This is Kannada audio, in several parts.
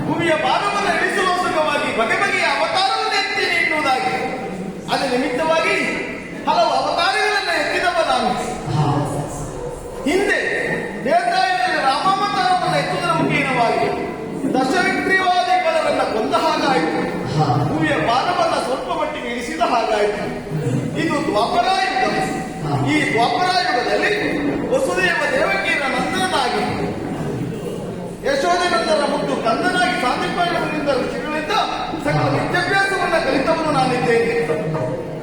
ಭೂಮಿಯ ಭಾರವನ್ನು ಇಳಿಸುವಸುಖವಾಗಿ ಬಗೆ ಬಗೆಯ ಅವತಾರವನ್ನು ಎತ್ತೇನೆ ಎನ್ನುವುದಾಗಿ ಅದ ನಿಮಿತ್ತವಾಗಿ ಹಲವು ಅವತಾರಗಳನ್ನು ಎತ್ತಿದವ ನಾನು. ಹಿಂದೆ ದೇವತಾಯದಲ್ಲಿ ರಾಮಾವತಾರವನ್ನು ಎತ್ತುವುದರ ಮುಖೇನವಾಗಿ ದಶವಿಕ್ರಿಯವಾದಿಗಳನ್ನ ಕೊಂದ ಹಾಗಾಯಿತು. ಭೂಮಿಯ ಭಾರವನ್ನು ಸ್ವಲ್ಪ ಮಟ್ಟಿಗೆ ಇಳಿಸಿದ ಹಾಗಾಯಿತು. ಇದು ದ್ವಾಪರಾಯುಗ. ಈ ದ್ವಾಪರಾಯುಗದಲ್ಲಿ ವಸುದೇವ ದೇವಕಿಯರ ನಂದನಾಗಿ ಯಶೋಧನಂದರ ಮುದ್ದು ಕಂದನಾಗಿ ಸಾಂದೀಪಾಯನದಿಂದ ಋಷಿಗಳಿಂದ ಸಕಲ ವಿದ್ಯಾಭ್ಯಾಸವನ್ನ ಕಲಿತವನು ನಾನಿದ್ದೇನೆ.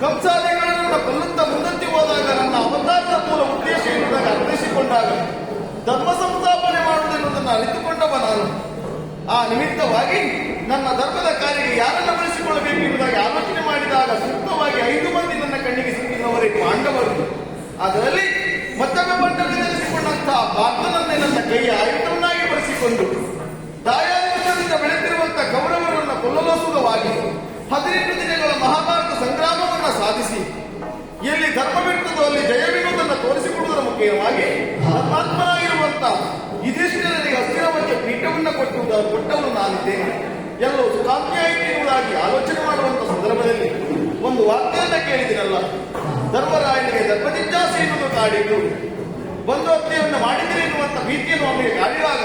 ಕಂಸಾದಿಗಳನ್ನು ಕೊಲ್ಲುತ್ತಾ ಮುಂದಂತೆ ಹೋದಾಗ ನನ್ನ ಅವತಾರದ ಮೂಲ ಉದ್ದೇಶ ಎನ್ನುವುದಾಗಿ ಅರ್ಥೈಸಿಕೊಂಡಾಗ ಧರ್ಮ ಸಂಸ್ಥಾಪನೆ ಮಾಡುವುದೆನ್ನುವುದನ್ನು ಅರಿತುಕೊಂಡವ ನಾನು. ಆ ನಿಮಿತ್ತವಾಗಿ ನನ್ನ ಧರ್ಮದ ಕಾರ್ಯಕ್ಕೆ ಯಾರನ್ನ ಬಳಸಿಕೊಳ್ಳಬೇಕು ಎಂಬುದಾಗಿ ಆಲೋಚನೆ ಮಾಡಿದಾಗ ಸೂಕ್ತವಾಗಿ 5 ಮಂದಿ ನನ್ನ ಕಣ್ಣಿಗೆ ಸಿಕ್ಕಿದವರೇ ಪಾಂಡವರು. ಅದರಲ್ಲಿ ಮತ್ತೊಮ್ಮೆ ಮಂಡಲದಲ್ಲಿಸಿಕೊಂಡಂತಹ ಪಾರ್ಥನನ್ನೇ ನನ್ನ ಕೈಯ ಆಯುಧವನ್ನಾಗಿ ಬಳಸಿಕೊಂಡು ದಾಯಾದಿಂದ ಬೆಳೆತಿರುವಂತಹ ಕೌರವರನ್ನು ಕೊಲ್ಲಲೋಸುಗವಾಗಿ 18 ದಿನಗಳ ಮಹಾಭಾರತ ಸಂಗ್ರಾಮವನ್ನು ಸಾಧಿಸಿ ಎಲ್ಲಿ ಧರ್ಮವಿರುತ್ತದೋ ಅಲ್ಲಿ ಜಯವಿರುವುದನ್ನು ತೋರಿಸಿಕೊಡುವುದರ ಮುಖ್ಯವಾಗಿ ಧರ್ಮಾತ್ಮನಾಗಿರುವಂತಹ ಯುಧಿಷ್ಠಿರನಿಗೆ ಹಸ್ತಿನಾವತಿಯ ಪೀಠವನ್ನು ಕೊಟ್ಟವನು ನಾನಿದ್ದೇನೆ. ಎಲ್ಲವೂ ಸುಖಾಂತಿಯಾಯಿತು ಎನ್ನುವುದಾಗಿ ಆಲೋಚನೆ ಮಾಡುವಂತಹ ಸಂದರ್ಭದಲ್ಲಿ ಒಂದು ವಾರ್ತೆಯನ್ನು ಕೇಳಿದಿರಲ್ಲ. ಧರ್ಮರಾಯನಿಗೆ ಧರ್ಮಜಿಜ್ಞಾಸೆ ಎನ್ನುವುದು ಕಾಡಿದ್ದು ಒಂದು ಹತ್ಯೆಯನ್ನು ಮಾಡಿದರೆ ಎನ್ನುವಂತ ಭೀತಿಯನ್ನು ಅವನಿಗೆ ಕಾಡಿದಾಗ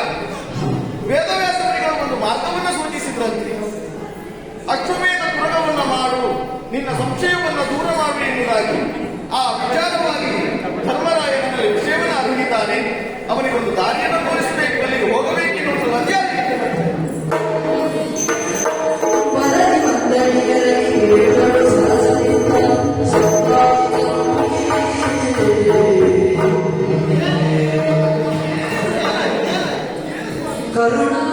ವೇದವ್ಯಾಸರಿಗಳ ಒಂದು ಮಾರ್ಗವನ್ನು ಸೂಚಿಸಿದ್ರಂತೆ. ಅಶ್ವಮೇಧ ಪುರಾಣವನ್ನು ಮಾಡು, ನಿನ್ನ ಸಂಶಯವನ್ನು ದೂರ ಮಾಡು ಎನ್ನುವುದಾಗಿ ಆ ವಿಚಾರವಾಗಿ ಧರ್ಮರಾಯನಲ್ಲಿ ವಿಷಯವನ್ನು ಅರಿಗಿದ್ದಾನೆ. ಅವನಿಗೊಂದು ದಾರಿಯನ್ನು ತೋರಿಸಬೇಕು, ಅಲ್ಲಿಗೆ ಹೋಗಬೇಕೆನ್ನುವುದು ಅಧ್ಯಾಯ. ಕರುಣಾ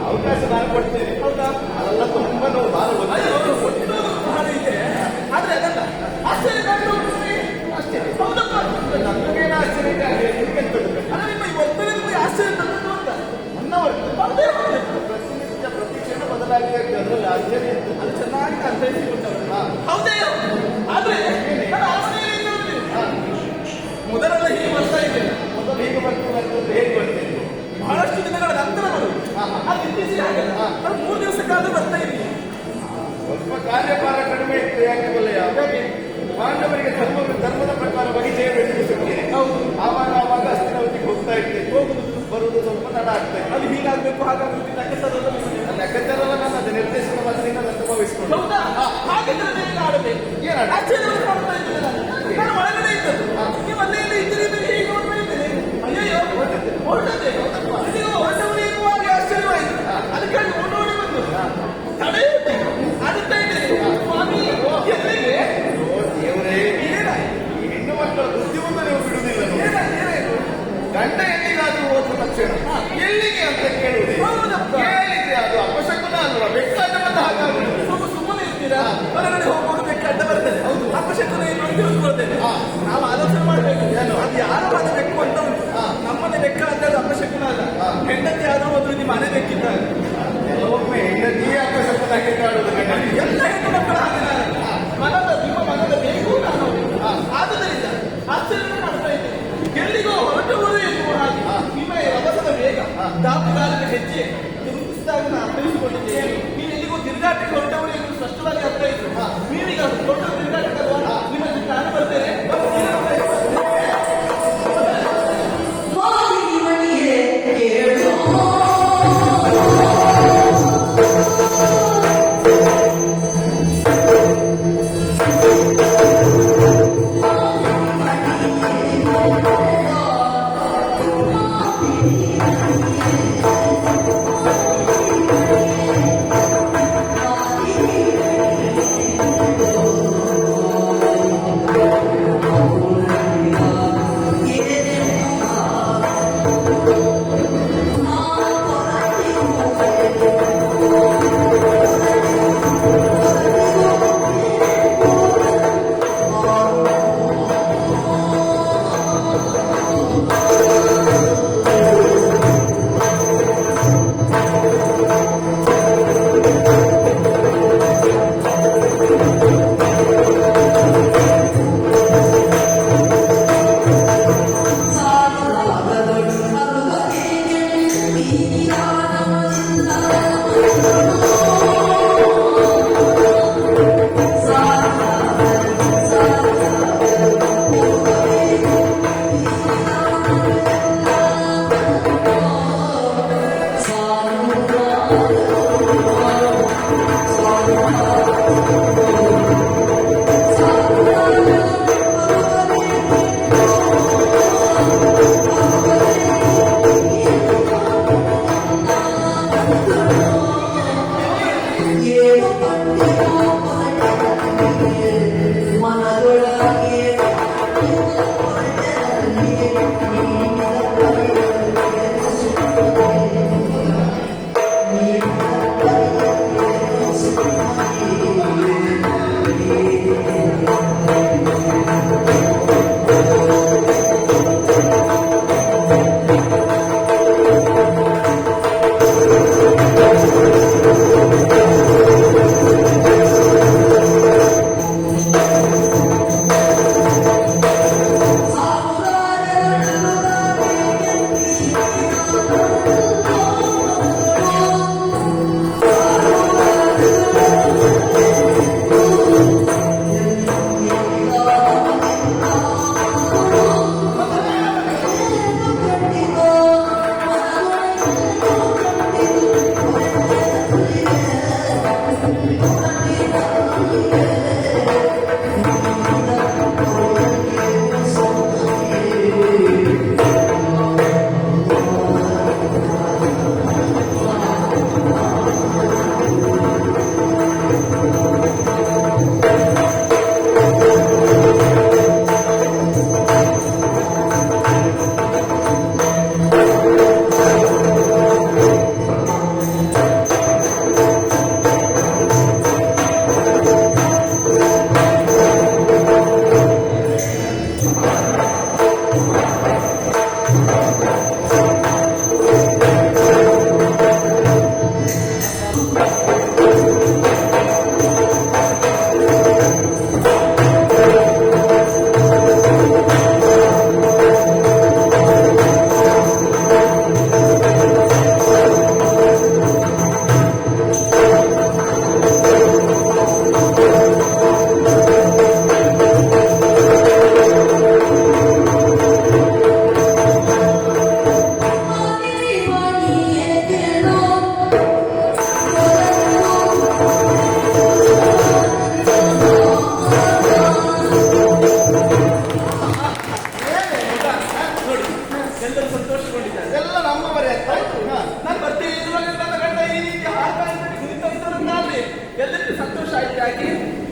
ಅವಕಾಶ ನಾನು ಕೊಡ್ತೇನೆ. ಹೌದಾ? ಅದೆಲ್ಲ ತುಂಬಾ ನೋವು ಭಾಳ ಅಯ್ಯೋ, ಒಟ್ಟು ಭಾಳ ಇದೆ. ಆದ್ರೆ ಅದಲ್ಲ ಆಶ್ಚರ್ಯ ಕಾಣ್ತಾ ಉಂಟು ಸ್ವಾಮಿ. ಅಷ್ಟೇ. ಹೌದಪ್ಪ. ನಮಗೇನು ಆಶ್ಚರ್ಯ ಇದೆ, ನಿಮ್ಗೆಂತದ್ದು? ಅಲ್ಲ ನಿಮ್ಮ ಈ ವರ್ತನೆ ನಿಮಗೆ ಆಶ್ಚರ್ಯ ತಂದದ್ದು ಅಂತ. ನನ್ನವರು ಹೌದೇ ಹೌದು. ಪ್ರತಿನಿತ್ಯ ಪ್ರತಿ ಕ್ಷಣ ಬದಲಾಗಿದೆ, ಅದರಲ್ಲಿ ಆಶ್ಚರ್ಯ ಇತ್ತು. ಅದು ಚೆನ್ನಾಗಿ ಅರ್ಥೈಸಿಕೊಂಡವರು. ಹೌದೇ ಹೌದು. ಆದ್ರೆ ನಾನು ಆಶ್ಚರ್ಯ ಇಲ್ಲ ಅಂದ್ರೆ ಮೊದಲೆಲ್ಲ ಹೀಗೆ ಬರ್ತಾ ಇದ್ದೇನೆ. ಮೊದಲು ಹೀಗೆ ಬರ್ತದೆ ಅಂತ ಹೇಗೆ ಬರ್ತೇನೆ? ಬಹಳಷ್ಟು ದಿನಗಳ ನಂತರ ಬರುವುದು. ಅದು ಇತ್ತೀಚೆಗೆ ಆಗಲ್ಲ. ನಾನು 3 ದಿವಸಕ್ಕಾದ್ರೂ ಬರ್ತಾ ಇದ್ದೀನಿ. ಸ್ವಲ್ಪ ಕಾರ್ಯಭಾರ ಕಡಿಮೆ ಇತ್ತು. ಯಾಕೆ ಗೊಲೆಯ ಪಾಂಡವರಿಗೆ ಧರ್ಮದ ಪ್ರಕಾರ ಬಗೆಹರಿಯಬೇಕು ಸಿಕ್ಕಿದೆ. ಹೌದು. ಆವಾಗ ಹಸ್ತಿನಾವತಿಗೆ ಹೋಗ್ತಾ ಇರ್ತೇನೆ. ಹೋಗುದು ಬರುವುದು ಸ್ವಲ್ಪ ತಡ ಆಗ್ತದೆ. ಅದು ಹೀಗಾಗಬೇಕು ಹಾಗಾಗಬೇಕು ಲೆಕ್ಕಾಚಾರದಲ್ಲಿ ಬಂದಿದೆ. ಲೆಕ್ಕಾಚಾರಲ್ಲ, ನಾನು ಅದು ನಿರ್ದೇಶನ ಮಾತ್ರದಿಂದ ನಾನು ಭಾವಿಸಿಕೊಂಡು. ಹೌದಾ? ಹಾಗಿದ್ರೆ ಬೇಗ ಆಡಬೇಕು. ಏನಾಡ ಆಶ್ಚರ್ಯವನ್ನು ಕಾಣ್ತಾ ಇದ್ದೇನೆ ನಾನು. ನಾನು ಒಳಗಡೆ ಇದ್ದದ್ದು. ನೀವು ಅಲ್ಲೇ ಇಲ್ಲಿ ಇದ್ದೀರಿ ಅಂತ ಹೇಗೆ ನೋಡ್ತಾ ಇದ್ದೇನೆ. ಅಯ್ಯಯ್ಯೋ ಹೊರಟದ್ದೆ. ನೀವು ಹೊರಟವರು ಇರುವಾಗ ಆಶ್ಚರ್ಯವಾಯಿತು. ಅದಕ್ಕಾಗಿ ಓಡೋಡಿ ಬಂದು ತಡೆಯುತ್ತೆ ಆಡುತ್ತಾ ಇದ್ದೇನೆ. ಸ್ವಾಮಿ ಎಲ್ಲಿಗೆ? ದೇವರೇ, ಏನಾಯ್ತು? ಈ ಹೆಣ್ಣು ಮಕ್ಕಳ ಬುದ್ಧಿವನ್ನು ನೀವು ಬಿಡುವುದಿಲ್ಲ ನೋಡಿ. ಏನಾಯ್ತು? ಗಂಡ ಎಲ್ಲಿಗಾದ್ರೂ ಹೋದ ತಕ್ಷಣ ಎಲ್ಲಿಗೆ ಅಂತ ಕೇಳುವುದೇ. ಹೌದಪ್ಪ. ಕೇಳಿದ್ರೆ ಅದು ಅಪಶಕುನ ಅಲ್ವಾ, ಬೆಕ್ಕಾಟ ಬಂದ ಹಾಗಾಗುವುದು. ಸುಮ್ಮನೆ ಇರ್ತೀರಾ? ಹೊರಗಡೆ ಹೋಗುವಾಗ ಬೆಕ್ಕ ಅಡ್ಡ ಬರ್ತದೆ. ಹೌದು. ಅಪಶಕುನ ಏನು ಅಂತ ತಿಳ್ಕೊಳ್ತೇನೆ. ನಾವು ಆಲೋಚನೆ ಮಾಡ್ಬೇಕು. ಅದು ಯಾರು ಮನೆ ಬೆಕ್ಕು ಅಂತ ಉಂಟು. ನಮ್ಮನೆ ಬೆಕ್ಕ ಅಂತ ಅದು ಅಪಶಕುನ ಅಲ್ಲ. ಹೆಂಡತಿ ಆದ್ರೂ ಒಂದು ರೀತಿ ಮನೆ ಬೆಕ್ಕಿದ್ದಾಗ ಕೆಲವೊಮ್ಮೆ ಹೆಂಡತಿಯೇ ಅಪಶಕುನ ಕಾಡುವುದು ಗಂಡನಿಗೆ. ಎಲ್ಲ ಹೆಣ್ಣು ಮಕ್ಕಳ ಹಾಗೆ ನಿಮ್ಮ ಮನದ ಬೇಕು ನಾನು. ಆದುದರಿಂದ ಆಶ್ಚರ್ಯ ಮಾಡ್ತಾ ಇದ್ದೇನೆ. ಎಲ್ಲಿಗೋ ಹೊರಟವರು ಎನ್ನುವ ಹಾಗೆ ನಿಮ್ಮ ರಭಸದ ವೇಗ ದಾಪುಗಾಲದ ಹೆಜ್ಜೆ ಗುರುತಿಸಿದಾಗ ನಾನು ಅರ್ಥೈಸಿಕೊಂಡಿದ್ದೇನೆ. ನೀವು ಎಲ್ಲಿಗೋ ತಿರುಗಾಟಕ್ಕೆ ಹೊರಟವರು ಎಂದು ಸ್ಪಷ್ಟವಾಗಿ ಅರ್ಥೈತು. ನೀವೀಗ ದೊಡ್ಡ ತಿರುಗಾಟಕ್ಕಲ್ವಾ? ನಿಮ್ಮ ಜೊತೆ ನಾನು ಬರ್ತೇನೆ.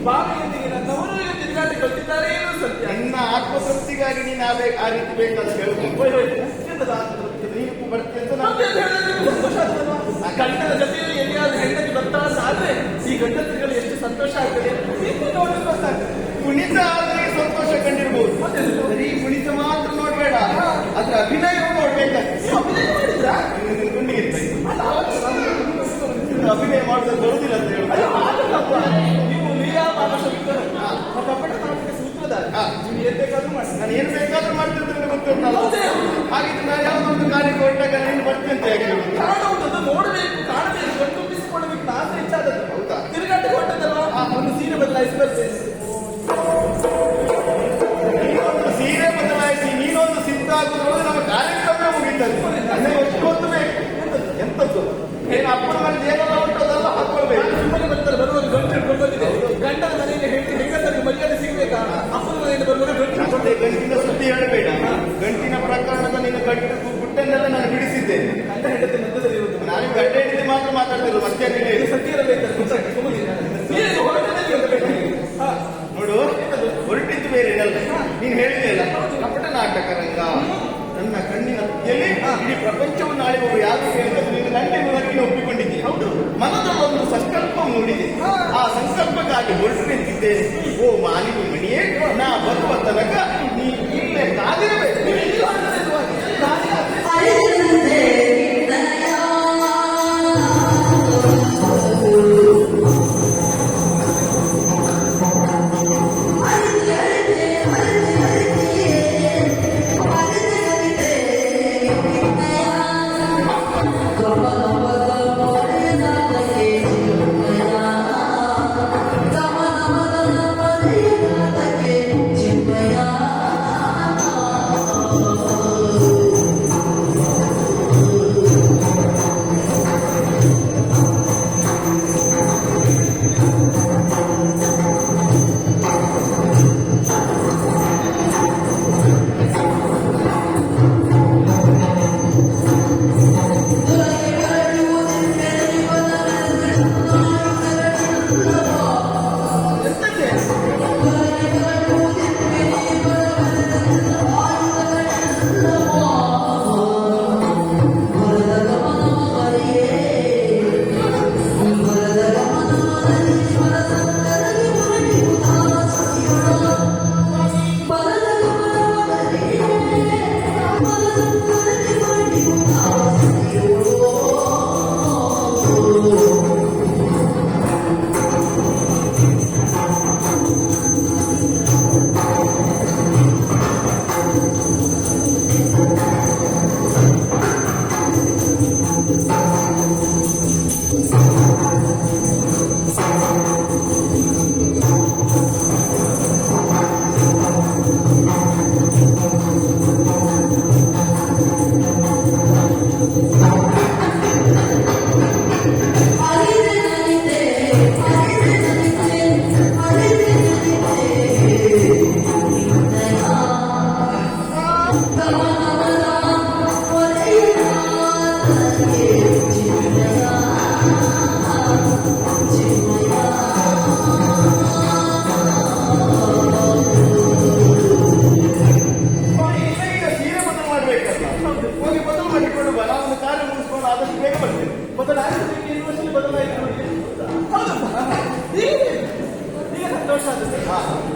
ಬಾವಿಯೊಂದಿಗೆ ನನ್ನವರು ಈಗ ತಿರುಗಾಟ ಕೊಟ್ಟಿದ್ದಾರೆ ಏನು ಸತ್ಯ. ನಿನ್ನ ಆತ್ಮತೃಪ್ತಿಗಾಗಿ ನೀನು ಆ ರೀತಿ ಬೇಕಾದ ಹೇಳ್ಬೇಕು. ಹೋಯ್ ಹೋಯ್, ಎಂತದ ಆತ್ಮತೃಪ್ತಿ? ನೀನು ಬರ್ತೀನಿ ಅಂತ ಮತ್ತೆ ಅಂತ ಹೇಳಿದ್ರೆ ನಿಮ್ಗೆ ಸಂತೋಷ ಆಗ್ತದಲ್ವಾ? ಗಂಡನ ಜೊತೆಯಲ್ಲಿ ಎಲ್ಲಿಯಾದ್ರೂ ಹೆಂಡತಿ ಬರ್ತಾ ಅಂತ ಆದ್ರೆ ಈ ಗಂಡತಿಗಳು ಎಷ್ಟು ಸಂತೋಷ ಆಗ್ತದೆ ನೀವು ನೋಡಿ ಗೊತ್ತಾಗ್ತದೆ. ಕುಣಿತ ಆದ್ರೆ ಸಂತೋಷ ಕಂಡಿರ್ಬೋದು, ಮತ್ತೆ ಬರೀ ಕುಣಿತ ಮಾತ್ರ ನೋಡ್ಬೇಡ, ಅದ್ರ ಅಭಿನಯ ನೋಡ್ಬೇಕಾಗ್ತದೆ. ನೀವು ಅಭಿನಯ ಮಾಡಿದ್ರಾ? ಅಲ್ಲ, ಅಭಿನಯ ಮಾಡೋದು ಬರುದಿಲ್ಲ ಅಂತ ಹೇಳಿ ಅಯ್ಯೋ, ಆಗಲ್ಲಪ್ಪ. ನೀವು ಲೀಲಾ ಮಾನಸ ಕಪಟ ನಾಟಕ ಸೂತ್ರಧಾರ. ನೀವು ಏನ್ ಬೇಕಾದ್ರೂ ಮಾಡಿ. ನಾನು ಏನ್ ಬೇಕಾದ್ರೂ ಮಾಡ್ತಿದ್ರೆ ಗೊತ್ತುಂಟಲ್ಲ. ಹೌದೇ? ಹಾಗಿದ್ರೆ ನಾನು ಯಾವ್ದೊಂದು ಕಾರ್ಯಕ್ಕೆ ಹೊರಟಾಗ ನೀನು ಬರ್ತೀನಿ ಅಂತ ಹೇಳಿ ಕಾರಣ ಉಂಟದ್ದು, ನೋಡಬೇಕು, ಕಾಣಬೇಕು, ಕಣ್ತುಂಬಿಸಿಕೊಳ್ಳಬೇಕು ಅಂತ ಇಚ್ಛೆ ಆದದ್ದು. ಹೌದಾ? ತಿರುಗಾಟಕ್ಕೆ ಹೊರಟದಲ್ವಾ? ಒಂದು ಸೀರೆ ಬದಲಾಯಿಸಿ ಬರ್ತೇನೆ. ನೀನೊಂದು ಸೀರೆ ಬದಲಾಯಿಸಿ ನೀನೊಂದು ಸಿದ್ಧ ಆಗುದ್ರೊಳಗೆ ನಮ್ಮ ಕಾರ್ಯಕ್ರಮ ಮುಗಿತದೆ. ನನಗೆ ಎಷ್ಟು ಹೊತ್ತು ಬೇಕು? ಎಂತದ್ದು ಏನು ಅಪ್ಪನ ಮನೆ ಏನೆಲ್ಲ ಉಂಟದೆಲ್ಲ ಹಾಕೊಳ್ಬೇಕು. ನಿಮ್ಮನೆ ಬರ್ತಾರೆ, ಬರುವಾಗ ಗಂಟು ಹಿಡ್ಕೊಂಡು ಬಂದಿದೆ. ಗಂಡನ ಮನೆಯಲ್ಲಿ ಹೆಂಗಸರಿಗೆ ಮರ್ಯಾದೆ ಸಿಗ್ಬೇಕಾ? ಅಪ್ಪನ ಮನೆಯಿಂದ ಬರುವಾಗ ಗಂಟು ಮತ್ತೆ ಗಂಟಿನ ಸುದ್ದಿ ಹೇಳಬೇಡ. ಗಂಟಿನ ಪ್ರಕರಣದ ನಿನ್ನ ಗುಟ್ಟನ್ನೆಲ್ಲ ನಾನು ಬಿಡಿಸಿದ್ದೇನೆ. ಗಂಡ ಹೆಂಡತಿ ಮಧ್ಯದಲ್ಲಿ ಇರುವುದು. ನಾನು ಗಡ್ಡ ಹಿಡಿದು ಮಾತ್ರ ಮಾತಾಡ್ತಿರೋದು, ಮತ್ತೆ ಇದು ಸತ್ಯ ಇರಬೇಕು. ನೀನು ಹೊರಟದಲ್ಲಿ ಇರಬೇಕು. ಹಾ, ನೋಡು, ಹೊರಟಿದ್ದು ಬೇರೆ ಏನಲ್ಲ. ನೀನು ಹೇಳಿದೆಯಲ್ಲ ಕಪಟ ನಾಟಕ ರಂಗ ನನ್ನ ಕಣ್ಣಿನ ಎಲ್ಲಿ ಇಡೀ ಪ್ರಪಂಚವನ್ನು ಆಳಿರುವ ಯಾರು ಹೇಳಿದ್ರು ನಿನ್ನ ಗಂಟೆ ಮೂಲಕ ಒಪ್ಪಿಕೊಂಡಿದ್ದೀನಿ. ಹೌದು, ಮನದಲ್ಲಿ ಒಂದು ಸಂಕಲ್ಪ ಮೂಡಿದೆ. ಆ ಸಂಕಲ್ಪಕ್ಕಾಗಿ ಹೊರಟು ನಿಂತಿದ್ದೇನೆ. ಓ ಮಾಲಿನಿ ಮಣಿಯೇ, ನಾ ಬರುವ ತನಕ ನೀ ಇಲ್ಲೇ ಕಾದಿರಬೇಕು.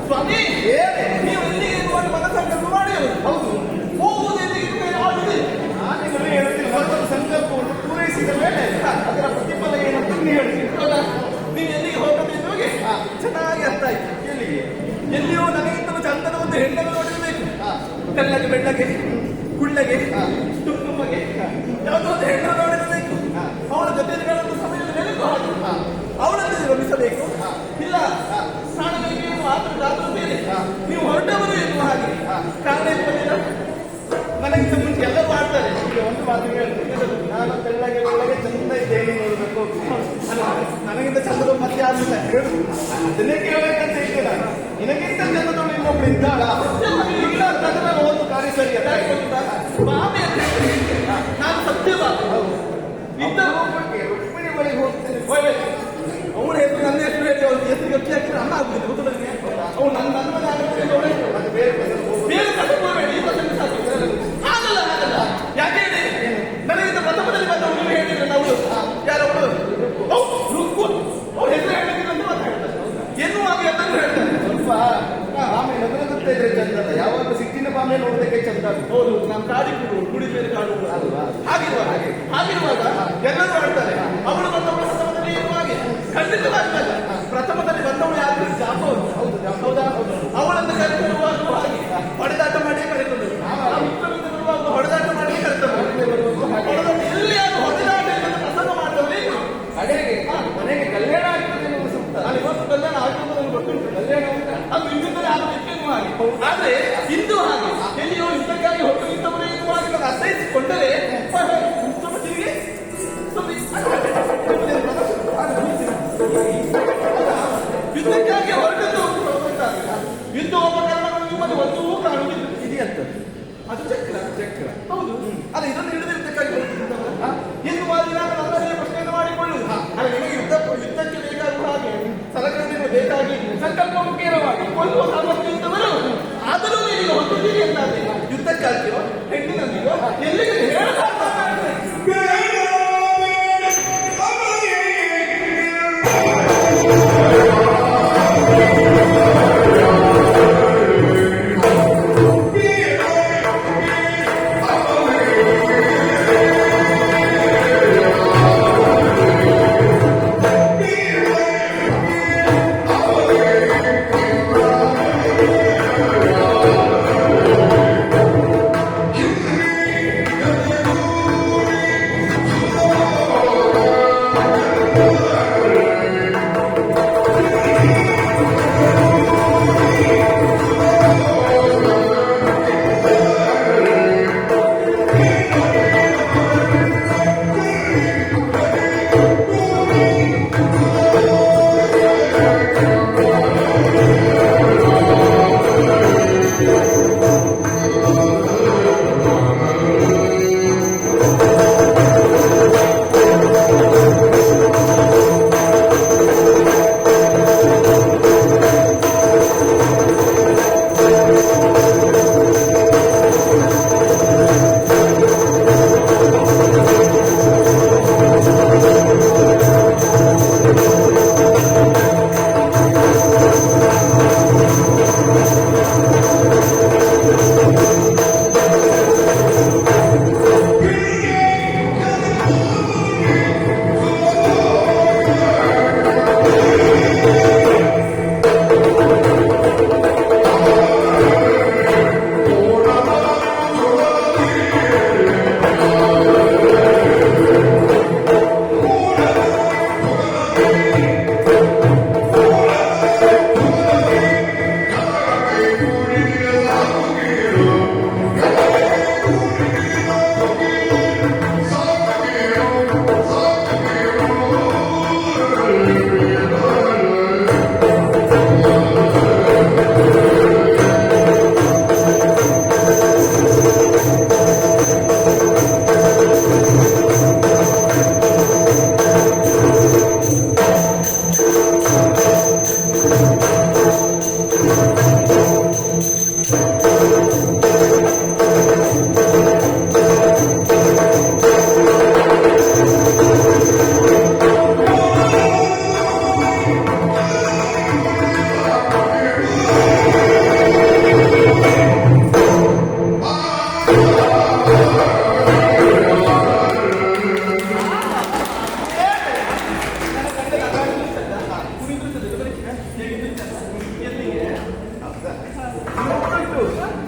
ಸ್ವಾಮಿ, ನೀವು ಎಲ್ಲಿಗೆ ಇರುವಾಗ ಮನಸ್ಸಂಕಲ್ಪ ಮಾಡಿ. ಹೌದು, ಹೋಗುವುದು ಎಲ್ಲಿಗೆ ಆಗುದಿಲ್ಲ. ನಾನಿಗಲೇ ಹೇಳ್ತೀನಿ, ಮತ್ತೊಂದು ಸಂಕಲ್ಪವನ್ನು ಪೂರೈಸಿದ ಮೇಲೆ ಅದರ ಪ್ರತಿಫಲ ಏನಂತ ನೀವು ಹೇಳ್ತೀನಿ. ನೀವು ಎಲ್ಲಿಗೆ ಹೋಗಬೇಕು ಹೋಗಿ ಚೆನ್ನಾಗಿ ಅರ್ಥ ಆಯ್ತು. ಎಲ್ಲಿಗೆ? ಎಲ್ಲಿಯೋ ನನಗಿಂತಲೂ ಚಂದದ ಒಂದು ಹೆಣ್ಣನ್ನು ನೋಡಿರ್ಬೇಕು. ಕಲ್ಲಗೆ ಬೆಳ್ಳಗೆ ಕುಳ್ಳಗೆ ಟುಂಬಗೆ ಯಾವುದೋ ಒಂದು ಹೆಣ್ಣನ್ನು ನೋಡಿರಬೇಕು. ಅವಳ ಜೊತೆಗಳನ್ನು ಸಮಯದಲ್ಲಿ ನೆನಪು ಹಾಕಿ ಅವಳನ್ನು ರಮಿಸಬೇಕು. ಇಲ್ಲ ಕಾಣಬೇಕು ಆದ್ರೂ ಬೇರೆ ನೀವು ಹೊರಟವರು ಎನ್ನುವ ಹಾಗೆ ಕಾರಣ ಇರುವುದಿಲ್ಲ. ನನಗಿಂತ ಮುಂಚೆ ಎಲ್ಲರೂ ಮಾಡ್ತಾರೆ. ಈಗ ಒಂದು ಮಾತು ಹೇಳ್ತೀನಿ, ನಾನು ಬೆಳ್ಳಗೆ ಬೆಳ್ಳಗೆ ಚಂದ ಇದ್ದೇನೆ ನೋಡಬೇಕು. ನನಗಿಂತ ಚಂದದ ಮತ್ತೆ ಆಗಲಿಲ್ಲ. ಅದನ್ನೇ ಕೇಳಬೇಕಂತ ಇದ್ದೆ ನಾನು. ನಿನಗಿಂತ ಚಂದದವಳು ಇನ್ನೊಬ್ಳು ಇದ್ದಾಳ? ಇಲ್ಲ ಅಂತಂದ್ರೆ ನಾನು ಒಂದು ಕಾರ್ಯ ಸರಿ ಅಲ್ಲ. ಬಾಬೆ ಅಂತ ಹೇಳ್ತೀನಿ. ನಾನು ಸತ್ಯವಾದ ರುಕ್ಮಿಣಿ ಬಳಿ ಹೋಗ್ತೇನೆ. ಅವಳ ಹೆಸರು ನನ್ನ ಹೆಸರು ಹೇಳಿ ಅವ್ರ ಹೆಸರು ಗಟ್ಟಿ ಹಾಕಿದ್ರೆ ಅನ್ನ ಆಗ್ಬಿಟ್ಟು ಹೌದು, ನಾನು ಕಾಡಿ ಕುಡಿ ಮೇಲೆ ಕಾಡು ಹಾಗಿರುವಾಗ ಎಲ್ಲರೂ ಆಡ್ತಾರೆ. ಅವಳು ಬಂದವಳ ಪ್ರಥಮದಲ್ಲಿ ಇರುವ ಹಾಗೆ ಖಂಡಿತವಾಗಿಲ್ಲ. ಪ್ರಥಮದಲ್ಲಿ ಬಂದವಳು ಯಾರು? ಜಾಂಬವತಿ. ಹೌದಾ? ಅವಳನ್ನು ಕರೆತರುವಾಗ ಹಾಗೆ ಹೊಡೆದಾಟ ಮಾಡಿ ಕರೆತಂದರು. ಹೊಡೆದಾಟ ಮಾಡಿ ಕರೆತಂದರು. ಎಲ್ಲಿ ಯಾರು ಹೊಡೆದಾಟ ಇಲ್ಲದ ಪ್ರಸಂಗ ಮಾಡಿದವರೇ ಮನೆಗೆ ಕಲ್ಯಾಣ ಆಗ್ತದೆ ಎನ್ನುವ ಸೂಕ್ತ. ಅಲ್ಲಿ ಇವತ್ತು ಕಲ್ಯಾಣ ಆಗ್ತದೆ ನನಗೆ ಗೊತ್ತುಂಟು. ಕಲ್ಯಾಣ ಅದು ಇಂದಿದ್ದರೆ ಆಗಬೇಕೆನ್ನುವ ಹಾಗೆ. ಆದ್ರೆ ಇಂದು ಹಾಗೆ ಎಲ್ಲಿಯೋ ಯುದ್ಧಕ್ಕಾಗಿ ಹೊರಟು ನಿಂತವರೇ ಎನ್ನುವ ಹಾಗೆ ನಾನು ಅರ್ಥೈಸಿಕೊಂಡರೆ ಸ್ವಲ್ಪ ತಿರುಗಿ ಯುದ್ಧಕ್ಕಾಗಿ ಹೊರಟದ್ದು ಯುದ್ಧೋಪಕರಣಗಳು ನಿಮ್ಮಲ್ಲಿ ಒಂದೂ ಕಾಣುವುದಿಲ್ಲ. ಇದೆಯಂತದ್ದು ಅದು ಚಕ್ರ. ಹೌದು, ಅಲ್ಲ ಇದನ್ನು ಹಿಡಿದು ಯುದ್ಧಕ್ಕಾಗಿ ಹೊರಟಿದ್ದವರ ಎನ್ನುವ ದಿನ ನನ್ನದೇ ಪ್ರಶ್ನೆಯನ್ನು ಮಾಡಿಕೊಳ್ಳುವುದು. ಅಲ್ಲ ನಿಮಗೆ ಯುದ್ಧಕ್ಕೆ ಬೇಕಾಗುವ ಹಾಗೆ ಸಲಕರಣೆಗಳು ಬೇಕಾಗಿ ಸಂಕಲ್ಪ ಮುಖೇನವಾಗಿ ಕೊಲ್ಲುವ ಸಾಮರ್ಥ್ಯ ಇದ್ದವರು ಆದರೂ ನೀವು ಹೊಂದಿದ್ದೀರಿ ಎಂದಾದ್ರೆ ಯುದ್ಧಕ್ಕಾಗಿಯೋ ಹೆಣ್ಣಿನಲ್ಲಿಯೋ ಎಲ್ಲಿಗೆ ಹೇಳಬಾರ್ದು.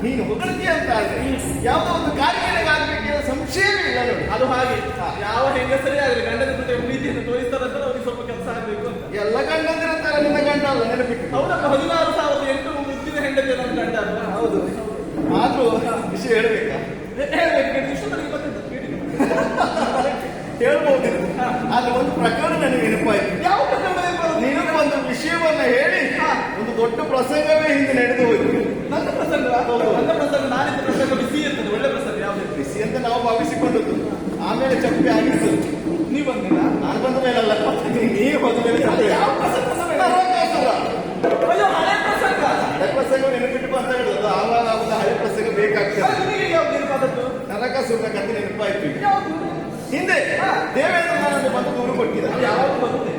ನೀನು ಹೊಗಳ್ತೀಯ ಅಂತ ಆದ್ರೆ ಯಾವುದೋ ಒಂದು ಕಾರ್ಯಕ್ರಮಗಾಗಬೇಕಿರೋ ಸಂಶಯವೇ ಇಲ್ಲ ನೋಡಿ. ಅದು ಹಾಗೆ ಯಾವ ಹೆಂಗಸರೇ ಆಗಲಿ ಗಂಡನ ಜೊತೆ ಪ್ರೀತಿಯನ್ನು ತೋರಿಸ್ತಾರಂತ ಅವ್ರಿಗೆ ಸ್ವಲ್ಪ ಕೆಲಸ ಆಗ್ಬೇಕು ಅಂತ. ಎಲ್ಲ ಗಂಡಂದಿರಂತಾರೆ, ನಿನ್ನ ಗಂಡ ಅಲ್ಲ ನೆನಪಿಟ್ಟು. ಹೌದಪ್ಪ, 16,800 ಮುಗ್ದಿನ ಹೆಂಡತಿ ನನ್ನ ಗಂಡ ಅಲ್ಲ. ಹೌದು, ಆದ್ರೂ ವಿಷಯ ಹೇಳ್ಬೇಕಾ? ಹೇಳ್ಬೇಕು, ಇಷ್ಟೊತ್ತಿಗೆ ಗೊತ್ತಿಲ್ಲ ಹೇಳ್ಬೋದು. ಆದ್ರೆ ಒಂದು ಪ್ರಕರಣ ನನಗೆ ನೆನಪಾಯ್ತು. ಯಾವ ಪ್ರಕರಣ? ನೀನು ಒಂದು ವಿಷಯವನ್ನ ಹೇಳಿ ಒಂದು ದೊಡ್ಡ ಪ್ರಸಂಗವೇ ಹಿಂದೆ ನಡೆದು ಹೋಯ್ತು. ನನ್ನ ಪ್ರಸಂಗ? ನನ್ನ ಪ್ರಸಂಗ ನಾನಿದ್ದ ಪ್ರಸಂಗ ಬಿಸಿ ಇರ್ತದೆ. ಒಳ್ಳೆ ಪ್ರಸಂಗ ಯಾವ್ದು? ಬಿಸಿ ಅಂತ ನಾವು ಭಾವಿಸಿಕೊಂಡದ್ದು, ಆಮೇಲೆ ಚಪ್ಪಿ ಆಗಿತ್ತು. ನೀವು ಬಂದಿಲ್ಲ, ನಾನು ಬಂದ ಮೇಲಲ್ಲ, ನೀವು ಬಂದ ಮೇಲೆ. ಯಾವ ಪ್ರಸಂಗ? ಅಯ್ಯೋ, ಹಳೆ ಪ್ರಸಂಗ. ಹಳೆ ಪ್ರಸಂಗ ನೆನಪಿಟ್ಟು ಅಂತ ಹೇಳುದು. ಆವಾಗ ಆವಾಗ ಹಳೆ ಪ್ರಸಂಗ ಬೇಕಾಗ್ತದೆ. ನಿಮಗೆ ಯಾವ್ದು ನೆನಪಾದದ್ದು? ನರಕಾಸುರನ ಕಥೆ ನೆನಪಾಯ್ತು. ಯಾವುದು? ಹಿಂದೆ ದೇವೇಂದ್ರ ನಾನನ್ನು ಬಂದು ದೂರು ಕೊಟ್ಟಿದ್ದ. ಯಾವಾಗ ಬರುತ್ತೆ?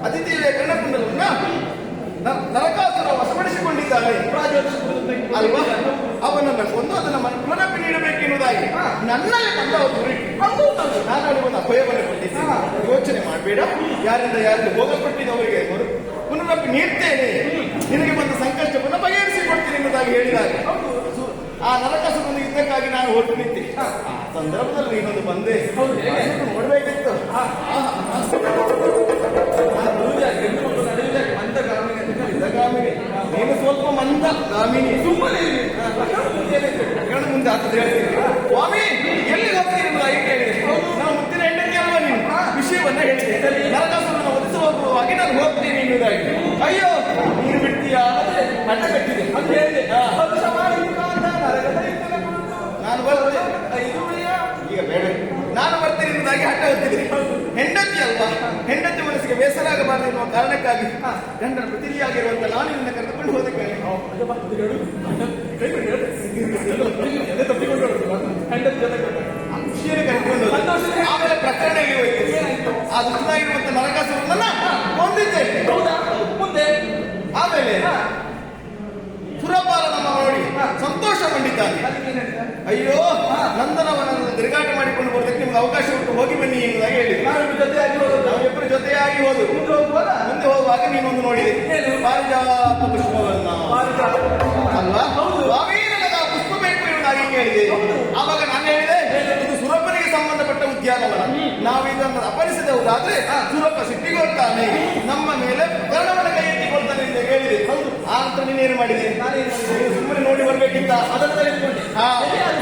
ಅತಿಥಿಯ ಕಣ್ಣಕುಂಡಲನ್ನ ನರಕಾಸುರ ವಶಪಡಿಸಿಕೊಂಡಿದ್ದಾನೆ ಅಲ್ವಾ? ಅವನನ್ನ ಕೊಂದು ಅದನ್ನ ಯೋಚನೆ ಮಾಡಬೇಡ. ಯಾರಿಂದ ಯಾರಿಗೆ ಹೋಗಲ್ಪಟ್ಟಿದ್ದವರಿಗೆ ಪುನರಪ್ಪಿ ನೀಡ್ತೇನೆ, ನಿನಗೆ ಬಂದ ಸಂಕಷ್ಟವನ್ನು ಬಗೆಹರಿಸಿಕೊಡ್ತೇನೆ ಎಂಬುದಾಗಿ ಹೇಳಿದಾಗ ಆ ನರಕಾಸುರನ ಯುದ್ಧಕ್ಕಾಗಿ ನಾನು ಹೊರಟು ನಿಂತೆ. ಆ ಸಂದರ್ಭದಲ್ಲಿ ಇನ್ನೊಂದು ಬಂದೆ ನೋಡ್ಬೇಕಿತ್ತು. ಮಂದಗಾಮಿನಿ, ನೀನು ಸ್ವಲ್ಪ ಮಂದಗಾಮಿನಿ. ಸುಮ್ಮನೆ ಮುಂದೆ ಆಗ್ತದೆ ಹೇಳ್ತೀನಿ. ಸ್ವಾಮಿ ಎಲ್ಲಿ ಹೋಗ್ತೀನಿ ಎಂಬುದಾಗಿ ಕೇಳಿದೆ. ನಾವು ಮುತ್ತಿನ ಹೆಂಡತಿ ಅಲ್ವಾ ನೀನು? ವಿಷಯವನ್ನ ಹೇಳಿದೆ. ನರಕಾಸುರನ ಒದಿಸುವ ಹೋಗುವಾಗಿ ನಾನು ಹೋಗ್ತೀನಿ ಎನ್ನುವುದಾಗಿ. ಅಯ್ಯೋ ನೀನು ಬಿಡ್ತೀಯಾ? ಅಡ್ಡ ಕಟ್ಟಿದೆ ಅಂತ ಹೇಳಿದೆ. ನಾನು ಬರ್ತೇನೆ, ಈಗ ಬೇಡ, ನಾನು ಬರ್ತೇನೆ ಎನ್ನುವುದಾಗಿ ಹಠ ಹೊತ್ತಿದೆ. ಹೆಂಡತಿ ಅಲ್ವಾ, ಹೆಂಡತಿ ಮನಸ್ಸಿಗೆ ಬೇಸರ ಆಗಬಾರದು ಎನ್ನುವ ಕಾರಣಕ್ಕಾಗಿ ಗಂಡನ ಪ್ರತಿನಿಧಿಯಾಗಿರುವಂತ ನಾನು ನಿನ್ನ ಕರೆದುಕೊಂಡು ಹೋದಕ್ಕೆ ಆಮೇಲೆ ಪ್ರಕರಣ ಎಲ್ಲಿ ಹೋಯ್ತು? ಆ ದುಷ್ಟನಾಗಿರುವಂತ ನರಕಾಸುರನನ್ನ ಕೊಂದಿದ್ದೇನೆ. ಮುಂದೆ ಆಮೇಲೆ ಸುರಪಾಲ ನಮ್ಮ ನೋಡಿ ಸಂತೋಷಗೊಂಡಿದ್ದಾನೆ. ಅಯ್ಯೋ ನಂದನವನನ್ನು ತಿರುಗಾಟ ಮಾಡಿಕೊಂಡು ಬರೋದಕ್ಕೆ ನಿಮ್ಗೆ ಅವಕಾಶ ಉಂಟು, ಹೋಗಿ ಬನ್ನಿ ಎನ್ನುವುದಾಗಿ ಹೇಳಿದ್ರು. ನಾವಿಬ್ಬರು ಜೊತೆಯಾಗಿ ಹೋದು. ಮುಂದೆ ಹೋಗುವಾಗ ನೀನೊಂದು ನೋಡಿದೆ, ಪಾರಿಜಾತ ಪುಷ್ಪವನ್ನ ಅಲ್ವಾ? ಸ್ವಾಮಿ ನನಗೆ ಆ ಪುಷ್ಪ ಬೇಕು ಎನ್ನುವುದಾಗಿ ಕೇಳಿದೆ. ಆವಾಗ ನಾನು ಹೇಳಿದೆ, ಇದು ಸುರಪ್ಪನಿಗೆ ಸಂಬಂಧಪಟ್ಟ ಉದ್ಯಾನವನ, ನಾವು ಇದನ್ನು ಅಪರಿಸಿದವುದಾದ್ರೆ ಸುರಪ್ಪ ಸಿಟ್ಟಿಗೊಳ್ತಾನೆ, ನಮ್ಮ ಮೇಲೆ ಕರ್ಣವನ ಕೈ ಎತ್ತಿಕೊಳ್ತಾನೆ ಎಂದು ಹೇಳಿದೆ. ಆ ಅಂತ ನೀನೇನು ಮಾಡಿದೆ? ಸುಮ್ಮನೆ ನೋಡಿ ಬರ್ಬೇಕಿಂತ ಅದನ್ನು ತೆಗೆದುಕೊಂಡೆ.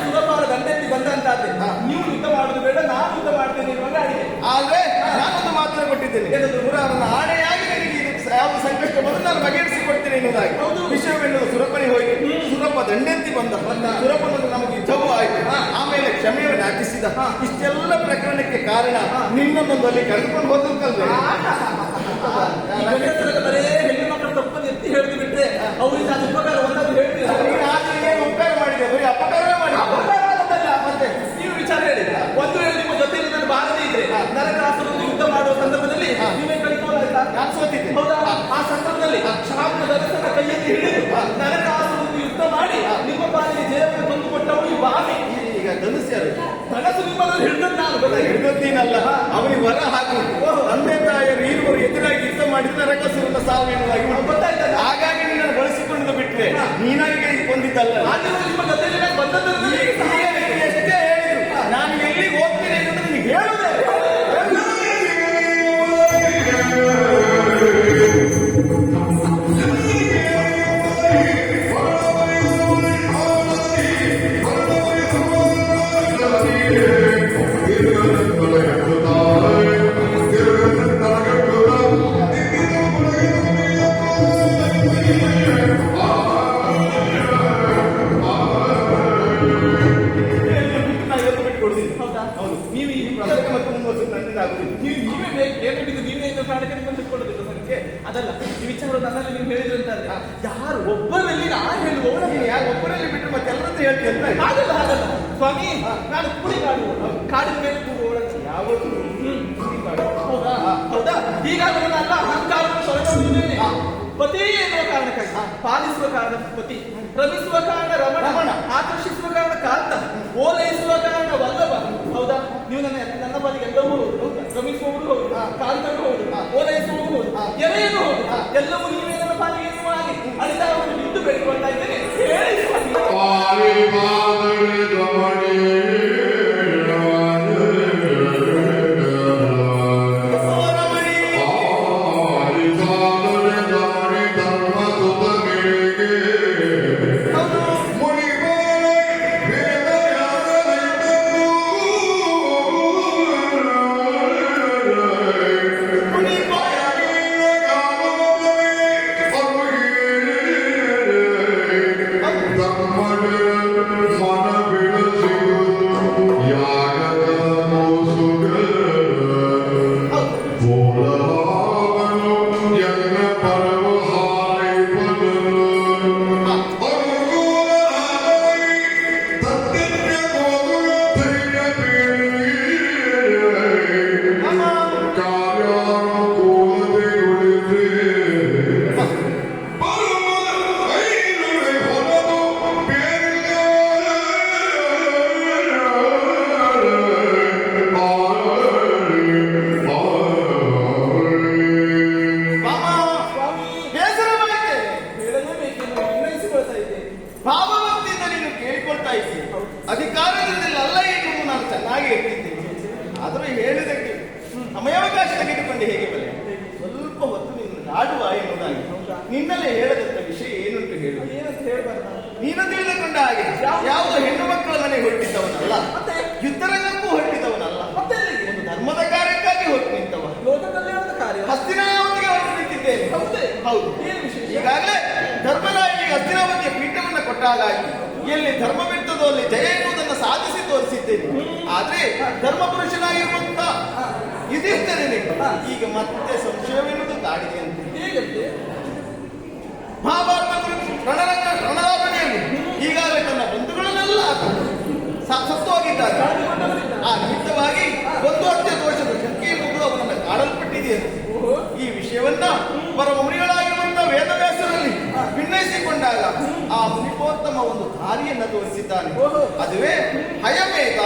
ಸುರಪಾಲ ದಂಡೆತ್ತಿ ಬಂದಂತಾದ್ರೆ ನೀವು ಯುದ್ಧ ಮಾಡುದು ಬೇಡ, ನಾನು ಯುದ್ಧ ಮಾಡ್ತೇನೆ ಎನ್ನುವಾಗ ಅಡಿಗೆ. ಆದ್ರೆ ನಾನೊಂದು ಮಾತನ್ನು ಕೊಟ್ಟಿದ್ದೇನೆ, ಅವರನ್ನ ಆಣೆಯಾಗಿ ನನಗೆ ಯಾವ ಸಂಕಷ್ಟ ಬಂದು ನಾನು ಬಗೆಹರಿಸಿಕೊಡ್ತೇನೆ ಎನ್ನುವುದಾಗಿ. ವಿಷಯವೆನ್ನುವುದು ಸುರಪ್ಪನಿಗೆ ಹೋಗಿ ಸುರಪ್ಪ ದಂಡೆತ್ತಿ ಬಂದ. ಸುರಪ್ಪನನ್ನು ನಮಗೆ ಯುದ್ಧವೂ ಆಯ್ತು. ಆಮೇಲೆ ಕ್ಷಮೆಯನ್ನು ಯಾಚಿಸಿದ. ಇಷ್ಟೆಲ್ಲ ಪ್ರಕರಣಕ್ಕೆ ಕಾರಣ ನಿನ್ನೊಂದೊಂದು ಅಲ್ಲಿ ಕರೆದುಕೊಂಡು ಹೋದಲ್ವೇ? ಬರೇ ಹೆಣ್ಣು ಮಕ್ಕಳ ತಪ್ಪನ್ನು ಎತ್ತಿ ಹೇಳಿದು ಬಿಟ್ರೆ ಅವರಿಗೆ ಅದು ಉಪಕಾರ ಒಂದಾದ್ರು ಹೇಳ್ತೀರ. ಏನು ಉಪಕಾರ ಮಾಡಿದೆ? ಬರೀ ಅಪಕಾರವೇ ಮಾಡಿ. ಮತ್ತೆ ನೀವು ವಿಚಾರ ಹೇಳಿ. ಒಂದು ವೇಳೆ ನಿಮ್ಮ ಜೊತೆಯಲ್ಲಿ ನಾನು ಬಾರದೇ ಇದ್ರೆ ನರಕಾಸುರನ ಯುದ್ಧ ಮಾಡುವ ಸಂದರ್ಭದಲ್ಲಿ ನೀವೇ ಕಳಿಸೋದಾಯ್ತಾ? ನಾನು ಸೋತಿದ್ದೆ. ಹೌದಾ? ಆ ಸಂದರ್ಭದಲ್ಲಿ ಶಾಪದ ದರ್ಶನ ಕೈಯಲ್ಲಿ ಹಿಡಿದು ನರಕಾಸುರನ ಯುದ್ಧ ಮಾಡಿ ನಿಮ್ಮ ಪಾಲಿಗೆ ಜಯವನ್ನು ತಂದು ಕೊಟ್ಟವಳು ಈ ಬಾವಿ. ಈಗ ಧನುಸ್ಸು ಯಾರು? ಧನಸ್ಸು ನಿಮ್ಮಲ್ಲಿ ಹಿಡಿದದ್ದು ನಾನು. ಹಿಡಿದದ್ದೀನಲ್ಲ, ಅವನಿಗೆ ವರ ಹಾಕಿ ತಂದೆ ತಾಯಿಯರು ಇರುವರು ಎದುರಾಗಿ ಯುದ್ಧ ಮಾಡಿದ ನರಕಾಸುರನ ಸಾವು ಎನ್ನುವಾಗಿ ಗೊತ್ತಾಯ್ತಲ್ಲ. ಹಾಗಾಗಿ ನಿನ್ನನ್ನು ಬಳಸಿಕೊಂಡು ಬಿಟ್ರೆ ನೀನಾಗಿ ಕೊಂದಿದ್ದಲ್ಲ. ನಿಮ್ಮ ಜೊತೆಯಲ್ಲಿ ಬಂದದ್ದು ಎಷ್ಟೇ ಹೇಳಿದ್ರು ನಾನು ಎಲ್ಲಿಗೆ ಹೋಗ್ತೇನೆ ಅನ್ನೋದು ನಿನಗೆ ಹೇಳುವುದೇ. ಅದಲ್ಲ ಈ ವಿಚಾರ ನನ್ನಲ್ಲಿ ನೀವು ಹೇಳಿದ್ರಂತಂದ್ರೆ ಯಾರು ಒಬ್ಬರಲ್ಲಿ ನಾನು ಹೇಳುವವರು, ಯಾರು ಒಬ್ಬರಲ್ಲಿ ಬಿಟ್ಟರೆ ಮತ್ತೆ ಎಲ್ಲರದ್ದು ಹೇಳ್ತೀನಿ. ಹಾಗಲ್ಲ ಹಾಗಲ್ಲ ಸ್ವಾಮಿ, ನಾನು ಕೂಡಿಗಾಡು ಕಾಡಿನ ಮೇಲೆ ಕೂಡುವವಳಂತ ಯಾವತ್ತು. ಹೌದಾ? ಹೌದಾ? ಹೀಗಾಗಿ ನನ್ನ ಅಹಂಕಾರವನ್ನು ತೊಳೆದುಕೊಂಡಿದ್ದೇನೆ. ಪತಿ ಎನ್ನುವ ಕಾರಣಕ್ಕಾಗಿ ಪಾಲಿಸುವ ಕಾರಣ ಪತಿ, ರಮಿಸುವ ಕಾರಣ ರಮಣ, ಆಕರ್ಷಿಸುವ ಕಾರಣ ಕಾಂತ, ಓಲೈಸುವ ಕಾರಣ ವಲ್ಲಭ. ಹೌದಾ? ನೀವು ನನ್ನ ಪಾಲಿಗೆ ಎಲ್ಲವೂ ಹೌದು, ರಮಿಸುವವರು ಹೌದು, ಕಾಂತರು ಹೌದು, ಓಲೈಸುವವರು ಹೌದು, ಎಲೆಯನ್ನು ಹೌದು, ಎಲ್ಲವೂ ನೀವೇ ನನ್ನ ಪಾಲಿಗೆ ಎನ್ನುವ ಹಾಗೆ ಅಡಿತಾವನ್ನು ನಿಂತು ಬೇಡಿಕೊಳ್ತಾ ಇದ್ದೇನೆ. ಹೇಳಿ ಮಾಡಿಸಿಕೊಂಡೆ ಹೇಗೆ ಬಲೆ ಸ್ವಲ್ಪ ಹೊತ್ತು ನಿನ್ನ ನಾಡುವ ಎನ್ನುವುದಾಗಿ ನಿನ್ನಲ್ಲೇ ಹೇಳದಂತ ವಿಷಯ ಏನುಂಟು ಹೇಳು. ಏನಂತ ಹೇಳ್ಬಾರ್ದು ನಾನು? ನೀನು ತಿಳಿದುಕೊಂಡ ಹಾಗೆ ಯಾವುದೋ ಹೆಣ್ಣು ಮಕ್ಕಳ ಮನೆಗೆ ಹೊರಟಿದ್ದವನಲ್ಲ, ಮತ್ತೆ ಯುದ್ಧರಂಗಕ್ಕೂ ಹೊರಟಿದ್ದವನಲ್ಲ, ಮತ್ತೆ ಎಲ್ಲಿಗೆ? ಒಂದು ಧರ್ಮದ ಕಾರ್ಯಕ್ಕಾಗಿ ಹೊರಟು ನಿಂತವ. ಲೋಕ ಕಲ್ಯಾಣದ ಕಾರ್ಯ. ಹಸ್ತಿನಾವತಿಗೆ ಹೊರಟು ನಿಂತಿದ್ದೇನೆ. ಹೌದೇ? ಹೌದು. ಏನು ವಿಶೇಷ? ಈಗಾಗಲೇ ಧರ್ಮರಾಯನಿಗೆ ಹಸ್ತಿನಾವತಿಯ ಪೀಠವನ್ನು ಕೊಟ್ಟಾಗಾಯ್ತು. ಎಲ್ಲಿ ಧರ್ಮ ಬಿಟ್ಟದೋ ಅಲ್ಲಿ ಜಯ ಎನ್ನುವುದನ್ನು ಸಾಧಿಸಿ ತೋರಿಸಿದ್ದೇನೆ. ಆದ್ರೆ ಧರ್ಮ ಪುರುಷನಾಗಿರುವಂತ ಯುಧಿಷ್ಠಿರನಿಗೆ ಈಗ ಮತ್ತೆ ಸಂಶಯವೆನ್ನುವುದು ಕಾಡಿದೆ ಅಂತ. ಹೇಗಂತೆ? ಮಹಾಭಾರತ ರಣರಾಜನೆಯಲ್ಲಿ ಈಗಾಗಲೇ ತನ್ನ ಬಂಧುಗಳನ್ನೆಲ್ಲ ಸತ್ತು ಹೋಗಿದ್ದಾರೆ. ಆ ನಿಮಿತ್ತವಾಗಿ ಒಂದು ಹತ್ಯೆ ದೋಷದ ಶಂಕೆ ಎನ್ನುವುದು ಅವನನ್ನು ಕಾಡಲ್ಪಟ್ಟಿದೆಯಂತೆ. ಈ ವಿಷಯವನ್ನ ಪರಮ ಮುನಿಗಳಾಗಿರುವಂತಹ ವೇದವ್ಯಾಸರಲ್ಲಿ ಭಿನ್ನಯಿಸಿಕೊಂಡಾಗ ಆ ಮುನಿಪೋತ್ತಮ ಒಂದು ದಾರಿಯನ್ನ ತೋರಿಸಿದ್ದಾನೆ. ಅದುವೇ ಹಯಮೇಧ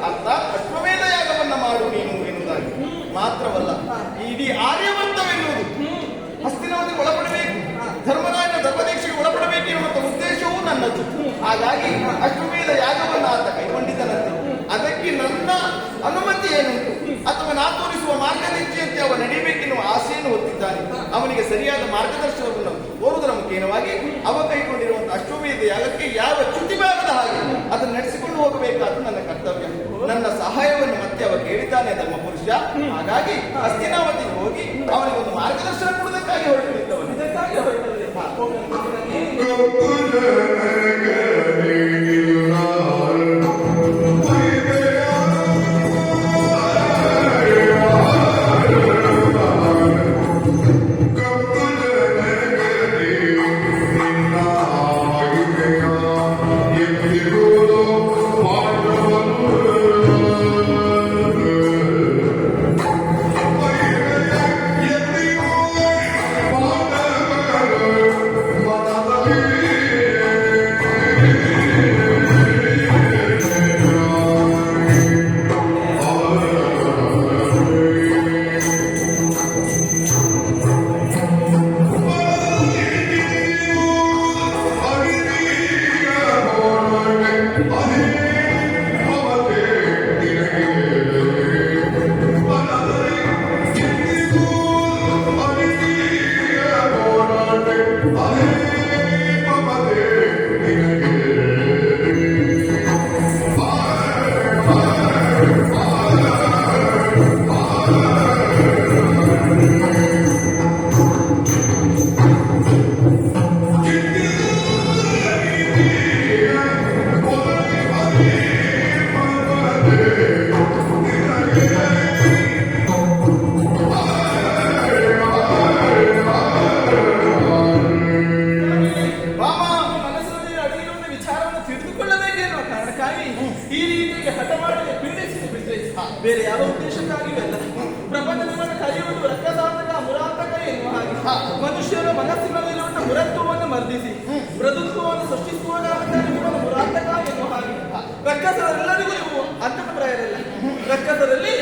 ಅರ್ಥಾತ್ ಅಶ್ವಮೇಧ ಯಾಗವನ್ನ ಮಾಡು ನೀನು ಎನ್ನುವುದಾಗಿ. ಮಾತ್ರವಲ್ಲ, ಇಡೀ ಆರ್ಯವಂತವೆನ್ನುವುದು ಹಸ್ತಿನಾವತಿಗೆ ಒಳಪಡಬೇಕು, ಧರ್ಮರಾಯನ ಧರ್ಮದೀಕ್ಷೆಗೆ ಒಳಪಡಬೇಕು ಎನ್ನುವಂತ ಉದ್ದೇಶವೂ ನನ್ನದು. ಹಾಗಾಗಿ ಅಶ್ವಮೇಧ ಯಾಗವನ್ನ ಆತ ಕೈಗೊಂಡಿದ್ದನಂತೆ. ಅದಕ್ಕೆ ನನ್ನ ಅನುಮತಿ ಏನುಂಟು ಅಥವಾ ನಾ ತೋರಿಸುವ ಮಾರ್ಗದೀಕ್ಷೆಯಂತೆ ಅವ ನಡೀಬೇಕೆನ್ನುವ ಆಸೆಯನ್ನು ಹೊತ್ತಿದ್ದಾನೆ. ಅವನಿಗೆ ಸರಿಯಾದ ಮಾರ್ಗದರ್ಶನವನ್ನು ಕೋರುವುದರ ಮುಖೇನವಾಗಿ ಅವ ಕೈಗೊಂಡಿರುವಂತಹ ಅಶ್ವಮೇಧ ಯಾಗಕ್ಕೆ ಯಾವ ಚ್ಯುತಿ ಬಾರದ ಹಾಗೆ ಅದನ್ನು ನಡೆಸಿಕೊಂಡು ಹೋಗಬೇಕಾದ ನನ್ನ ಕರ್ತವ್ಯ. ನನ್ನ ಸಹಾಯವನ್ನು ಮತ್ತೆ ಅವ ಕೇಳಿದ್ದಾನೆ ಧರ್ಮ ಪುರುಷ. ಹಾಗಾಗಿ ಹಸ್ತಿನಾವತಿಗೆ ಹೋಗಿ ಅವನಿಗೆ ಒಂದು ಮಾರ್ಗದರ್ಶನ ಕೊಡುವುದಕ್ಕಾಗಿ ಹೊರಟು ನಿಂತವನು. ಇದಕ್ಕಾಗಿ ಹೊರಟದ್ದು. ಬೇರೆ ಯಾವ ಉದ್ದೇಶಕ್ಕಾಗಿವೆಲ್ಲ ಪ್ರಪಂಚದ ಕಲಿಯುವುದು ರಕ್ತದಾತಕ ಮುರಾಂತಕ ಎನ್ನುವ ಹಾಗೆ ಮನುಷ್ಯರ ಮನಸ್ಸಿನಲ್ಲಿರುವಂತಹ ಮುರತ್ವವನ್ನು ಮರ್ದಿಸಿ ಮೃದುತ್ವವನ್ನು ಸೃಷ್ಟಿಸುವುದಾಗಿ ಮುರಾಂತಕ ಎನ್ನುವ ಹಾಗೆ ರಕ್ಕಸರೆಲ್ಲರಿಗೂ ಇವು ಅಂತಃಪ್ರಾಯರಲ್ಲ. ರಕ್ಕಸರಲ್ಲಿ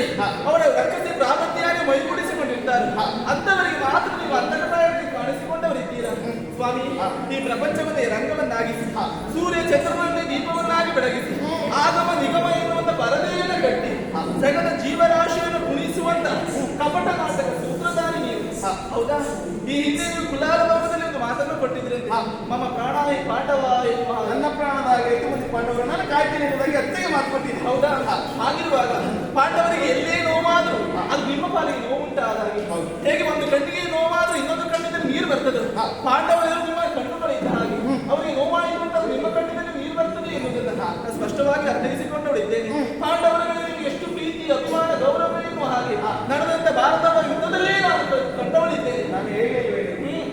ಅವರ ರಕ್ಕಸಿ ಪ್ರಾಮುಖ್ಯಾಗಿ ಮೈಗೂಡಿಸಿಕೊಂಡಿರ್ತಾರೆ. ಅಂತವರಿಗೆ ಮಾತ್ರ ನೀವು ಅಂತಃಪ್ರಾಯಕ್ಕೆ ಕಾಣಿಸಿಕೊಂಡವರಿದ್ದೀರಾ ಸ್ವಾಮಿ. ಈ ಪ್ರಪಂಚವನ್ನೇ ರಂಗವನ್ನಾಗಿಸಿ ಸೂರ್ಯ ಚಂದ್ರನನ್ನೇ ದೀಪವನ್ನಾಗಿ ಬೆಳಗಿಸಿ ಆಗಮ ನಿಗಮ ಎನ್ನುವಂತ ಪರದೆಯನ್ನು ಕಟ್ಟಿ ಜಗದ ಜೀವರಾಶಿಯನ್ನು ಕುಣಿಸುವಂತ ಕಪಟ ನಾಟಕ ಸೂತ್ರಧಾರಿ ನೀವು. ಹೌದಾ? ಈ ಹಿಂದೆ ನೀವು ಕುಲಾಲ ಲೋಕದಲ್ಲಿ ಒಂದು ಮಾತನ್ನು ಕೊಟ್ಟಿದ್ರಂತೆ, ಮಮ ಪ್ರಾಣಾಯ ಪಾಂಡವ ಎನ್ನುವ ನನ್ನ ಪ್ರಾಣದ 5 ಮಂದಿ ಪಾಂಡವರನ್ನ ಕಾಯ್ತೇನೆ ಎಂಬುದಾಗಿ ಅತ್ತೆಗೆ ಮಾತು ಕೊಟ್ಟಿದ್ದೆ. ಹೌದಾ? ಹಾಗಿರುವಾಗ ಪಾಂಡವರಿಗೆ ಎಲ್ಲೇ ನೋವಾದರೂ ಅದು ನಿಮ್ಮ ಪಾಲಿಗೆ ನೋವುಂಟಾದಾಗಿ, ಹೇಗೆ ಒಂದು ಕಣ್ಣಿಗೆ ನೋವಾದ್ರೂ ಇನ್ನೊಂದು ಕಣ್ಣಿನಲ್ಲಿ ನೀರು ಬರ್ತದೆ, ಪಾಂಡವರು ನಿಮ್ಮ ಕಣ್ಣುಗಳಿದ್ದ ಹಾಗೆ ಅವರಿಗೆ ನೋವಾಯಿತು ನಿಮ್ಮ ಕಣ್ಣಿನಲ್ಲಿ ನೀರು ಬರ್ತದೆ ಎನ್ನುವುದನ್ನು ಸ್ಪಷ್ಟವಾಗಿ ಅರ್ಥೈಸಿಕೊಂಡವಳಿದ್ದೇನೆ. ಪಾಂಡವರಲ್ಲಿ ನಿಮಗೆ ಎಷ್ಟು ಪ್ರೀತಿ ಅಭಿಮಾನ ಗೌರವ ಎನ್ನುವ ಹಾಗೆ ನಡೆದಂತ ಭಾರತದ ಯುದ್ಧದಲ್ಲೇ ನಾನು ಕಂಡವಳಿದ್ದೇನೆ. ನಾನು ಹೇಗೆ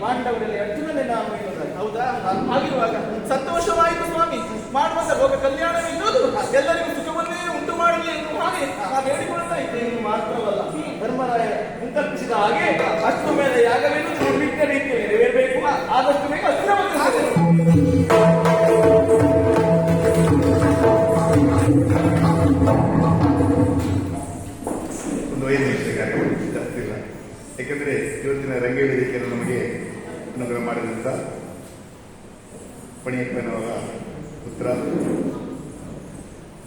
ಪಾಂಡವರಲ್ಲಿ ಅರ್ಜುನನೇ ನಾನು ಎನ್ನುವುದಾಗಿ. ಹೌದಾ? ಹಾಗಿರುವಾಗ ಸಂತೋಷವಾಯಿತು ಸ್ವಾಮಿ. ಮಾಡುವಂತ ಲೋಕ ಕಲ್ಯಾಣ ಎನ್ನುವುದು ಎಲ್ಲರಿಗೂ ಸುಖವನ್ನೇ ಉಂಟು ಮಾಡಲಿ ಎನ್ನುವ ಹಾಗೆ ನಾವು ಹೇಳಿಕೊಳ್ತಾ ಇದ್ದೇನೆ. ಮಾತ್ರವಲ್ಲ, ಧರ್ಮರಾಯ ಸಂಕಲ್ಪಿಸಿದ ಹಾಗೆ ಅಶ್ವಮೇಧ ಯಾಗವೇನು ನಿರ್ಮಿತ ರೀತಿಯಲ್ಲಿ ನೆರವೇರಬೇಕು. ಆದಷ್ಟು ಬೇಗ ಒಂದು 5 ನಿಮಿಷ ಕಾರ್ಯಕ್ರಮ ಜಾಸ್ತಿಲ್ಲ. ಯಾಕೆಂದರೆ ಇವತ್ತಿನ ರಂಗೇಳಿ ವೇದಿಕೆಯನ್ನು ನಮಗೆ ಅನುಗ್ರಹ ಮಾಡಿದಂಥ ಪಣಿಯಪ್ಪನವರ ಪುತ್ರ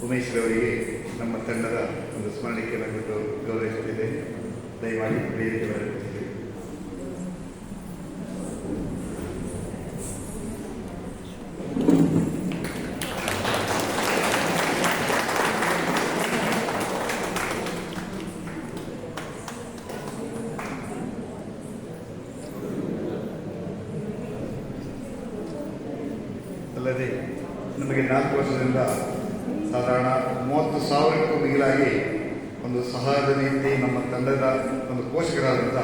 ಉಮೇಶ್ರವರಿಗೆ ನಮ್ಮ ತಂಡದ ಒಂದು ಸ್ಮರಣಿಕೆಯನ್ನು ಕೊಟ್ಟು ಗೌರವಿಸುತ್ತಿದೆ. ದಯಮಾಡಿ ವೇದಿಕೆ ಬರಬೇಕು. ಅಲ್ಲದೆ ನಮಗೆ 4 ವರ್ಷದಿಂದ ಸಾಧಾರಣ 30,000ಕ್ಕೂ ಮಿಗಿಲಾಗಿ ಒಂದು ಸಹಜ ನಮ್ಮ ತಂಡದ ಒಂದು ಪೋಷಕರಾದಂಥ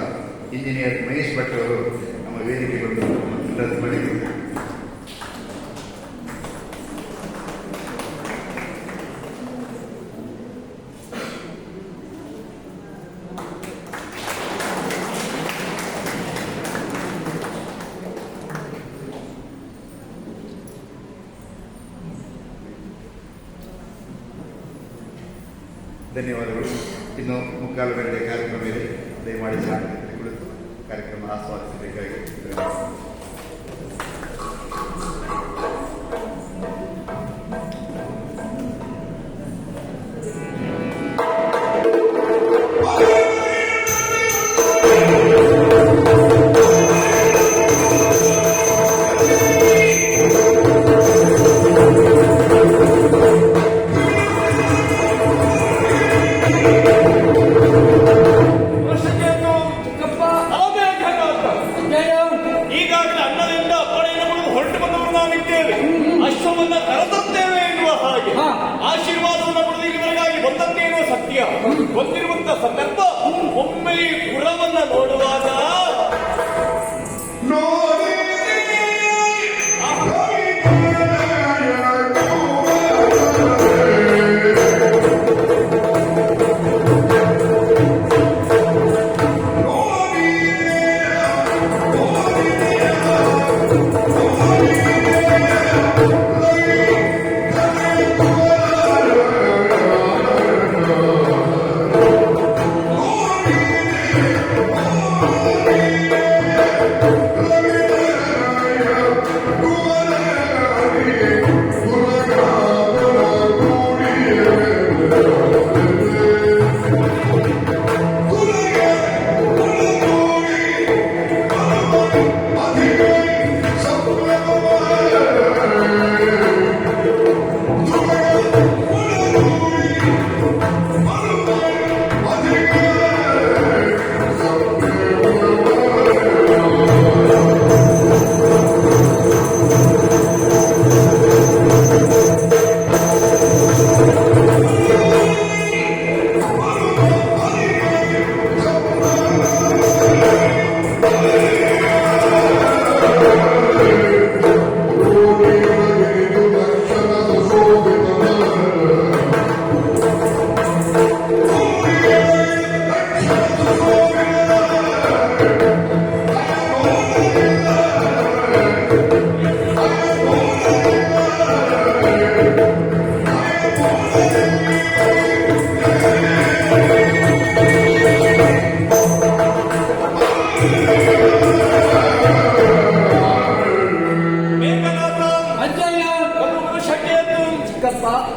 ಇಂಜಿನಿಯರ್ ಮಹೇಶ್ ಭಟ್ ಅವರು ನಮ್ಮ ವೇದಿಕೆ ಬಂದು ತಂಡದ ಮಾಡಿದ್ದಾರೆ. ಧನ್ಯವಾದಗಳು. ಇನ್ನು 3:15 ಗಂಟೆ ಕಾರ್ಯಕ್ರಮ ಇದೆ. ದಯಮಾಡಿ ಶಾಂತಿ ಕುಳಿತು ಕಾರ್ಯಕ್ರಮ ಆಸ್ವಾದಿಸಬೇಕಾಗಿ ಬಂದಿರುವಂತ ಸಂದರ್ಭ ಒಮ್ಮೆ ಈ ಪುರವನ್ನ ನೋಡುವಾಗ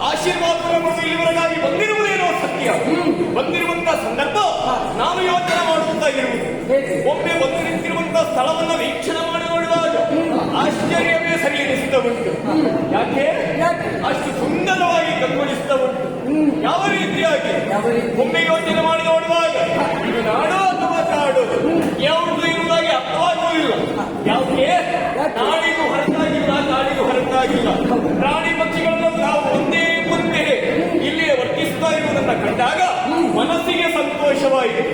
ಆಶೀರ್ವಾದ ಇಲ್ಲಿವರೆಗಾಗಿ ಬಂದಿರುವುದೇನೋ ಸತ್ಯ. ಬಂದಿರುವಂತಹ ಸಂದರ್ಭ ನಾನು ಯೋಚನೆ ಮಾಡುತ್ತಾ ಇರುವುದು, ಒಮ್ಮೆ ಬಂದು ನಿಂತಿರುವಂತಹ ಸ್ಥಳವನ್ನು ವೀಕ್ಷಣೆ ಮಾಡಿ ನೋಡಿದಾಗ ಆಶ್ಚರ್ಯವೇ ಸರಿ ಎನಿಸುತ್ತಾ ಉಂಟು. ಯಾಕೆ ಅಷ್ಟು ಸುಂದರವಾಗಿ ಕಂಗೊಳಿಸುತ್ತಾ ಉಂಟು. ಯಾವ ರೀತಿಯಾಗಿ ಒಮ್ಮೆ ಯೋಚನೆ ಮಾಡಿ ನೋಡುವಾಗ ಇದು ನಾಡು ಅಥವಾ ಕಾಡು ಯಾವುದು ಇರುವುದಾಗಿ ಅರ್ಥವಾಗುವುದಿಲ್ಲ. ಯಾವುದೇ ನಾಡಿಗೂ ಹೊರತಾಗಿಲ್ಲ, ಕಾಡಿಗೂ ಹೊರತಾಗಿಲ್ಲ. ಪ್ರಾಣಿ ಪಕ್ಷಿಗಳನ್ನು ನಾವು ಒಂದೇ ಮುಂದೆ ಇಲ್ಲಿ ವರ್ತಿಸುತ್ತಾ ಇರುವುದನ್ನು ಕಂಡಾಗ ಮನಸ್ಸಿಗೆ ಸಂತೋಷವಾಗಿದೆ.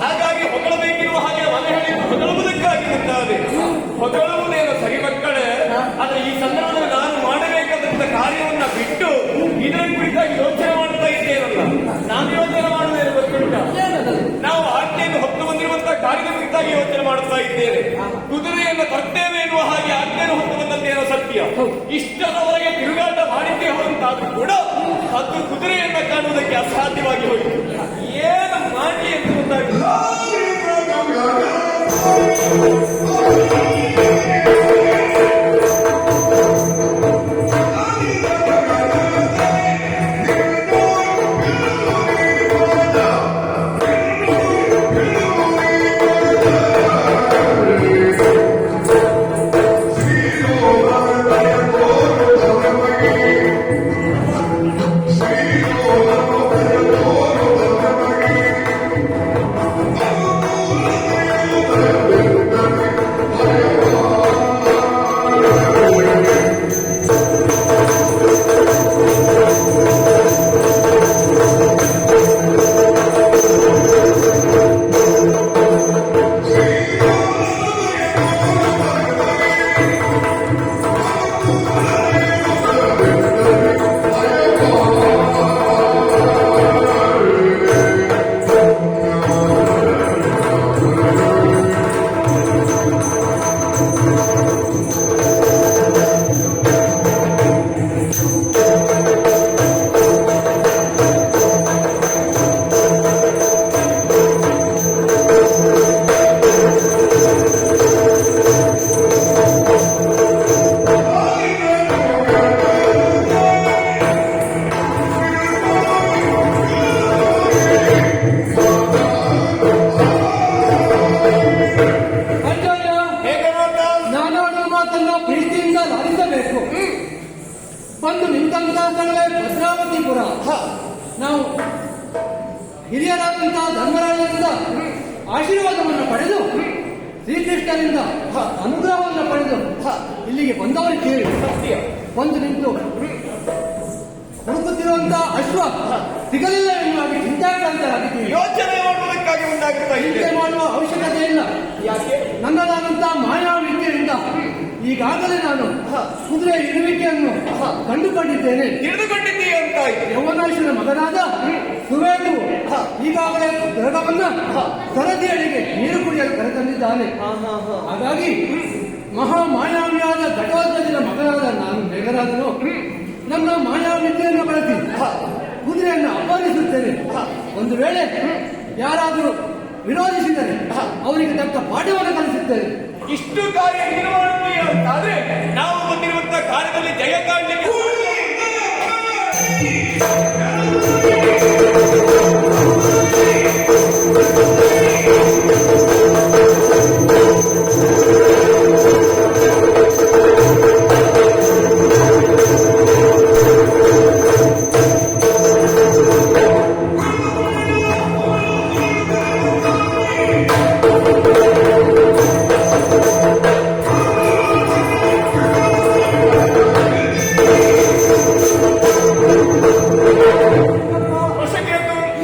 ಹಾಗಾಗಿ ಹೊಗಳಬೇಕಿರುವ ಹಾಗೆ ಮನೆ ಹೇಳಿದ್ದು ಹೊಗಳುವುದಕ್ಕಾಗಿ ಮುಂದಾದೆ. ಹೊಗಳುವುದೇನು ಸರಿ ಮಕ್ಕಳೇ, ಆದರೆ ಈ ಸಂದರ್ಭದಲ್ಲಿ ನಾನು ಮಾಡಬೇಕಾದಂತ ಕಾರ್ಯವನ್ನ ಬಿಟ್ಟು ಇದರ ಕುರಿತಾಗಿ ಯೋಚನೆ ಮಾಡ್ತಾ ಇದ್ದೇನಲ್ಲ. ನಾನು ಯೋಚನೆ ಮಾಡುವುದೇನು ಗೊತ್ತುಂಟ, ನಾವು ಆಜ್ಞೆಯನ್ನು ಹೊತ್ತು ಬಂದಿರುವಂತಹ ಕಾರ್ಯದ ಕುರಿತಾಗಿ ಯೋಚನೆ ಮಾಡುತ್ತಾ ಇದ್ದೇನೆ. ಕುದುರೆಯನ್ನು ತರ್ತೇವೆ ಎನ್ನುವ ಹಾಗೆ ಆಜ್ಞೆಯನ್ನು ಹೊತ್ತು ಬಂದಂತೇನೋ ಸತ್ಯ. ಇಷ್ಟರವರೆಗೆ ತಿರುಗಾಟ ಮಾಡಿದ್ದೇ ಹೊರತಾದ್ರೂ ಕೂಡ ಅದು ಕುದುರೆಯನ್ನ ಕಾಣುವುದಕ್ಕೆ ಅಸಾಧ್ಯವಾಗಿ ಹೋಯಿತು. ಏನು ಮಾಡಿ ಎಂದು ಗೊತ್ತಾಗಿಲ್ಲ. Yeah. ಆಶೀರ್ವಾದವನ್ನು ಪಡೆದು ಶ್ರೀಕೃಷ್ಣನಿಂದ ಅನುಗ್ರಹವನ್ನು ಪಡೆದು ಇಲ್ಲಿಗೆ ಬಂದವರು ಕೇಳಿ ಬಂದು ನಿಂತು ಹುಡುಕುತ್ತಿರುವಂತಹ ಅಶ್ವ ಸಿಗಲಿಲ್ಲ ಎನ್ನುವಾಗಿ ಚಿಂತಾಕ್ರಾಂತರಾಗಿದ್ದೀವಿ. ಯೋಚನೆ ಮಾಡುವುದಕ್ಕಾಗಿ ಮುಂದಾಗುತ್ತಾ ಚಿಂತೆ ಇದ್ದೇನೆ. ಮಾಡುವ ಅವಶ್ಯಕತೆ ಇಲ್ಲ. ಯಾಕೆ? ನನ್ನದಾದಂತಹ ಮಾಯಾ ವಿದ್ಯೆಯಿಂದ ಈಗಾಗಲೇ ನಾನು ಕುದುರೆ ಇರುವಿಕೆಯನ್ನು ಕಂಡುಕೊಂಡಿದ್ದೇನೆ. ತಿಳಿದುಕೊಂಡಿದ್ದೀಯ ಅಂತ ಆಯ್ತು. ಯೌವನಾಶನ ಮಗನಾದ ಸುವೇದು ಈಗಾಗಲೇ ಗ್ರಹವನ್ನ ಸರದಿಯಳಿಗೆ ನೀರು ಕುಡಿಯಲು ಕರೆತಂದಿದ್ದಾನೆ. ಹಾಗಾಗಿ ಮಹಾ ಮಾಯಾವಿಯಾದ ಘಟೋತ್ಕಚನ ಮಗನಾದ ನಾನು ಮೇಘರಾಜನು ನನ್ನ ಮಾಯಾ ವಿದ್ಯೆಯನ್ನು ಬಳಸಿ ಕುದುರೆಯನ್ನು ಅಪಹರಿಸುತ್ತೇನೆ. ಒಂದು ವೇಳೆ ಯಾರಾದರೂ ವಿರೋಧಿಸಿದರೆ ಅವರಿಗೆ ತಕ್ಕ ಪಾಠವನ್ನು ಕಲಿಸುತ್ತೇನೆ. ಇಷ್ಟು ಕಾರ್ಯ ನೀನು ಮಾಡುತ್ತೀಯ ಅಂತಾದ್ರೆ ನಾವು ಬಂದಿರುವಂತಹ ಕಾರ್ಯದಲ್ಲಿ ಜಯ ಕಾಣಲಿಕ್ಕೆ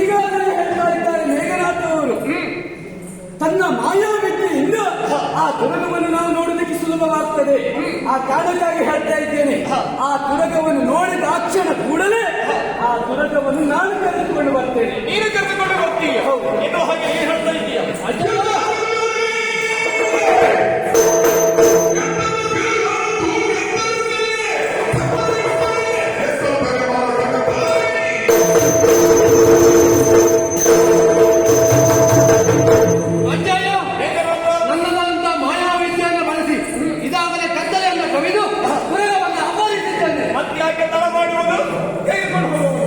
ಈಗಾಗಲೇ ಹೇಳ್ತಾ ಇದ್ದಾರೆ ಮೇಘನಾಥವರು. ತನ್ನ ಮಾಯಾವಿದ್ಯೆಯಿಂದ ಆ ತುರಗವನ್ನು ನಾವು ನೋಡೋದಕ್ಕೆ ಸುಲಭವಾಗ್ತದೆ. ಆ ಕಾರಣಕ್ಕಾಗಿ ಹೇಳ್ತಾ ಇದ್ದೇನೆ, ಆ ತುರಗವನ್ನು ನೋಡಿದ ಕ್ಷಣ ಕೂಡಲೇ ಆ ತುರಗವನ್ನು ನಾನು ಕರೆದುಕೊಂಡು ಬರ್ತೇನೆ. ನೀನು ಕರೆದುಕೊಂಡು ಹೋಗ್ತೀಯ. ಇದು ಹಾಗೆ ನೀನು ಹೇಳ್ತಾ ಇದೀಯ. ಅಜ್ಜಯ್ಯ, ನನ್ನದಾದಂತಹ ಮಾಯಾ ವಿದ್ಯೆಯನ್ನು ಬಳಸಿ ಇದಾಗಲೇ ಕತ್ತಲೆಯನ್ನು ಕವಿದು ಕುದುರೆಯನ್ನು ಅಪಹರಿಸಿದ್ದೇನೆ. ಮತ್ತ್ಯಾಕೆ ತಡ ಮಾಡುವುದು? ತೆಗೆದುಕೊಂಡು ಹೋಗುವುದು.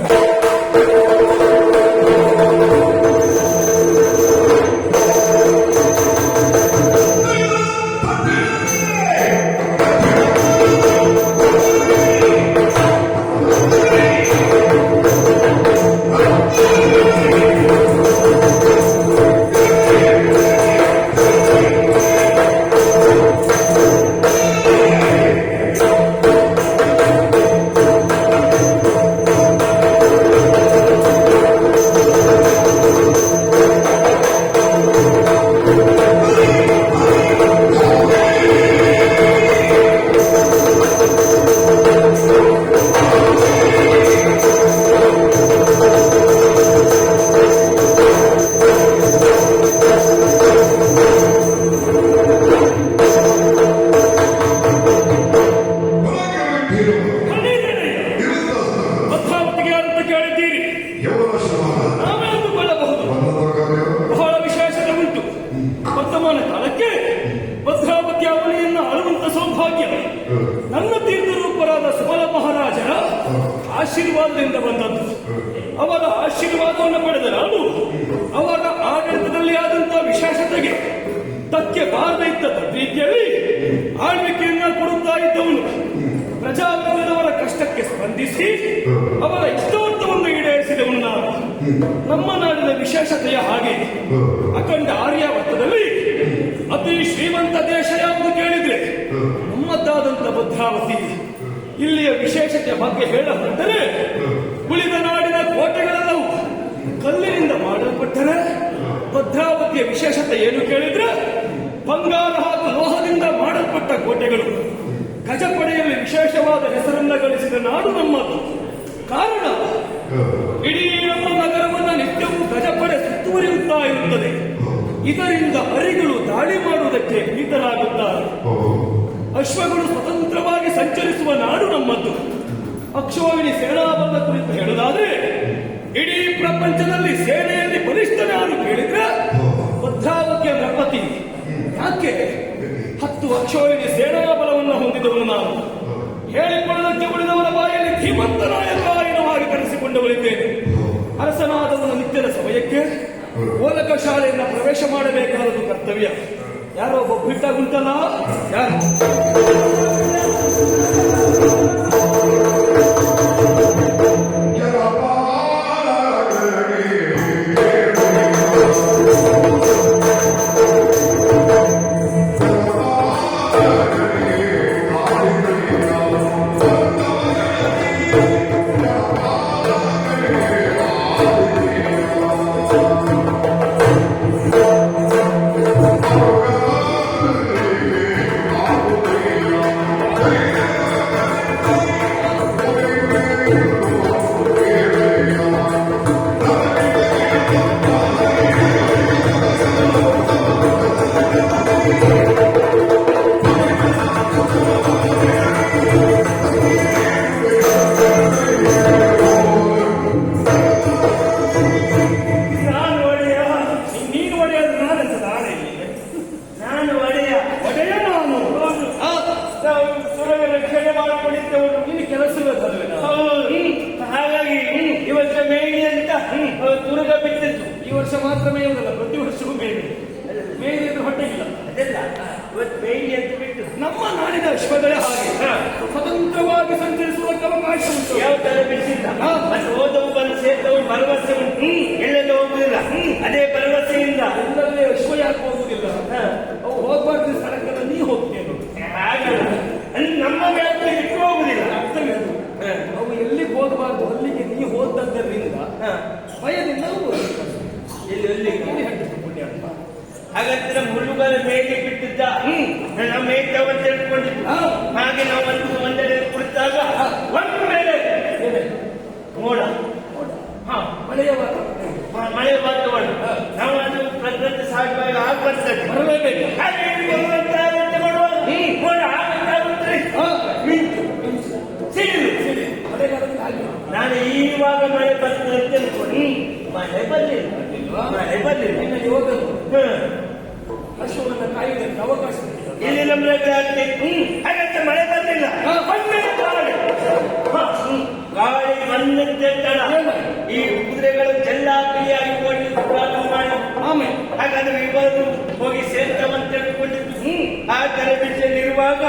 ಭದ್ರಾವತಿಗೆ ಅಂತ ಕೇಳಿದ್ದೀರಿ. ನಾವೇ ಅಂದುಕೊಳ್ಳಬಹುದು. ಬಹಳ ವಿಶೇಷತೆ ಉಂಟು. ವರ್ತಮಾನ ಕಾಲಕ್ಕೆ ಭದ್ರಾವತಿ ಅವಳಿಯನ್ನು ಆಳುವಂತ ಸೌಭಾಗ್ಯ ನನ್ನ ತೀರ್ಥರೂಪರಾದ ಸುಬಲ ಮಹಾರಾಜರ ಆಶೀರ್ವಾದದಿಂದ ಬಂದದ್ದು. ಅವರ ಆಶೀರ್ವಾದವನ್ನು ಪಡೆದ ನಾನು ಅವರ ಆಡಳಿತದಲ್ಲಿ ಆದಂತಹ ವಿಶೇಷತೆಗೆ ತಕ್ಕೆ ಬಾರದೆ ಇದ್ದ ರೀತಿಯಲ್ಲಿ ಆಳ್ವಿಕೆಯನ್ನ ಕೊಡುತ್ತಾ ಇದ್ದವನು. ಪ್ರಜಾವರ್ಗದವರ ಕಷ್ಟಕ್ಕೆ ಸ್ಪಂದಿಸಿ ಅವರ ಇಷ್ಟವರ್ತವನ್ನು ಈಡೇರಿಸಿದವನು ನಾನು. ನಮ್ಮ ನಾಡಿನ ವಿಶೇಷತೆಯ ಹಾಗೆ ಅಖಂಡ ಆರ್ಯಾವರ್ತದಲ್ಲಿ ಅತಿ ಶ್ರೀಮಂತ ದೇಶ ಯಾವುದು ಕೇಳಿದ್ರೆ ನಮ್ಮದ್ದಾದಂತ ಭದ್ರಾವತಿ. ಇಲ್ಲಿಯ ವಿಶೇಷತೆಯ ಬಗ್ಗೆ ಹೇಳ ಹೊರಟರೆ ಉಳಿದ ನಾಡಿನ ಕೋಟೆಗಳೆಲ್ಲವೂ ಕಲ್ಲಿನಿಂದ ಮಾಡಲ್ಪಟ್ಟರೆ ಭದ್ರಾವತಿಯ ವಿಶೇಷತೆ ಏನು ಕೇಳಿದ್ರೆ ಬಂಗಾರ ಹಾಗೂ ಲೋಹದಿಂದ ಮಾಡಲ್ಪಟ್ಟ ಕೋಟೆಗಳು. ಗಜಪಡೆಯಲ್ಲಿ ವಿಶೇಷವಾದ ಹೆಸರನ್ನ ಗಳಿಸಿದ ನಾಡು ನಮ್ಮದು. ಕಾರಣ ಇಡೀ ನಮ್ಮ ನಗರವನ್ನು ನಿತ್ಯವೂ ಗಜಪಡೆ ಸುತ್ತುವರಿಯುತ್ತಾ ಇರುತ್ತದೆ. ಇದರಿಂದ ಹರಿಗಳು ದಾಳಿ ಮಾಡುವುದಕ್ಕೆ ಭೀತರಾಗುತ್ತಾರೆ. ಅಶ್ವಗಳು ಸ್ವತಂತ್ರವಾಗಿ ಸಂಚರಿಸುವ ನಾಡು ನಮ್ಮದು. ಅಕ್ಷೋಹಿಣಿ ಸೇನಾಬಲ ಕುರಿತು ಹೇಳುವುದಾದ್ರೆ ಇಡೀ ಪ್ರಪಂಚದಲ್ಲಿ ಸೇನೆಯಲ್ಲಿ ಬಲಿಷ್ಠ ನಾಡು ಕೇಳಿದ್ರೆ ಭದ್ರಾವತಿಯ ನೃಪತಿ. ಯಾಕೆ 10 ಅಕ್ಷೋಹಿಣಿ ಸೇನಾಬಲವನ್ನು ಹೊಂದಿದವನು ನಾನು. ಹೇಳಿಕೊಳ್ಳದಕ್ಕೆ ಉಳಿದವರ ಬಾಯಲ್ಲಿ ಧೀಮಂತ ನಾಯಕ ಎನ್ನುವಾಗಿ ಕರೆಸಿಕೊಂಡವರಿದ್ದೇನೆ. ಅರಸನಾದವನ ನಿತ್ಯದ ಸಮಯಕ್ಕೆ ಓಲಕ ಶಾಲೆಯನ್ನು ಪ್ರವೇಶ ಮಾಡಬೇಕಾದದ್ದು ಕರ್ತವ್ಯ. ಯಾರೋ ಒಬ್ಬ ಬಿಟ್ಟಾಗುಂಟಲ್ಲ ಯಾರು ಮೇಯ್ದದ್ದು. ಈ ವರ್ಷ ಮಾತ್ರ ಮೇಯುವುದಲ್ಲ, ಪ್ರತಿ ವರ್ಷವೂ ಮೇಯ್ದು. ಮೇಯ್ದಿದ್ದು ಹೊಟ್ಟೆಗಿಲ್ಲ. ಅದೆಲ್ಲ ಇವತ್ತು ಮೇಯ್ಲಿ ಅಂತ ಬಿಟ್ಟು ನಮ್ಮ ನಾಡಿನ ಅಶ್ವಗಳೇ ಹಾಗೆ ಸ್ವತಂತ್ರವಾಗಿ ಸಂಚರಿಸುವುದಕ್ಕೆ ಅವಕಾಶ ಉಂಟು. ಯಾವ ತರ ಬಿಡಿಸಿಲ್ಲ. ಮತ್ತೆ ಹೋದವು ಬಂದು ಸೇರ್ತವು ಭರವಸೆ ಉಂಟು. ಎಲ್ಲೆಲ್ಲ ಹೋಗುದಿಲ್ಲ. ಅದೇ ಭರವಸೆಯಿಂದ ಎಲ್ಲರಲ್ಲೇ ಅಶ್ವ ಯಾಕೆ ಹೋಗುವುದಿಲ್ಲ? ಅವು ಹೋಗ್ಬಾರ್ದು ಸ್ಥಳಕ್ಕೆಲ್ಲ ನೀ ಹೋಗ್ತೇನೆ. ಹಾಗಲ್ಲ, ಅಲ್ಲಿ ನಮ್ಮ ಮೇಲೆ ಇಟ್ಟು ಹೋಗುದಿಲ್ಲ. ಅರ್ಥವೇ ಅದು. ಅವು ಎಲ್ಲಿಗೆ ಹೋಗಬಾರ್ದು ಅಲ್ಲಿಗೆ ನೀ ಹೋದದ್ದರಿಂದ ಭಯದಿಂದ ಅವು ಎಲ್ಲಿ ಎಲ್ಲಿ ಎಲ್ಲಿ ಹಟ್ಟಿದ್ದು ಪುಣ್ಯ ಅಂತ. ಹಾಗಾದ್ರೆ ಮುಳ್ಳುಗಳ ಮೇಲೆ ಬಿಟ್ಟಿದ್ದ ನಾವು ಮೇಯ್ತವ ಅಂತ ತಿಳ್ಕೊಂಡಿದ್ದು. ಹಾಗೆ ನಾವು ಒಂದೆಡೆ ಕುಳಿತಾಗ ಒಂದು ಮೇಲೆ ಮೋಡ, ಮಳೆಯ ವಾತಾವರಣ, ಮಳೆ ವಾತಾವರಣ, ನಾವು ಅದು ಪ್ರಕೃತಿ ಸಹಜವಾಗಿ ಆಗ್ಬರ್ತದೆ. ಬರಲೇಬೇಕು. ಹಾಗೆ ಇಲ್ಲಿ ಬರುವಂತ ಅಗತ್ಯ ಮಾಡುವಾಗ ಮೋಡ ಆಗುತ್ತೆ, ಮಿಂಚು ಸಿಡಿಲು. ಮಳೆಗಾಲದಲ್ಲಿ ಹಾಗೆ ನಾನು ಈವಾಗ ಮಳೆ ಬರ್ತದೆ ಅಂತ ತಿಳ್ಕೊಂಡು ಮಳೆ ಬರ್ಲಿಲ್ಲ. ಮಳೆ ಬರ್ಲಿಲ್ಲ. ನಿನ್ನಲ್ಲಿ ಹೋಗಲು ಅಶ್ವವನ್ನು ಕಾಯುವುದಕ್ಕೆ ಅವಕಾಶ ಸಿಕ್ಕಿಲ್ಲ. ಇಲ್ಲಿ ನಮ್ಗೆ ಹಾಗಂತ ಮಳೆ ಬರ್ಲಿಲ್ಲ. ಒಮ್ಮೆಲೆ ಗಾಳಿ ಬಂದಂತೆ ತಡ ಈ ಕುದುರೆಗಳು ಚೆಲ್ಲಾಪಿಯಾಗಿ ಓಡಲಿಕ್ಕೆ ಪ್ರಾರಂಭ ಮಾಡಿ ಆಮೇಲೆ ಹಾಗಾದ್ರೆ ಇವರು ಹೋಗಿ ಸೇರ್ತವಂತ ತಿಳ್ಕೊಂಡಿದ್ದು. ಆ ಕರೆಬಿಟ್ಟಲ್ಲಿರುವಾಗ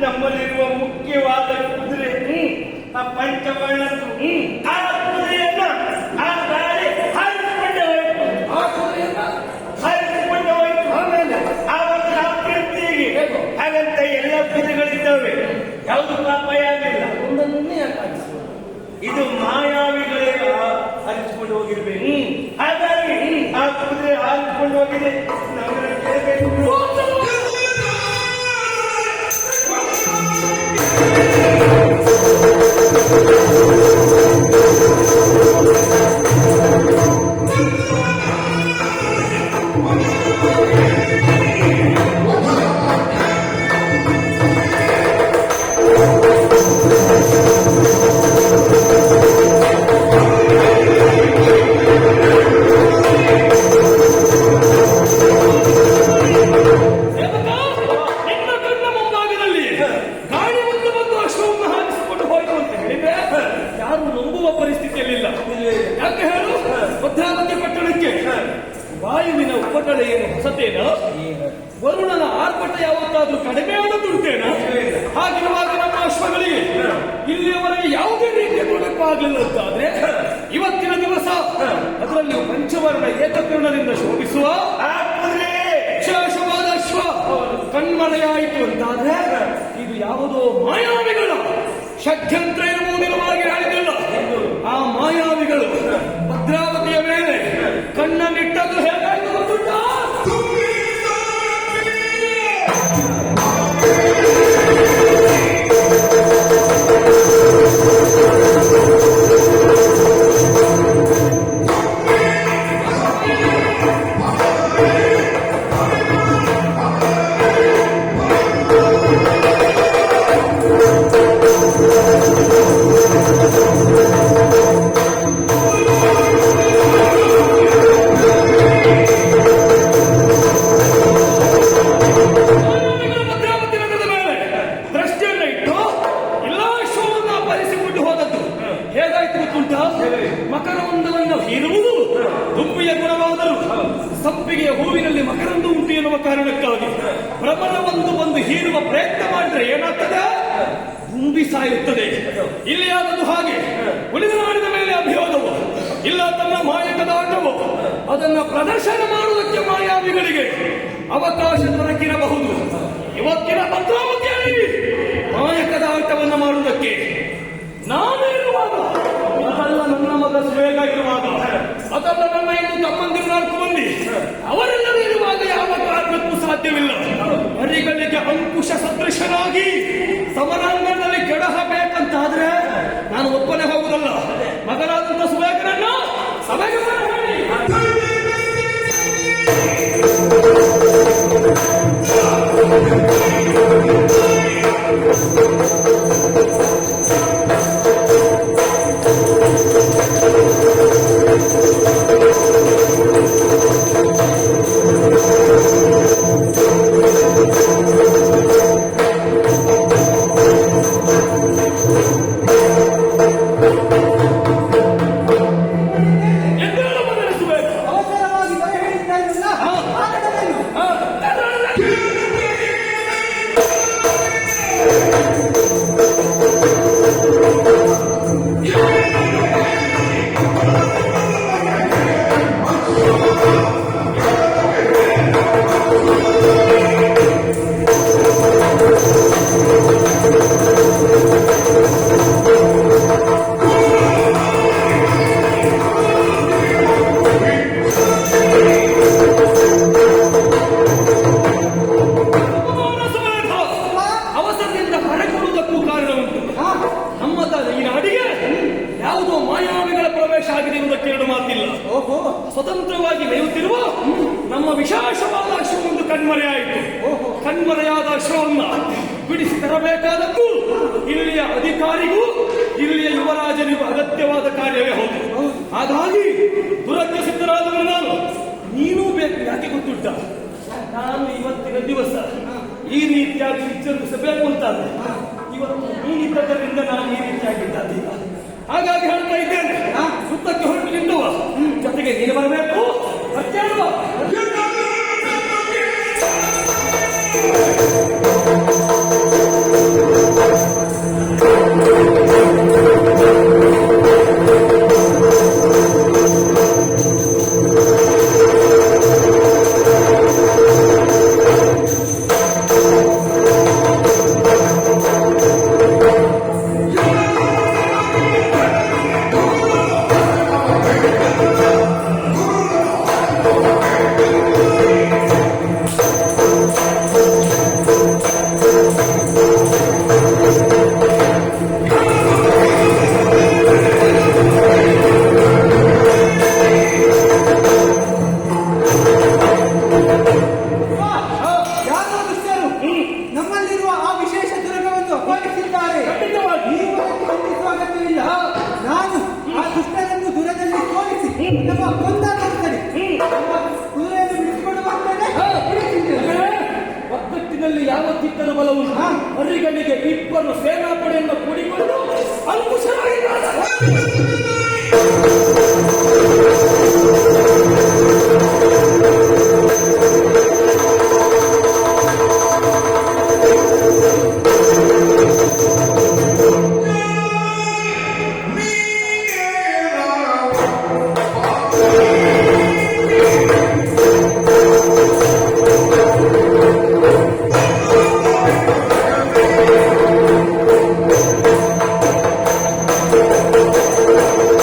ನಮ್ಮಲ್ಲಿರುವ ಮುಖ್ಯವಾದ ಕುದುರೆ ಆ ಪಂಚವರ್ಣದ್ದು ಆ ಕುದುರೆಯನ್ನ ಆ ಗಾಳಿ ಹಾರಿಸಿಕೊಂಡೇ ಹೋಯ್ತು. ಆ ಕುದುರೆಯನ್ನ ಹಾರಿಸಿಕೊಂಡು ಹೋಯ್ತು. ಆಮೇಲೆ ಆವಾಗ ಆ ಕೀರ್ತಿಗೆ ಹಾಗಂತ ಎಲ್ಲ ಕುದುರೆಗಳಿದ್ದಾವೆ, ಯಾವುದು ಪಾಪಯ ಆಗಲಿಲ್ಲ. ಒಂದನ್ನೇ ಯಾಕೆ ಹಾಕಿಸುವುದು? ಇದು ಮಾಯಾವಿಗಳೇ ಹರಿಸಿಕೊಂಡು ಹೋಗಿರ್ಬೇಕು. ಹಾಗಾಗಿ ಆ ಕುದುರೆ ಹಾರಿಸಿಕೊಂಡು ಹೋಗಿದೆ. ನಾವು ಕೇಳಬೇಕು. ವಾಯುವಿನ ಉಪಟಳ ಏನು ಹೊಸತೇನ? ವರುಣನ ಆರ್ಭಟ ಯಾವತ್ತಾದ್ರೂ ಕಡಿಮೆ ಆದದುಂಟೇನ? ಹಾಗಿರುವಾಗ ನಮ್ಮ ಅಶ್ವಗಳಿಗೆ ಇಲ್ಲಿಯವರೆಗೆ ಯಾವುದೇ ರೀತಿಯ ತೊಡಕಾಗಲಿಲ್ಲ ಅಂತಾದ್ರೆ ಇವತ್ತಿನ ದಿವಸ ಅದರಲ್ಲಿಯೂ ಪಂಚವರ್ಣ ಏಕಕರ್ಣದಿಂದ ಶೋಭಿಸುವ ವಿಶೇಷವಾದ ಅಶ್ವ ಕಣ್ಮರೆಯಾಯಿತು ಅಂತಾದ್ರೆ ಇದು ಯಾವುದೋ ಮಾಯಾವಿಗಳ ಷಡ್ಯಂತ್ರ ಎನ್ನುವುದಿಲ್ಲವಾಗಿ ಹೇಳಿದಿಲ್ಲ. ಆ ಮಾಯಾವಿಗಳು ಭದ್ರಾವತಿಯ ಮೇಲೆ ಕಣ್ಣನ್ನಿಟ್ಟದ್ದು ಹೇಗಾಯಿತು ಗೊತ್ತುಂಟಾ? ಮಕರಂದವನ್ನು ಹೀರುವುದು ದುಂಬಿಯ ಗುಣವಾದರೂ ಸಂಪಿಗೆಯ ಹೂವಿನಲ್ಲಿ ಮಕರಂದ ಉಂಟು ಎನ್ನುವ ಕಾರಣಕ್ಕಾಗಿ ಭ್ರಮರವೊಂದು ಒಂದು ಹೀರುವ ಪ್ರಯತ್ನ ಮಾಡಿದ್ರೆ ಏನಾಗ್ತದೆ? ದುಂಬಿ ಸಾಯುತ್ತದೆ. ಇಲ್ಲಿ ಆದದ್ದು ಹಾಗೆ. ಉಳಿದ ನಾಡಿನ ಮೇಲೆ ಅಭಿಯೋಗವು ಇಲ್ಲ, ತನ್ನ ಮಾಯಕದ ಆಟವು ಅದನ್ನು ಪ್ರದರ್ಶನ ಮಾಡುವುದಕ್ಕೆ ಮಾಯಾವಿಗಳಿಗೆ ಅವಕಾಶ ದೊರಕಿರಬಹುದು. ಇವತ್ತಿನ ಭದ್ರಾವತಿಯಲ್ಲಿ ಮಾಯಕದ ಆಟವನ್ನು ಮಾಡುವುದಕ್ಕೆ ನಾನೇ ಇರುವಾಗ, ಅದಲ್ಲ ನನ್ನ ಮಗ ಸುವೇಗ ಇರುವಾಗ, ಅದಲ್ಲ ನನ್ನ ಇನ್ನು ತಮ್ಮಂದಿರು 4 ಮಂದಿ, ಅವರೆಲ್ಲರೂ ಇರುವಾಗ ಯಾವ ಕಾರಣಕ್ಕೂ ಸಾಧ್ಯವಿಲ್ಲ. ಹರಿಗಳಿಗೆ ಅಂಕುಶ ಸದೃಶನಾಗಿ ಸಮರಾಂಗಣದಲ್ಲಿ ಕೆಡಹಬೇಕಂತಾದ್ರೆ ನಾನು ಒಪ್ಪನೆ ಹೋಗುವುದಲ್ಲ. ಮಗನಾದಂತ ಸುವೇಗನನ್ನ ಸಭೆಗೆ ಮಾಡಿ ಕಣ್ಮರೆಯಾಯಿತು. ಕಣ್ಮರೆಯಾದ ಅಶ್ವವನ್ನ ಬಿಡಿಸಿ ತರಬೇಕಾದದ್ದು ಇಲ್ಲಿಯ ಅಧಿಕಾರಿಗೂ ಇಲ್ಲಿಯ ಯುವರಾಜನಿಗೂ ಅಗತ್ಯವಾದ ಕಾರ್ಯವೇ ಹೌದು. ಹಾಗಾಗಿ ದುರದೃಷ್ಟರಾದವರು ನಾನು. ನೀನೂ ಬೇಕು, ಯಾಕೆ ಗೊತ್ತುಂಟ? ನಾನು ಇವತ್ತಿನ ದಿವಸ ಈ ರೀತಿಯಾಗಿ ವಿಜೃಂಭಿಸಬೇಕು ಅಂತಾದ್ರೆ ಇವತ್ತು ನೀನಿದ್ದದರಿಂದ ನಾನು ಈ ರೀತಿಯಾಗಿದ್ದಾನೆ. ಹಾಗಾಗಿ ಹೇಳ್ತಾ ಇದ್ದೇನೆ, ಸುತ್ತಕ್ಕೆ ಹೊರಟು ನಿಂದುವ ಜೊತೆಗೆ ನೀನು ಬರಬೇಕು. ನಮ್ಮಲ್ಲಿರುವ ಆ ವಿಶೇಷ ದುರ್ಗವನ್ನು ಅಪಹರಿಸಿದ್ದಾರೆ. ಅಗತ್ಯವಿಲ್ಲ. ನಾನು ಆ ದುಷ್ಟರನ್ನು ದುರದಲ್ಲಿ ಸೋಲಿಸಿ ನಮ್ಮ ಕೊಂದ ಕೊಡ್ತೇನೆ. ಕುದುರೆಯನ್ನು ಬಿಡಿಸಿಕೊಳ್ಳುವಂತೇನೆ. ಒಗ್ಗಟ್ಟಿನಲ್ಲಿ ಯಾವತ್ತಿದ್ದರೂ ಬಲವು ಹರಿಗಳಿಗೆ ಇಬ್ಬರು ಸೇನಾಪಡೆಯನ್ನು ಕೂಡಿಕೊಂಡು ¡Vamos!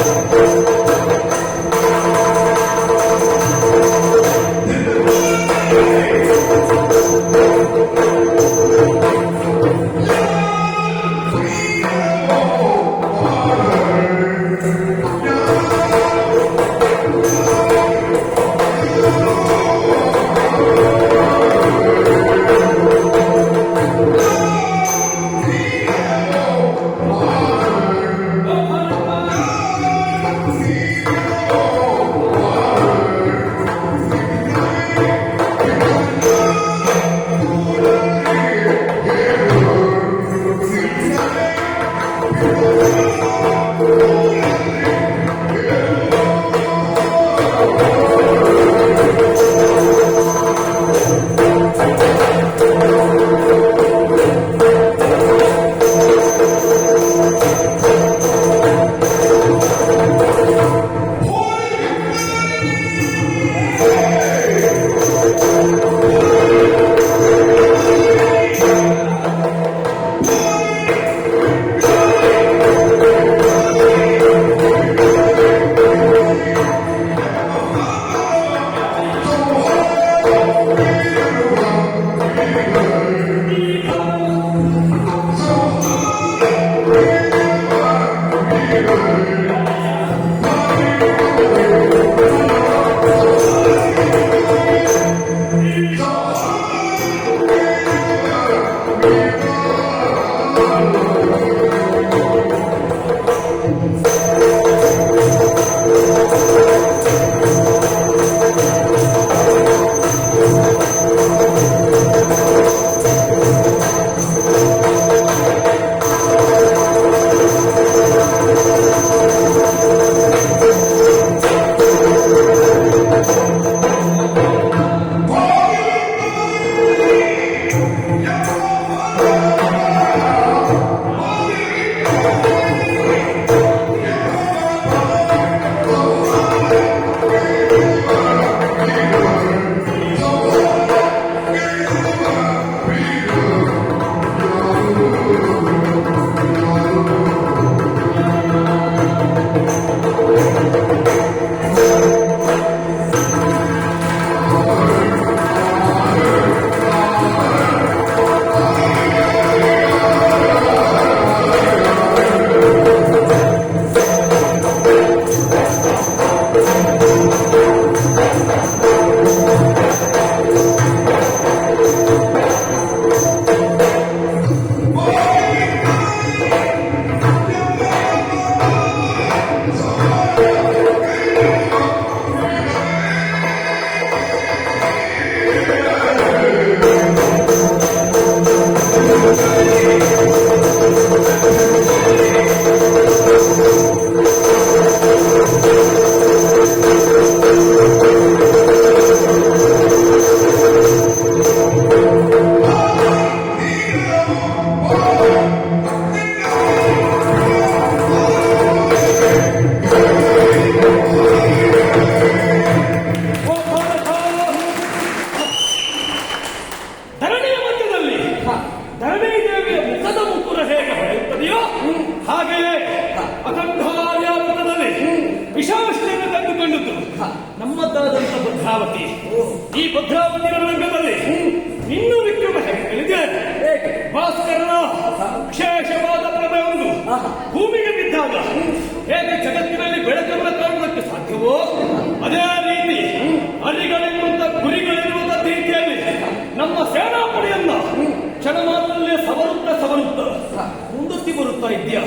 ನೋಡುತ್ತಾ ಇದ್ದೀಯಾ?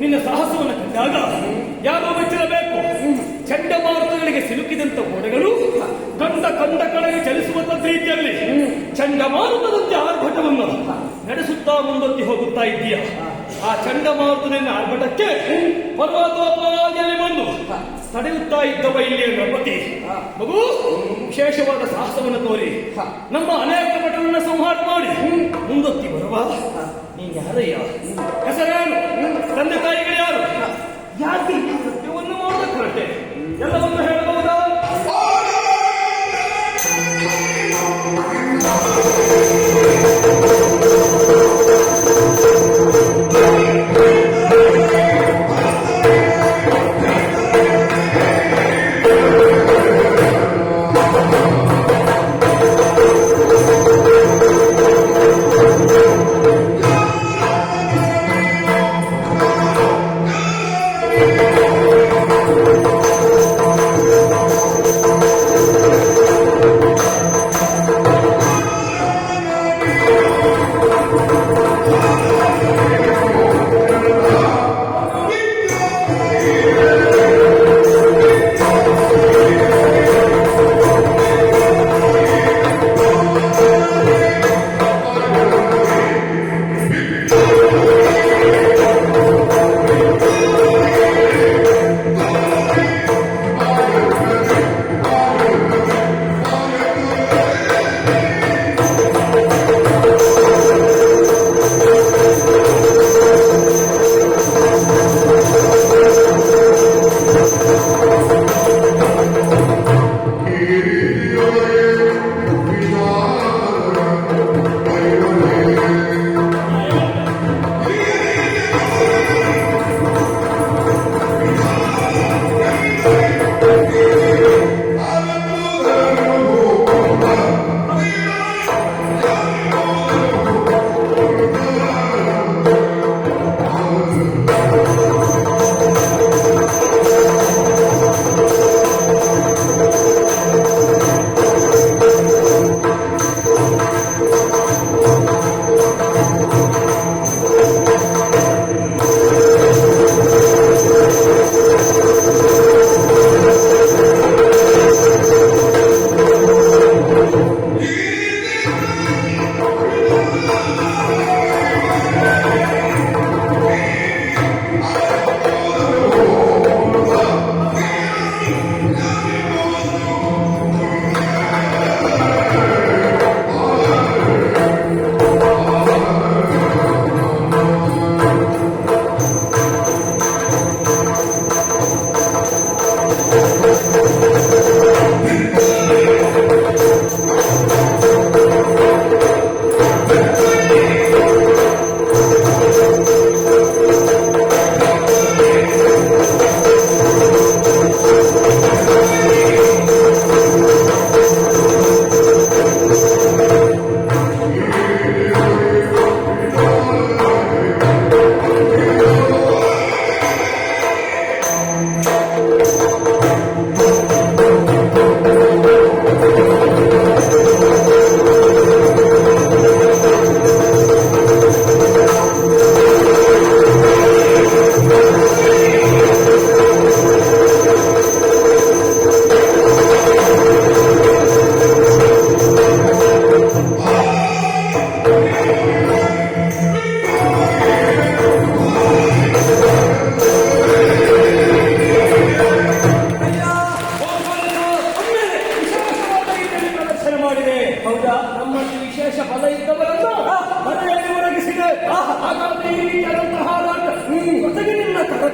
ನಿನ್ನ ಸಾಹಸವನ್ನು ಕಂಡಾಗ ಯಾರೋ ಮೆಚ್ಚಲೇಬೇಕು. ಚಂಡಮಾರುತಗಳಿಗೆ ಸಿಲುಕಿದಂತ ಮೋಡಗಳು ಕಂಡ ಕಡೆಗೆ ಚಲಿಸುವಂತ ರೀತಿಯಲ್ಲಿ ಚಂಡಮಾರುತದಂತೆ ಆರ್ಭಟವನ್ನು ನಡೆಸುತ್ತಾ ಮುಂದೊತ್ತಿ ಹೋಗುತ್ತಾ ಇದ್ದೀಯ. ಆ ಚಂಡಮಾರುತನ ಆರ್ಭಟಕ್ಕೆ ಪರ್ವತೋಪಾದಿಯಲ್ಲಿ ಬಂದು ತಡೆಯುತ್ತಾ ಇದ್ದವ ಇಲ್ಲಿಯ ನೃಪತಿ ಮಗು ವಿಶೇಷವಾದ ಸಾಹಸವನ್ನು ತೋರಿ ನಮ್ಮ ಅನೇಕ ಭಟರನ್ನ ಸಂಹಾರ ಮಾಡಿ ಮುಂದೊತ್ತಿ ಬರುವ ನೀನ್ ಯಾರಯ್ಯ? ಹೆಸರೇನು? ತಂದೆ ತಾಯಿಗಳು ಯಾರು? ಯಾಕೆ ಈ ಕೃತ್ಯವನ್ನು ಮಾಡೋದಕ್ಕೆ ಹೊರಟೆ? ಎಲ್ಲವನ್ನು ಹೇಳಬಹುದಾ?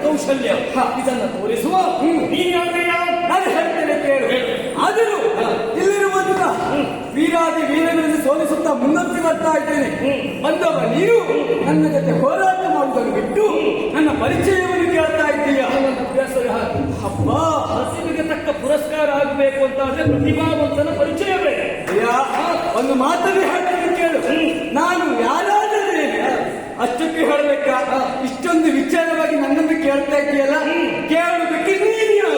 ಕೌಶಲ್ಯ ಇದನ್ನು ತೋರಿಸುವ ನಾನು ಹೇಳ್ತೇನೆ ಕೇಳು. ಆದರೂ ಇಲ್ಲಿರುವಂತ ವೀರಾದಿ ವೀರಗಳನ್ನು ಸೋಲಿಸುತ್ತಾ ಮುನ್ನತ್ತಿ ಬರ್ತಾ ಇದ್ದೇನೆ. ಬಂದವ ನೀನು ನನ್ನ ಜೊತೆ ಹೋರಾಟ ಮಾಡುವುದನ್ನು ಬಿಟ್ಟು ನನ್ನ ಪರಿಚಯವನ್ನು ಕೇಳ್ತಾ ಇದ್ದೀಯ. ಹಬ್ಬ ಹಸಿವಿಗೆ ತಕ್ಕ ಪುರಸ್ಕಾರ ಆಗಬೇಕು ಅಂತ ಆದ್ರೆ ಪ್ರತಿಭಾವಂತನ ಪರಿಚಯವೇ. ಒಂದು ಮಾತನ್ನು ಹೇಳ್ತೀನಿ ಕೇಳು. ನಾನು ಯಾರಾದರೂ ಅಷ್ಟಕ್ಕೆ ಹೇಳಬೇಕಾ? ಇಷ್ಟೊಂದು ವಿಚಾರವಾಗಿ ನನ್ನನ್ನು ಕೇಳ್ತಾ ಇದೆಯಲ್ಲ, ಕೇಳುವುದಕ್ಕೆ ನೀನು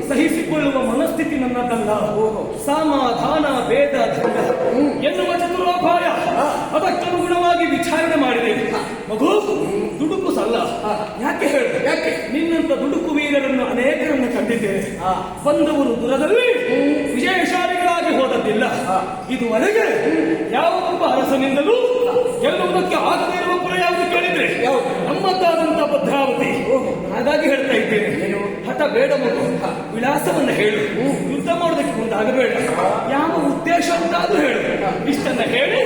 ಸಹಿಸಿಕೊಳ್ಳುವ ಮನಸ್ಥಿತಿ ನನ್ನದಲ್ಲ. ಸಮಾಧಾನ ಭೇದ ದಂಡ ಎನ್ನುವ ಚತುರೋಪಾಯ ಅದಕ್ಕನುಗುಣವಾಗಿ ವಿಚಾರಣೆ ಮಾಡಿದೆ. ಮಗು, ದುಡುಕು ಸಲ್ಲ. ಯಾಕೆ ಹೇಳು? ಯಾಕೆ ನಿನ್ನಂತ ದುಡುಕು ವೀರರನ್ನು ಅನೇಕರನ್ನು ಕಂಡಿದ್ದೇನೆ. ಬಂದವರು ದೂರದಲ್ಲಿ ವಿಜಯಶಾಲಿಗಳಾಗಿ ಹೋದದ್ದಿಲ್ಲ. ಇದುವರೆಗೆ ಯಾವ ಒಬ್ಬ ಅರಸನಿಂದಲೂ ಗೆಲ್ಲುವುದಕ್ಕೆ ಆಗದೇ ಇರುವ ಪುರ ಯಾವುದು ಕೇಳಿದ್ರೆ ನಮ್ಮದ್ದಾದಂತ ಭದ್ರಾವತಿ. ಹಾಗಾಗಿ ಹೇಳ್ತಾ ಇದ್ದೇನೆ, ಹಠ ಬೇಡ ಮಗು, ವಿಳಾಸವನ್ನ ಹೇಳು. ಯುದ್ಧ ಮಾಡೋದಕ್ಕೆ ಮುಂದಾಗಬೇಡ. ಯಾವ ಉದ್ದೇಶ ಅಂತಾದ್ರೂ ಹೇಳು. ಇಷ್ಟನ್ನ ಹೇಳಿ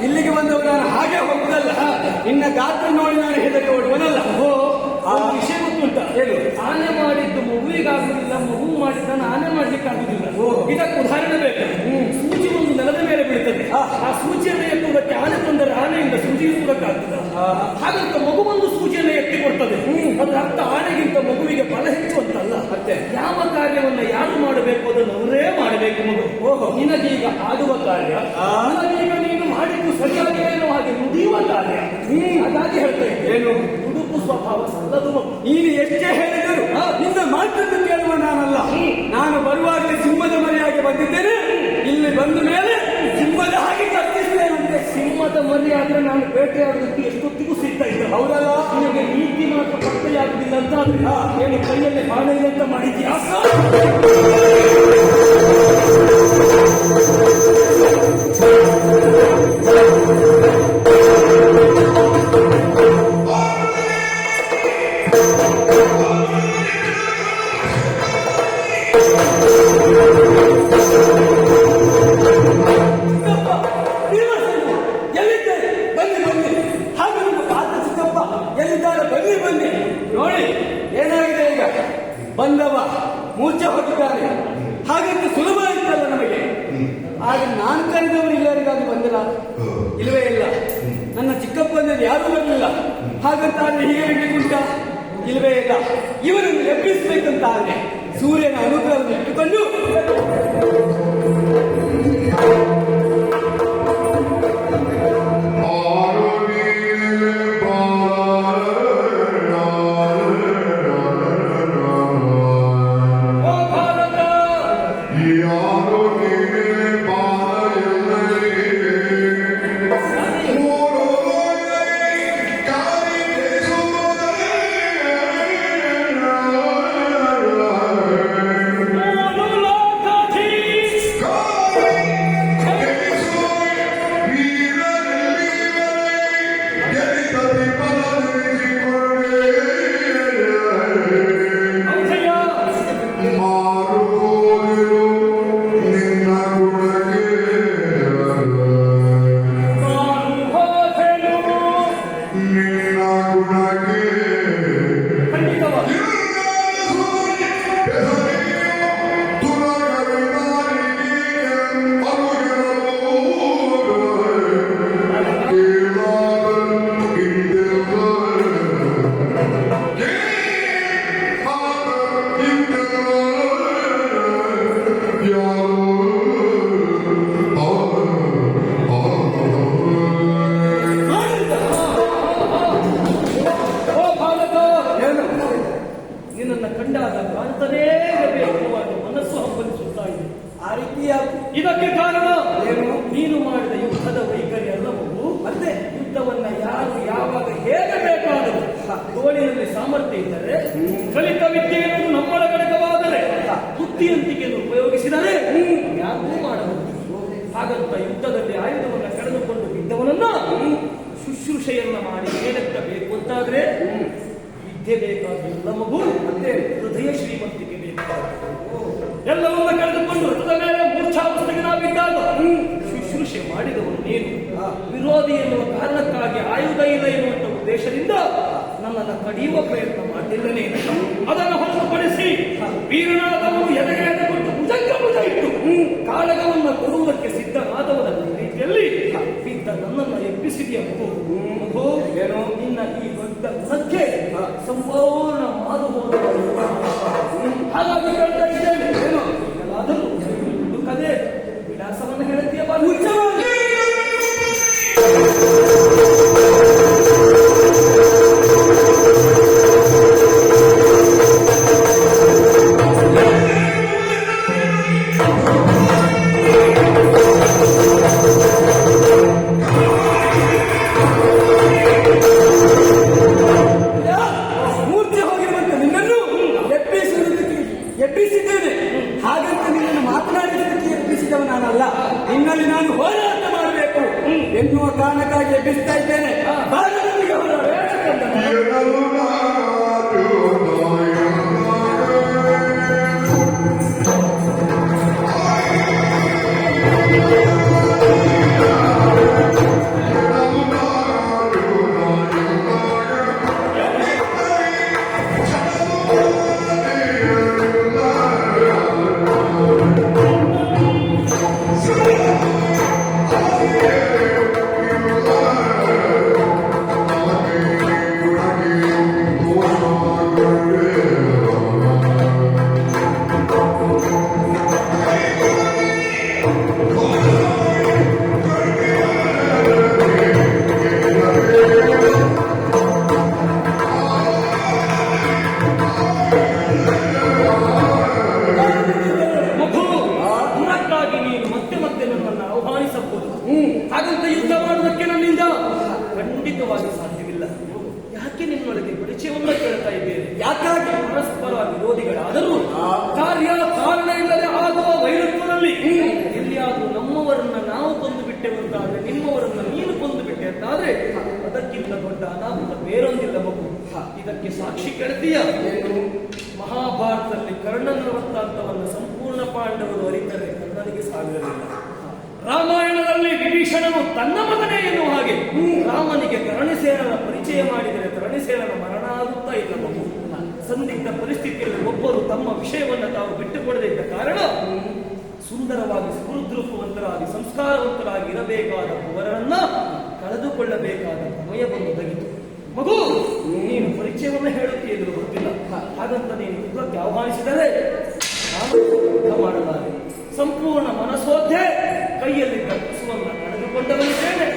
ಇಲ್ಲಿಗೆ ಬಂದವರು ನಾನು ಹಾಗೆ ಹೋಗುದಲ್ಲ. ನಿನ್ನ ಗಾತ್ರ ನೋಡಿ ನಾನು ಹೆದರಿ ಓಡುವನಲ್ಲ. ವಿಷಯ ಗೊತ್ತುಂಟ? ಹೇಳು. ಆನೆ ಮಾಡಿದ್ದು ಮಗುವಿಗಾಗುದಿಲ್ಲ, ಮಗು ಮಾಡಿದ್ದನ್ನು ಆನೆ ಮಾಡ್ಲಿಕ್ಕೆ ಆಗುದಿಲ್ಲ. ಇದಕ್ಕೆ ಉದಾಹರಣೆ ಬೇಕು. ಸೂಜಿ ಒಂದು ನೆಲದ ಮೇಲೆ ಬೀಳ್ತದೆ. ಆ ಸೂಜಿಯನ್ನು ಎತ್ತುವುದಕ್ಕೆ ಆನೆ ತಂದರೆ ಆನೆಯಿಂದ ಸೂಜಿ ಎತ್ತುವುದಕ್ಕಾಗ್ತದ? ಹಾಗಂತ ಮಗು ಒಂದು ಸೂಜಿಯನ್ನು ಎತ್ತಿ ಕೊಡ್ತದೆ. ಅದರ ಅರ್ಥ ಆನೆಗಿಂತ ಮಗುವಿಗೆ ಬಲ ಹೆಚ್ಚು ಅಂತಲ್ಲ. ಮತ್ತೆ ಯಾವ ಕಾರ್ಯವನ್ನ ಯಾರು ಮಾಡಬೇಕು ಅದನ್ನು ಅವರೇ ಮಾಡಬೇಕು. ಮಗು ನಿನಗೀಗ ಆಡುವ ಕಾರ್ಯ, ನಿನಗೀಗ ನೀನು ಮಾಡಿದ್ದು ಸರಿಯಾಗಿ ಏನೋ ಹಾಗೆ ನುಡಿಯುವ ಕಾರ್ಯ. ಹಾಗಾಗಿ ಹೇಳ್ತಾ ಏನು ದುಡುಕು ಸ್ವಭಾವ ಸಲ್ಲದು ಮಗು. ನೀನು ಎಷ್ಟೇ ಹೇಳಿದರು ನಿನ್ನ ಮಾತನ್ನು ಕೇಳುವ ನಾನಲ್ಲ. ನಾನು ಬರುವಾಗಲೇ ಸಿಂಹದ ಮರಿಯಾಗಿ ಬಂದಿದ್ದೇನೆ. ಇಲ್ಲಿ ಬಂದ ಮೇಲೆ ಸಿಂಹದ ಹಾಗೆ ಕರ್ತಿಸ್ತೇನಂತೆ. ಸಿಂಹದ ಮರಿ ಆದ್ರೆ ನಾನು ಬೇಟೆಯಾಡೋದಕ್ಕೆ ಎಷ್ಟೊತ್ತಿಗೂ ಸಿಗ್ತಾ ಇದ್ದೆ. ಹೌದಲ್ಲ? ನಿನಗೆ ನೀತಿ ಮಾತ್ರ ಪತ್ತೆಯಾಗುದಿಲ್ಲ ಅಂತ ಆದ್ರೆ ಏನು ಕೈಯಲ್ಲಿ ಬಾಣ ಇಲ್ಲ ಅಂತ ಮಾಡಿದ್ಯಾ? ಎಲ್ಲಿದ್ದಾರೆ? ಬನ್ನಿ ಬನ್ನಿ. ಹಾಗೆ ನಿಮ್ಮ ಪಾತ್ರ ಚಿಕ್ಕಪ್ಪ ಎಲ್ಲಿದ್ದಾರೆ? ಬನ್ನಿ ಬನ್ನಿ. ನೋಡಿ ಏನಾಗಿದೆ ಈಗ. ಬಂದವ ಮೂರ್ಛೆ ಹೊಟ್ಟಿದ್ದಾರೆ. ಹಾಗಂತ ಸುಲಭ ಇತ್ತಲ್ಲ ನಮಗೆ. ಆಗ ನಾನು ಕರೆದವರು ಎಲ್ಲರಿಗಾಗಿ ಬಂದಿಲ್ಲ, ಇಲ್ಲವೇ ಇಲ್ಲ. ನನ್ನ ಚಿಕ್ಕಪ್ಪನಲ್ಲಿ ಯಾರೂ ಬರಲಿಲ್ಲ. ಹಾಗಂತ ಹೀಗೆ ಹಿಡಿದುಂಟ ಇಲ್ಲವೇ ಇಲ್ಲ. ಇವರನ್ನು ಎಬ್ಬಿಸಬೇಕಂತ ಆದ್ರೆ ಸೂರ್ಯನ ಅನುಗ್ರಹವನ್ನು ಇಟ್ಟುಕೊಂಡು ನಿನ್ನನ್ನು ಕಂಡಾಗ ಕಾಣ್ತಾನೇ ಇರಬೇಕು ಅನ್ನೋ ಮನಸ್ಸು ಹಂಬಲಿಸುತ್ತಾ ಇದೆ. ಆ ರೀತಿಯ ಇದಕ್ಕೆ ಕಾರಣ ಏನು? ನೀನು ಮಾಡಿದ ಯುದ್ಧದ ವೈಖರಿ ಅಲ್ಲ ಮಗು. ಮತ್ತೆ ಯುದ್ಧವನ್ನ ಯಾರು ಯಾವಾಗ ಹೇಗೆ ಬೇಕಾದರೂ ತೋಳಿನಲ್ಲಿ ಸಾಮರ್ಥ್ಯ ಇದ್ದರೆ, ಕಲಿತ ವಿದ್ಯೆಯನ್ನು ನಮ್ಮೊಳಗಡೆಗವಾದರೆ, ಬುದ್ಧಿಯಂತಿಕೆಯನ್ನು ಉಪಯೋಗಿಸಿದರೆ ಯಾರೂ ಮಾಡಬಹುದು. ಹಾಗಂತ ಯುದ್ಧದಲ್ಲಿ ಆಯುಧವನ್ನು ಕಳೆದುಕೊಂಡು ಬಿದ್ದವನನ್ನ ಶುಶ್ರೂಷೆಯನ್ನ ಮಾಡಿ ಮೇಲೆತ್ತಬೇಕು ಅಂತಾದ್ರೆ ವಿದ್ಯೆ ಬೇಕಾಗಿಲ್ಲ ಮಗು. ಮತ್ತೆ ಹೃದಯ ಶ್ರೀಮಂತಿಕೆ ಬೇಕಾಗುತ್ತೆ. ಎಲ್ಲವನ್ನ ಕಳೆದುಕೊಂಡು ರಥದ ಮೇಲೆ ಮೂರ್ಛಾವಸ್ಥೆಗೆ ನಾವಿದ್ದಾಗ ಶುಶ್ರೂಷೆ ಮಾಡಿದವರು ನೀನು. ವಿರೋಧಿ ಎನ್ನುವ ಕಾರಣಕ್ಕಾಗಿ ಆಯುಧ ಇಲ್ಲ ಎನ್ನುವಂತ ಉದ್ದೇಶದಿಂದ ನನ್ನನ್ನು ಕಡಿಯುವ ಪ್ರಯತ್ನ ಮಾಡಿಲ್ಲ ನೀನು. ಅದನ್ನು ಹೊರತುಪಡಿಸಿ ವೀರನಾದವನು ಎದೆಗೆ ಎದೆಗೊಂಡು ಭುಜ ಇಟ್ಟು ಕಾಳಗವನ್ನು ಕೊಡುವುದಕ್ಕೆ ಸಿದ್ಧನಾದವನ ರೀತಿಯಲ್ಲಿ ಬಿದ್ದ ನನ್ನನ್ನು ಎಬ್ಬಿಸಿದೆಯ ಮಗು. ಏನೋ ನಿನ್ನ ಈ ದೊಡ್ಡ ಗುಣಕ್ಕೆ ಸಂಪೂರ್ಣ ಮಾರು ಹಾಗಾಗಿ ಹೇಳ್ತಾ ಇದ್ದೇನೆ. ಏನೋ ಎಲ್ಲಾದರೂ ಕದೆ ವಿಳಾಸವನ್ನು ಹೇಳುತ್ತೀಯ ಬಾ. ಎಬ್ಬಿಸಿದ್ದೇನೆ. ಹಾಗಂತ ನಿನ್ನನ್ನು ಮಾತನಾಡಿದ್ದಕ್ಕೆ ಎಬ್ಬಿಸಿದವ ನಾನಲ್ಲ. ನಿನ್ನಲ್ಲಿ ನಾನು ಹೋರಾಟ ಮಾಡಬೇಕು ಎನ್ನುವ ಕಾರಣಕ್ಕಾಗಿ ಎಬ್ಬಿಸ್ತಾ ಇದ್ದೇನೆ. ಭಾರತಕ್ಕೆ ಹೋರಾಟ ಹಾಗಂತ ಯುದ್ಧ ಮಾಡುವುದಕ್ಕೆ ನನ್ನಿಂದ ಖಂಡಿತವಾಗಿ ಸಾಧ್ಯವಿಲ್ಲ. ಯಾಕೆ ನಿಮ್ಮೊಳಗೆ ಪರಿಚಯವನ್ನು ಕೇಳ್ತಾ ಇದ್ದೇನೆ? ಯಾಕಾಗಿ ಪರಸ್ಪರ ವಿರೋಧಿಗಳಾದರೂ ಕಾರ್ಯ ಕಾರಣ ಇಲ್ಲದೆ ಆಗುವ ವೈರತ್ವದಲ್ಲಿ ಎಲ್ಲಿಯಾದರೂ ನಮ್ಮವರನ್ನ ನಾವು ಕೊಂದು ಬಿಟ್ಟೆವಂತಾದ್ರೆ, ನಿಮ್ಮವರನ್ನ ನೀನು ಕೊಂದು ಬಿಟ್ಟೆ ಅಂತಾದ್ರೆ ಅದಕ್ಕಿಂತ ದೊಡ್ಡ ಅನಾಹುತ ಬೇರೊಂದಿಲ್ಲ ಮಗು. ಇದಕ್ಕೆ ಸಾಕ್ಷಿ ಕೆಡತೀಯ. ಮಹಾಭಾರತದಲ್ಲಿ ಕರ್ಣನ ವೃತ್ತಾಂತವನ್ನು ಸಂಪೂರ್ಣ ಪಾಂಡವರು ಅರಿತರೆ ಕರ್ಣನಿಗೆ ಸಾವಿರಲಿಲ್ಲ. ರಾಮಾಯಣದಲ್ಲಿ ವಿಭೀಷಣನು ತನ್ನ ಮಗನೇ ಎನ್ನುವ ಹಾಗೆ ರಾಮನಿಗೆ ತರಣಸೇನನ ಪರಿಚಯ ಮಾಡಿದರೆ ತರಣಸೇನನ ಮರಣ ಆಗುತ್ತಾ ಇಲ್ಲ ಮಗು. ಸಂದಿಗ್ಧ ಪರಿಸ್ಥಿತಿಯಲ್ಲಿ ಒಬ್ಬರು ತಮ್ಮ ವಿಷಯವನ್ನು ತಾವು ಬಿಟ್ಟುಕೊಡದಿದ್ದ ಕಾರಣ ಸುಂದರವಾಗಿ ಸ್ಫೂರ್ತಿವಂತರಾಗಿ ಸಂಸ್ಕಾರವಂತರಾಗಿ ಇರಬೇಕಾದ ಅವರನ್ನ ಕಳೆದುಕೊಳ್ಳಬೇಕಾದ ಸಮಯ ಬಂದೊದಗಿತು. ಮಗು, ನೀನು ಪರಿಚಯವನ್ನು ಹೇಳುತ್ತೀಯೆಂದು ಗೊತ್ತಿಲ್ಲ. ಹಾಗಂತ ನೀನು ಯುದ್ಧಕ್ಕೆ ಆಹ್ವಾನಿಸಿದರೆ ನಾನು ಯುದ್ಧ ಮಾಡಲಾರೆ. ಸಂಪೂರ್ಣ ಮನಸ್ಸೋದ್ದೆ ಕೈಯಲ್ಲಿ ಕಲ್ಪಿಸುವನ್ನ ಕಳೆದುಕೊಂಡವನಿದ್ದೇನೆ.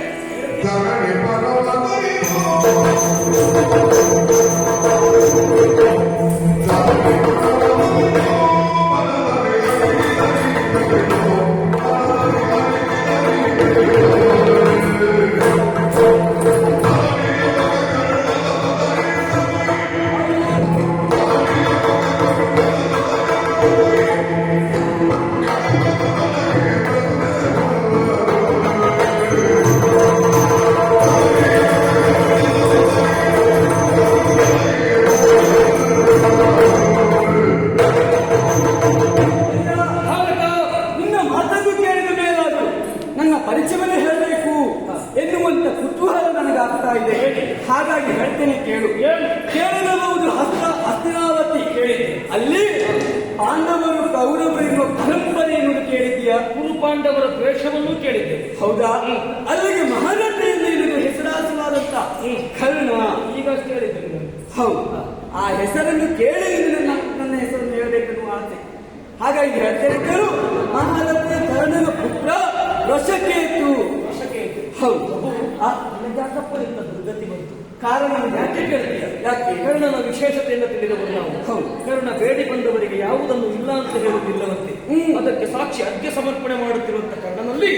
ಹಾಗಾಗಿ ಹೇಳ್ತೇನೆ ಕೇಳು. ಕೇಳಬಹುದು ಹಸ್ತಿನಾವತಿ ಕೇಳಿದ್ದೆ. ಅಲ್ಲಿ ಪಾಂಡವರು ಕೌರವರು ಎನ್ನುವ ಪರಂಪರೆಯನ್ನು ಕೇಳಿದ್ದೀಯಾ? ಕುರು ಪಾಂಡವರ ದ್ವೇಷವನ್ನು ಕೇಳಿದ್ದೆ. ಹೌದಾ? ಅಲ್ಲಿಗೆ ಮಹಾನತೆಯಿಂದ ಇರುವುದು ಹೆಸರಾಸವಾದಂತ ಕರ್ಣ ಈಗಷ್ಟೇ ಹೇಳಿದ್ದೇನೆ. ಹೌದು, ಆ ಹೆಸರನ್ನು ಕೇಳಿ ನನ್ನ ಹೆಸರನ್ನು ಹೇಳಬೇಕೆನ್ನುವ ಆಸೆ. ಹಾಗಾಗಿ ಹೇಳ್ತೇನೆ ಕೇಳು. ಮಹಾನತೆ ಕರ್ಣನ ಪುತ್ರ ವಶಕೇತು. ಹೌದು. ಯಾಕಪ್ಪ ಇಂಥ ದುರ್ಗತಿ ಬಂತು? ಕಾರಣ ಯಾಕೆ ಕೇಳ್ತೀಯ? ಯಾಕೆ? ಕರ್ಣನ ವಿಶೇಷತೆಯನ್ನು ತಿಳಿದವರು ನಾವು. ಹೌದು. ಕರ್ಣ ಬೇಡಿ ಬಂದವರಿಗೆ ಯಾವುದನ್ನು ಇಲ್ಲ ಅಂತ ಹೇಳುವುದಿಲ್ಲವಂತೆ. ಅದಕ್ಕೆ ಸಾಕ್ಷಿ ಅರ್ಘ್ಯ ಸಮರ್ಪಣೆ ಮಾಡುತ್ತಿರುವಂತ ಕರ್ಣನಲ್ಲಿ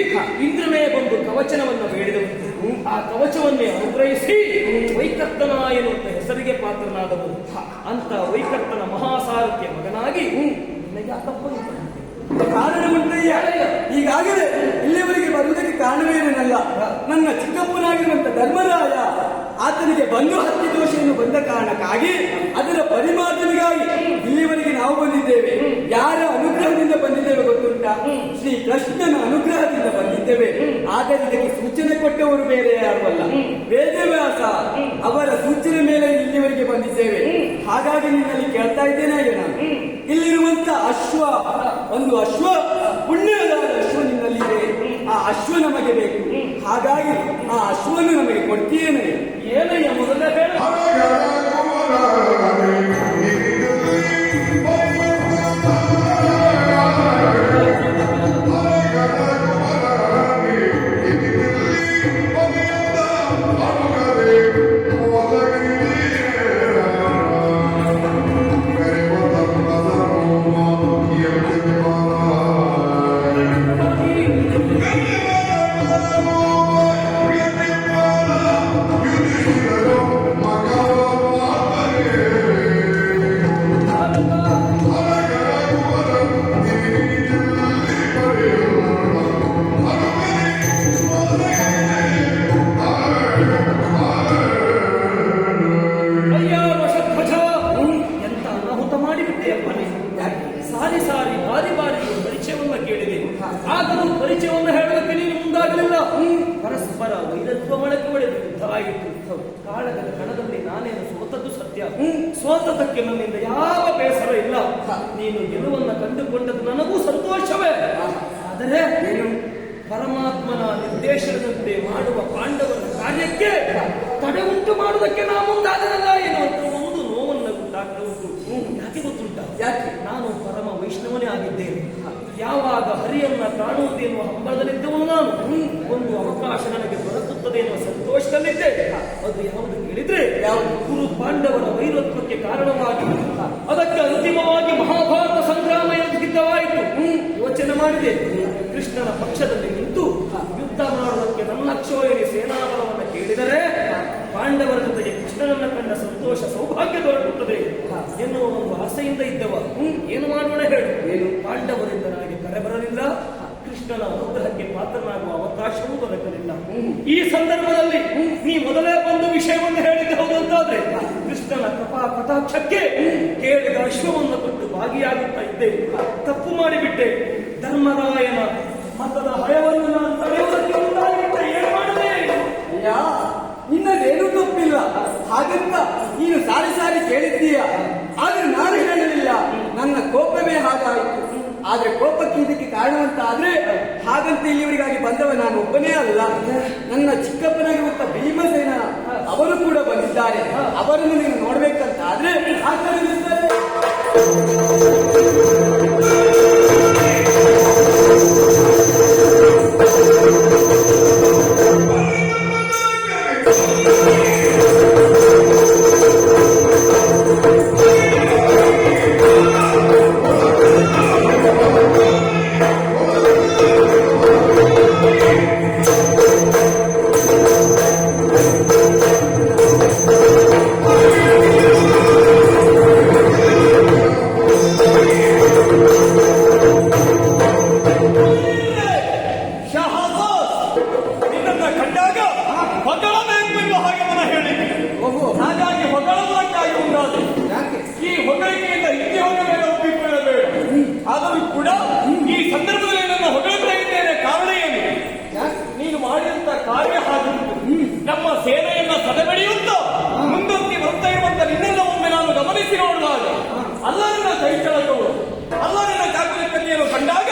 ಇಂದ್ರನೇ ಬಂದು ಕವಚನವನ್ನು ಬೇಡಿದವಂತೆ. ಆ ಕವಚವನ್ನೇ ಅನುಗ್ರಹಿಸಿ ವೈಕರ್ತನ ಎನ್ನುವಂತ ಹೆಸರಿಗೆ ಪಾತ್ರನಾದವರು. ಅಂತ ವೈಕರ್ತನ ಮಹಾಸಾರಥ್ಯ ಮಗನಾಗಿ ನಿನಗೆ ಯಾಕಪ್ಪ ಕಾರಣವಂತಯ್ಯ. ಈಗಾಗಲೇ ಇಲ್ಲಿವರೆಗೆ ಬರುವುದಕ್ಕೆ ಕಾರಣವೇನಲ್ಲ. ನನ್ನ ಚಿಕ್ಕಪ್ಪನಾಗಿರುವಂತ ಧರ್ಮರಾಯ ಆತನಿಗೆ ಬಂಧು ಹತ್ಯೆ ದೋಷವನ್ನು ಬಂದ ಕಾರಣಕ್ಕಾಗಿ ಅದರ ಪರಿಮಾರ್ಜನೆಗಾಗಿ ಇಲ್ಲಿವರೆಗೆ ನಾವು ಬಂದಿದ್ದೇವೆ. ಯಾರ ಅನುಗ್ರಹದಿಂದ ಶ್ರೀ ಕೃಷ್ಣನ ಅನುಗ್ರಹದಿಂದ ಬಂದಿದ್ದೇವೆ. ಆದರೆ ಇದಕ್ಕೆ ಸೂಚನೆ ಕೊಟ್ಟವರು ಬೇರೆ ಯಾರುವಲ್ಲ, ವೇದವ್ಯಾಸ ಅವರ ಸೂಚನೆ ಮೇಲೆ ಇಲ್ಲಿವರೆಗೆ ಬಂದಿದ್ದೇವೆ. ಹಾಗಾಗಿ ನಿನ್ನಲ್ಲಿ ಕೇಳ್ತಾ ಇದ್ದೇನೆ ಹಾಗೆ ನಾನು, ಇಲ್ಲಿರುವಂತ ಅಶ್ವ, ಒಂದು ಅಶ್ವ, ಪುಣ್ಯದ ಅಶ್ವ ನಿನ್ನಲ್ಲಿದೆ. ಆ ಅಶ್ವ ನಮಗೆ ಬೇಕು. ಹಾಗಾಗಿ ಆ ಅಶ್ವವನ್ನು ನಮಗೆ ಕೊಡ್ತೀಯೇನೆ? ಏನಯ್ಯ ಮೊದಲೇ ಬೇಡ. ಸಾರಿ ಸಾರಿ ಬಾರಿ ಬಾರಿ ಪರಿಚಯವನ್ನ ಕೇಳಿದೆ, ಆದರೂ ಪರಿಚಯವನ್ನು ಹೇಳೋದಕ್ಕೆ ನೀನು ಮುಂದಾಗಲಿಲ್ಲ. ಪರಸ್ಪರ ವೈರತ್ವ ಮೊಳಕೆ ಒಡೆದು ಯುದ್ಧ ಆಯಿತು. ಕಾಳಗದ ಕಣದಲ್ಲಿ ನಾನೇನು ಸೋತದ್ದು ಸತ್ಯ, ಸೋತದಕ್ಕೆ ನನ್ನಿಂದ ಯಾವ ಬೇಸರ ಇಲ್ಲ. ನೀನು ಗೆಲುವನ್ನ ಕಂಡುಕೊಂಡದ್ದು ನನಗೂ ಸಂತೋಷವೇ. ಆದರೆ ಪರಮಾತ್ಮನ ನಿರ್ದೇಶನದಂತೆ ಮಾಡುವ ಪಾಂಡವರ ಕಾರ್ಯಕ್ಕೆ ತಡೆ ಉಂಟು ಮಾಡುವುದಕ್ಕೆ ನಾ ಮುಂದಾದನಲ್ಲ ಏನು ಅಂತ ಒಂದು ನೋವನ್ನು ಉಂಟಾಗ್ತಾ ಉಂಟು. ಯಾಕೆ ಗೊತ್ತುಂಟ? ಯಾಕೆ ನಾನು ಪರಮ ವೈಷ್ಣವನೇ ಆಗಿದ್ದೇನೆ. ಯಾವಾಗ ಹರಿಯನ್ನ ಕಾಣುವುದು ಎನ್ನುವ ಹಂಬಲದಲ್ಲಿದ್ದವನು ನಾನು. ಒಂದು ಅವಕಾಶ ನನಗೆ ದೊರಕುತ್ತದೆ ಎನ್ನುವ ಸಂತೋಷದಲ್ಲಿದ್ದೆ. ಅದು ಯಾವುದು ಕೇಳಿದ್ರೆ, ಯಾವುದು ಗುರು ಪಾಂಡವರ ವೈರತ್ವಕ್ಕೆ ಕಾರಣವಾಗಿ ಅದಕ್ಕೆ ಅಂತಿಮವಾಗಿ ಮಹಾಭಾರತ ಸಂಗ್ರಾಮ ಸಿದ್ಧವಾಯಿತು. ಯೋಚನೆ ಮಾಡಿದೆ, ಕೃಷ್ಣನ ಪಕ್ಷದಲ್ಲಿ ನಿಂತು ಯುದ್ಧ ಮಾಡುವುದಕ್ಕೆ ನನ್ನ ಕ್ಷೋಹಿಣಿ ಸೇನಾಬಲವನ್ನು ಕೇಳಿದರೆ ಪಾಂಡವರ ಜೊತೆಗೆ ಕೃಷ್ಣನನ್ನ ಕಂಡ ಸಂತೋಷ ಸೌಭಾಗ್ಯ ದೊರಕುತ್ತದೆ ಎನ್ನುವ ಒಂದು ಆಸೆಯಿಂದ ಇದ್ದವ. ಏನು ಮಾಡೋಣ ಹೇಳು? ಏನು ಪಾಂಡವರಿಂದ ನನಗೆ ಕರೆ ಬರಲಿಲ್ಲ, ಕೃಷ್ಣನ ಅನುಗ್ರಹಕ್ಕೆ ಪಾತ್ರನಾಗುವ ಅವಕಾಶವೂ ದೊರಕಲಿಲ್ಲ. ಈ ಸಂದರ್ಭದಲ್ಲಿ ನೀ ಮೊದಲೇ ಬಂದು ವಿಷಯವನ್ನು ಹೇಳಿದ್ದೆ ಹೌದಂತಾದ್ರೆ ಕೃಷ್ಣನ ಕೃಪಾ ಕಟಾಕ್ಷಕ್ಕೆ ಕೇಳಿದ ಅಶ್ವವನ್ನು ಕೊಟ್ಟು ಭಾಗಿಯಾಗುತ್ತಾ ಇದ್ದೆ. ತಪ್ಪು ಮಾಡಿಬಿಟ್ಟೆ. ಧರ್ಮರಾಯನ ಮತದ ಭಯವನ್ನು ನಾನು ತಡೆಯುವುದಕ್ಕೆ ಮುಂದಾಗಿಬಿಟ್ಟೆ. ಏನು ಮಾಡಲೇ? ಅಯ್ಯ, ನಿನ್ನದೇನೂ ತಪ್ಪಿಲ್ಲ. ಹಾಗಂತ ನೀನು ಸಾರಿ ಸಾರಿ ಕೇಳಿದ್ದೀಯ, ಆದ್ರೆ ನಾನು ಹೇಳಲಿಲ್ಲ. ನನ್ನ ಕೋಪವೇ ಹಾಗಾಯಿತು. ಆದ್ರೆ ಕೋಪಕ್ಕೆ ಇದಕ್ಕೆ ಕಾರಣವಂತ ಆದ್ರೆ ಹಾಗಂತ ಇಲ್ಲಿವರಿಗಾಗಿ ಬಂದವ ನಾನು ಒಬ್ಬನೇ ಅಲ್ಲ. ನನ್ನ ಚಿಕ್ಕಪ್ಪನಾಗಿರುವಂತ ಭೀಮಸೇನ ಅವರು ಕೂಡ ಬಂದಿದ್ದಾರೆ. ಅವರನ್ನು ನೀನು ನೋಡ್ಬೇಕಂತ ಆದ್ರೆ ನಮ್ಮ ಸೇನೆಯನ್ನ ಸದಬಡಿಯುತ್ತ ಮುಂದೊತ್ತಿ ಬರ್ತಾ ಇರುವಂತ ನಿನ್ನೆಲ್ಲ ಒಮ್ಮೆ ನಾನು ಗಮನಿಸಿ ನೋಡಿದಾಗ ಅಲ್ಲರಿನ ಕೈಚಳಕವು ಅಲ್ಲರಿನ ಜಾಗೃತಿಯನ್ನು ಕಂಡಾಗ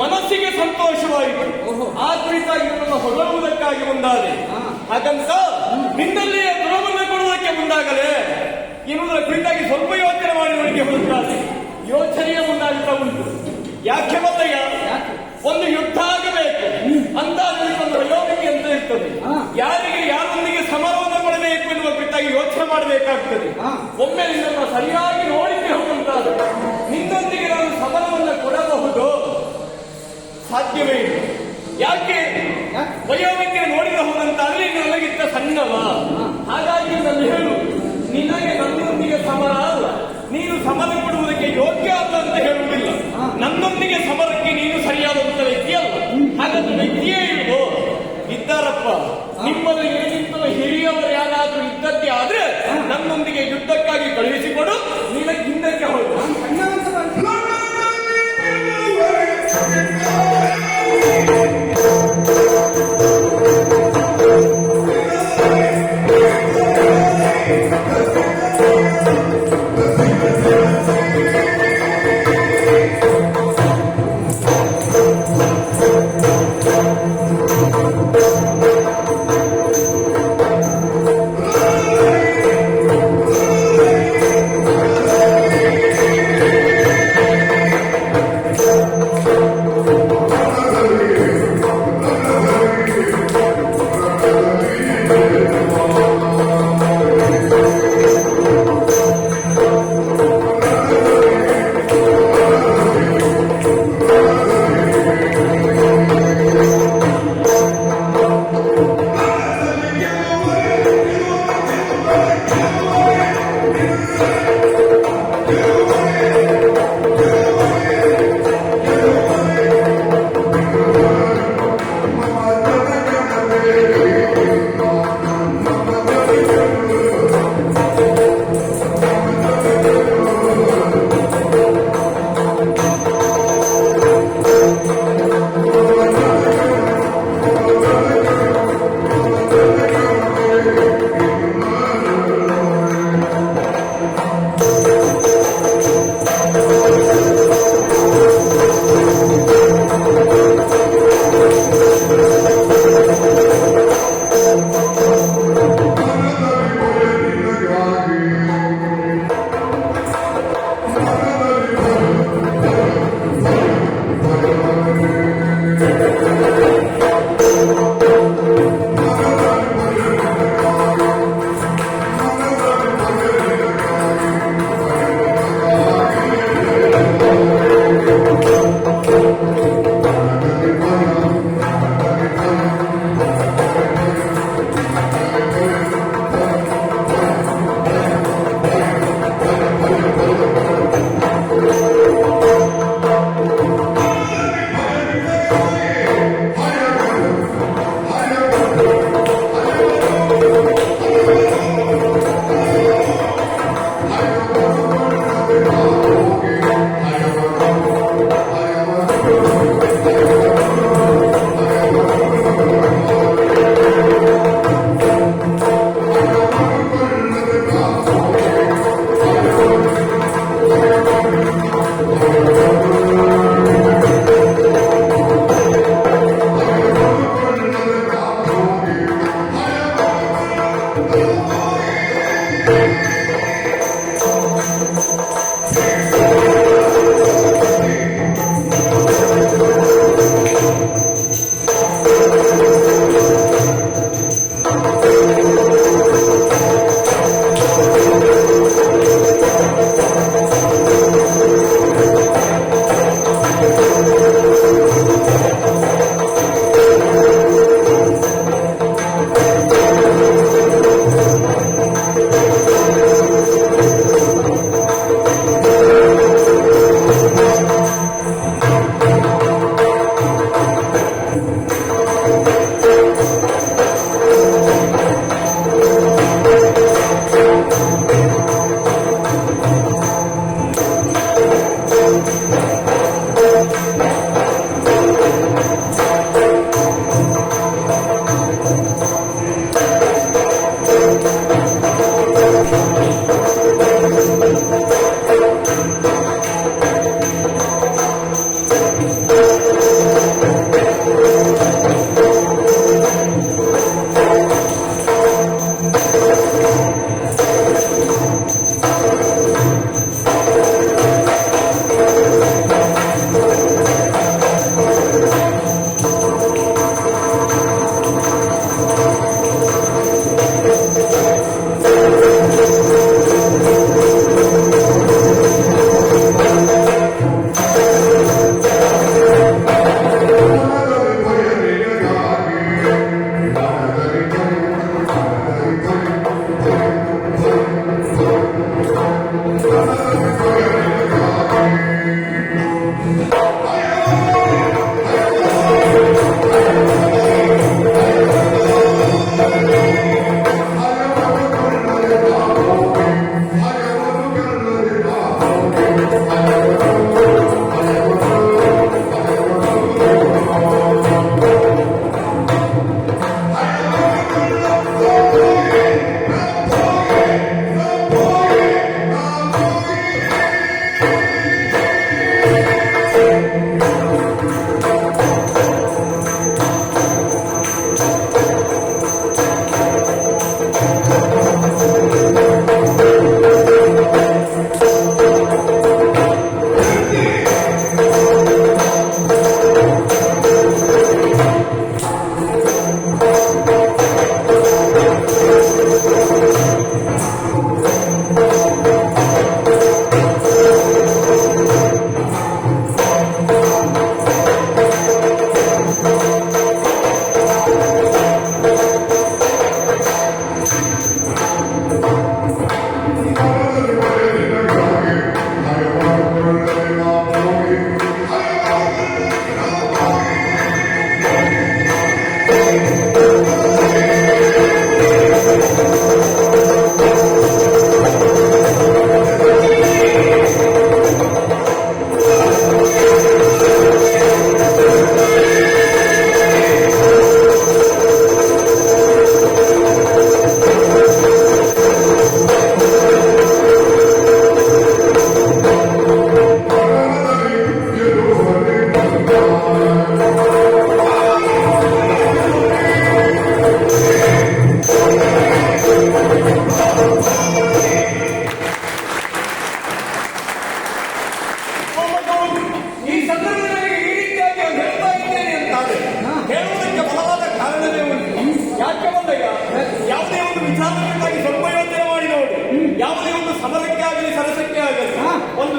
ಮನಸ್ಸಿಗೆ ಸಂತೋಷವಾಯಿತು. ಆ ಕುರಿತಾಗಿ ನನ್ನನ್ನು ಹೊಗಳುವುದಕ್ಕಾಗಿ ಮುಂದಾದೆ. ಹಾಗಂತ ನಿನ್ನಲ್ಲಿಯೇ ದುರವನ್ನು ಕೊಡುವುದಕ್ಕೆ ಮುಂದಾಗಲೇ ಇನ್ನೊಂದರ ಕುರಿತಾಗಿ ಸ್ವಲ್ಪ ಯೋಚನೆ ಮಾಡಿ ನೋಡಿಕೆ ಹೊರಟಾದೆ. ಯೋಚನೆಯ ಮುಂದಾಗುತ್ತಾ ಉಂಟು. ಯಾಕೆ ಬಂದಯ್ಯ? ಒಂದು ಯುದ್ಧ ಆಗಬೇಕು ಅಂತ ಒಂದು ಯೋಗಿಕೆ ಅಂತ ಇರ್ತದೆ. ಯಾರಿಗೆ ಯಾರೊಂದಿಗೆ ಸಮರವನ್ನು ಮಾಡಬೇಕು ಎನ್ನುವ ಕುರಿತಾಗಿ ಯೋಚನೆ ಮಾಡಬೇಕಾಗ್ತದೆ. ಒಮ್ಮೆ ನಿನ್ನನ್ನು ಸರಿಯಾಗಿ ನೋಡಿಕೆ ಹೋಗುವಂತಾದ ನಿನ್ನೊಂದಿಗೆ ನಾನು ಸಮರವನ್ನು ಕೊಡಬಹುದು, ಸಾಧ್ಯವೇ ಇಲ್ಲ. ಯಾಕೆ ವಯೋಮಿಕೆ ನೋಡಿರಬಹುದಂತಾದ್ರೆ ನನಗಿಂತ ಸಣ್ಣವ. ಹಾಗಾಗಿ ನಾನು ಹೇಳು, ನಿನಗೆ ನನ್ನೊಂದಿಗೆ ಸಮರ ಅಲ್ಲ, ನೀನು ಸಮರ ಕೊಡುವುದಕ್ಕೆ ಯೋಗ್ಯ ಅಲ್ಲ ಅಂತ ಹೇಳುವುದಿಲ್ಲ. ನನ್ನೊಂದಿಗೆ ಸಮರಕ್ಕೆ ನೀನು ಸರಿಯಾದಂತ ವ್ಯಕ್ತಿಯಲ್ಲ. ಹಾಗಾದ್ರೆ ವ್ಯಕ್ತಿಯೇ ಇರುವುದು ಇದ್ದಾರಪ್ಪ. ನಿಮ್ಮಲ್ಲಿ ಏನಿಂತಲೂ ಹಿರಿಯವರು ಯಾರಾದ್ರೂ ಇದ್ದದ್ದೇ ಆದ್ರೆ ನನ್ನೊಂದಿಗೆ ಯುದ್ಧಕ್ಕಾಗಿ ಕಳುಹಿಸಿಕೊಡು, ನಿನಗೆ ಹಿಂದಕ್ಕೆ ಹೋಗು.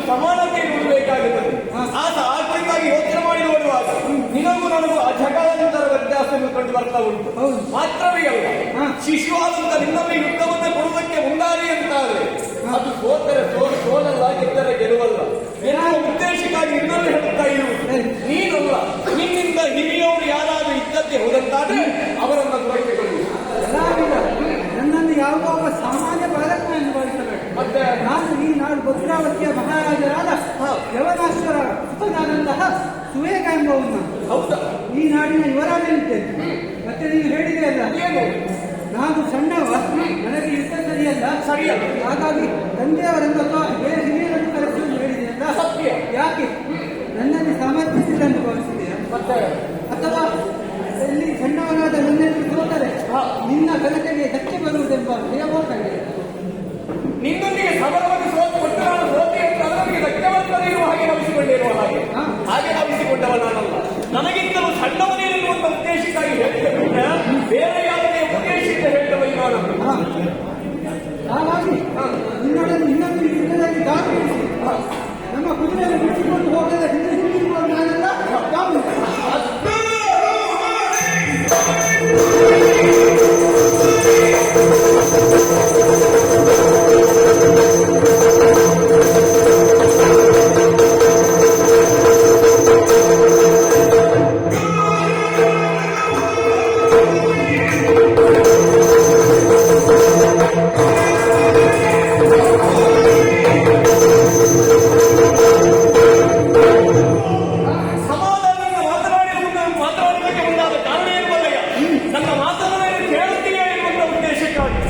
ಸಮಾನತೆ ಇರಬೇಕಾಗುತ್ತದೆ. ಆ ಕುರಿತಾಗಿ ಯೋಚನೆ ಮಾಡಿ ನೋಡುವಾಗ ನಿನಗೂ ನನಗೂ ಅಜಗಂತರ ವ್ಯತ್ಯಾಸವನ್ನು ಕಂಡು ಬರ್ತಾ ಉಂಟು. ಮಾತ್ರವೇ ಅಲ್ಲ, ಶಿಶುವಾದಂತ ನಿನ್ನಲ್ಲಿ ಯುದ್ಧವನ್ನು ಕೊಡುವುದಕ್ಕೆ ಮುಂದಾರಿ ಅಂತಾದ್ರೆ ಅದು ಸೋತರೆ ಸೋಲಲ್ಲ, ಗೆದ್ದರೆ ಗೆಲುವಲ್ಲ ಎನ್ನುವ ಉದ್ದೇಶಕ್ಕಾಗಿ ನಿನ್ನಲ್ಲಿ ಹೇಳುತ್ತಾ ಇರುವುದು. ನೀನಲ್ಲ, ನಿನ್ನಿಂದ ಹಿರಿಯವರು ಯಾರಾದ್ರೂ ಇದ್ದದ್ದೇ ಹೋದಂತಾದ್ರೆ ಅವರನ್ನ ಕೊರತೆಗಳು ನನ್ನನ್ನು ಯಾವುದೋ ಒಬ್ಬ ಸಾಮಾನ್ಯ ಬಾಲಕನನ್ನು ಬಳಸಬೇಕು. ಮತ್ತೆ ನಾನು ಈ ನಾಡು ಭದ್ರಾವತಿಯ ಮಹಾರಾಜರಾದ ಯವನಾಶ್ವರ ಸುತನಾದಂತಹ ಸುವೇಗ ಎಂಬವನ್ನ ಹೌದಾ? ಈ ನಾಡಿನ ಯುವರಾಜನಿದ್ದೇನೆ. ಮತ್ತೆ ನೀನು ಹೇಳಿದೆ ಅಲ್ಲ, ಏನು? ನಾನು ಸಣ್ಣವ, ನನಗೆ ಯುದ್ಧ ಸರಿಯಲ್ಲ, ಹಾಗಾಗಿ ತಂದೆಯವರನ್ನು ಅಥವಾ ಬೇರೆ ಹಿರಿಯರನ್ನು ಕರೆಸಿ ಎಂದು ಹೇಳಿದೆಯಲ್ಲ, ಸತ್ಯ. ಯಾಕೆ ನನ್ನಲ್ಲಿ ಸಾಮರ್ಥ್ಯವಿಲ್ಲ ಎಂದು ಭಾವಿಸಿದೆಯಾ? ಮತ್ತೆ ಅಥವಾ ಇಲ್ಲಿ ಸಣ್ಣವನಾದ ನನ್ನಲ್ಲಿ ಸೋತರೆ ನಿನ್ನ ಕನಕಗೆ ಧಕ್ಕೆ ಬರುವುದೆಂಬ ಭಯವೋ ಕಂಡೆ? ನಿನ್ನೊಂದಿಗೆ ಸಮರವನ್ನು ಸೋತು ನಾನು ಸೋತಿ ಅಂತ ಅವರಿಗೆ ಧಕ್ಕೆ ಬರ್ತದೆ ಇರುವ ಹಾಗೆ ಭಾವಿಸಿಕೊಂಡಿರುವ ಹಾಗೆ ಭಾವಿಸಿಕೊಂಡವ ನಾನಲ್ಲ. ನನಗಿಂತಲೂ ಸಣ್ಣವನೇನೆನ್ನುವಂತ ಉದ್ದೇಶಕ್ಕಾಗಿ ಹೇಳಿದ ಬಿಟ್ಟ ಬೇರೆ ಯಾವುದೇ ಉದ್ದೇಶದಿಂದ ಹೇಳಿದವ ನಾನು. ಹಾಗಾಗಿ ನಿನ್ನೊಡನೆ ಇನ್ನೊಂದು ಯುದ್ಧದಲ್ಲಿ ದಾಖಲಿಸಿ ನಮ್ಮ ಕುದುರೆಯನ್ನು ಬಿಡಿಸಿಕೊಂಡು ಹೋಗದ ಹಿಂದಿರುವ ನಾನೆಲ್ಲ ಕಾವು. ಮಾತನಾಡಲಿಕ್ಕೆ ಮುಂದಾದ ಕಾರಣ ಏನು ಬಲ್ಲಯ್ಯ? ನನ್ನ ಮಾತನಾಡಿ ಕೇಳುತ್ತೀಯ ಎನ್ನುವಂತ ಉದ್ದೇಶಕ್ಕಾಗಿ.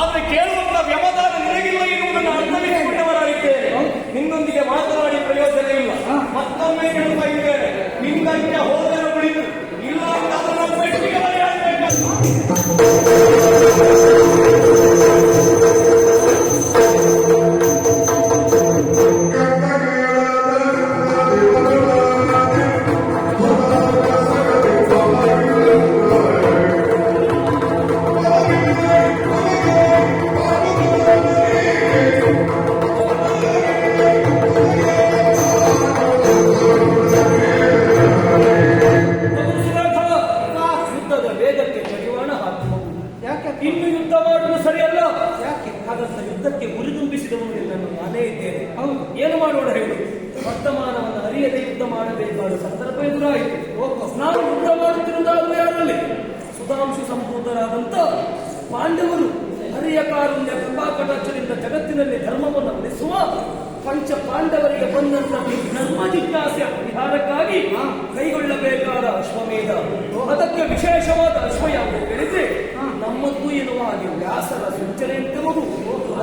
ಆದ್ರೆ ಕೇಳುವಂತ ವ್ಯವಧಾನ ನಿನಗಿಲ್ಲ ಎನ್ನುವುದನ್ನು ಅರ್ಥವಿಸಿಕೊಂಡವರಾಗಿದ್ದೇನೆ. ನಿನ್ನೊಂದಿಗೆ ಮಾತನಾಡಿ ಪ್ರಯೋಜನ ಇಲ್ಲ. ಮತ್ತೊಮ್ಮೆ ಕೇಳ್ತಾ ಇದ್ದೇನೆ, ನಿನ್ನಂತೆ ಹೋದರೆ ಉಳಿದು ಇಲ್ಲ ಅಂತ ಅದನ್ನು ಪೆಟ್ಟಿಗೆ ಬರೆಯಬೇಕು. ಯುದ್ಧದ ವೇಗಕ್ಕೆ ಜಡಿವಾಣ ಹಾಕಬಹುದು. ಯಾಕೆ ಇನ್ನು ಯುದ್ಧ ಮಾಡುವುದು ಸರಿಯಲ್ಲ. ಯಾಕೆ ಹಾಗಂತ ಯುದ್ಧಕ್ಕೆ ಉರಿದುಂಬಿಸಿದವನು ನಾನು ನಾನೇ ಇದ್ದೇನೆ. ಹೌದು. ಏನು ಮಾಡೋಣ ಹೇಳು? ವರ್ತಮಾನವನ್ನು ಅರಿಯದೆ ಯುದ್ಧ ಮಾಡಬೇಕಾದ ಸಂದರ್ಭ ಎದುರಾಯಿತು. ನಾನು ಯುದ್ಧ ಮಾಡುತ್ತಿರುವುದಾದರೂ ಯಾರಲ್ಲಿ? ಸುಧಾಂಶು ಸಂಭೂತರಾದಂತ ಪಾಂಡವರು ಹರಿಯ ಕಾರುಣ್ಯ ಕೃಪಾಕಟಾಕ್ಷದಿಂದ ಜಗತ್ತಿನಲ್ಲಿ ಧರ್ಮವನ್ನು ಉಳಿಸುವ ಪಂಚ ಪಾಂಡವರಿಗೆ ಬಂದಂತಹ ಧರ್ಮ ಜಿಜ್ಞಾಸೆಯ ಪರಿಹಾರಕ್ಕಾಗಿ ಕೈಗೊಳ್ಳಬೇಕಾದ ಅಶ್ವಮೇಧ, ಅದಕ್ಕೆ ವಿಶೇಷವಾದ ಅಶ್ವಯಾಗ ಹೇಳಿದ್ರೆ ನಮ್ಮದ್ದು ಎನ್ನುವ ಹಾಗೆ ವ್ಯಾಸರ ಸೂಚನೆ ಎಂತೆಂಬುದು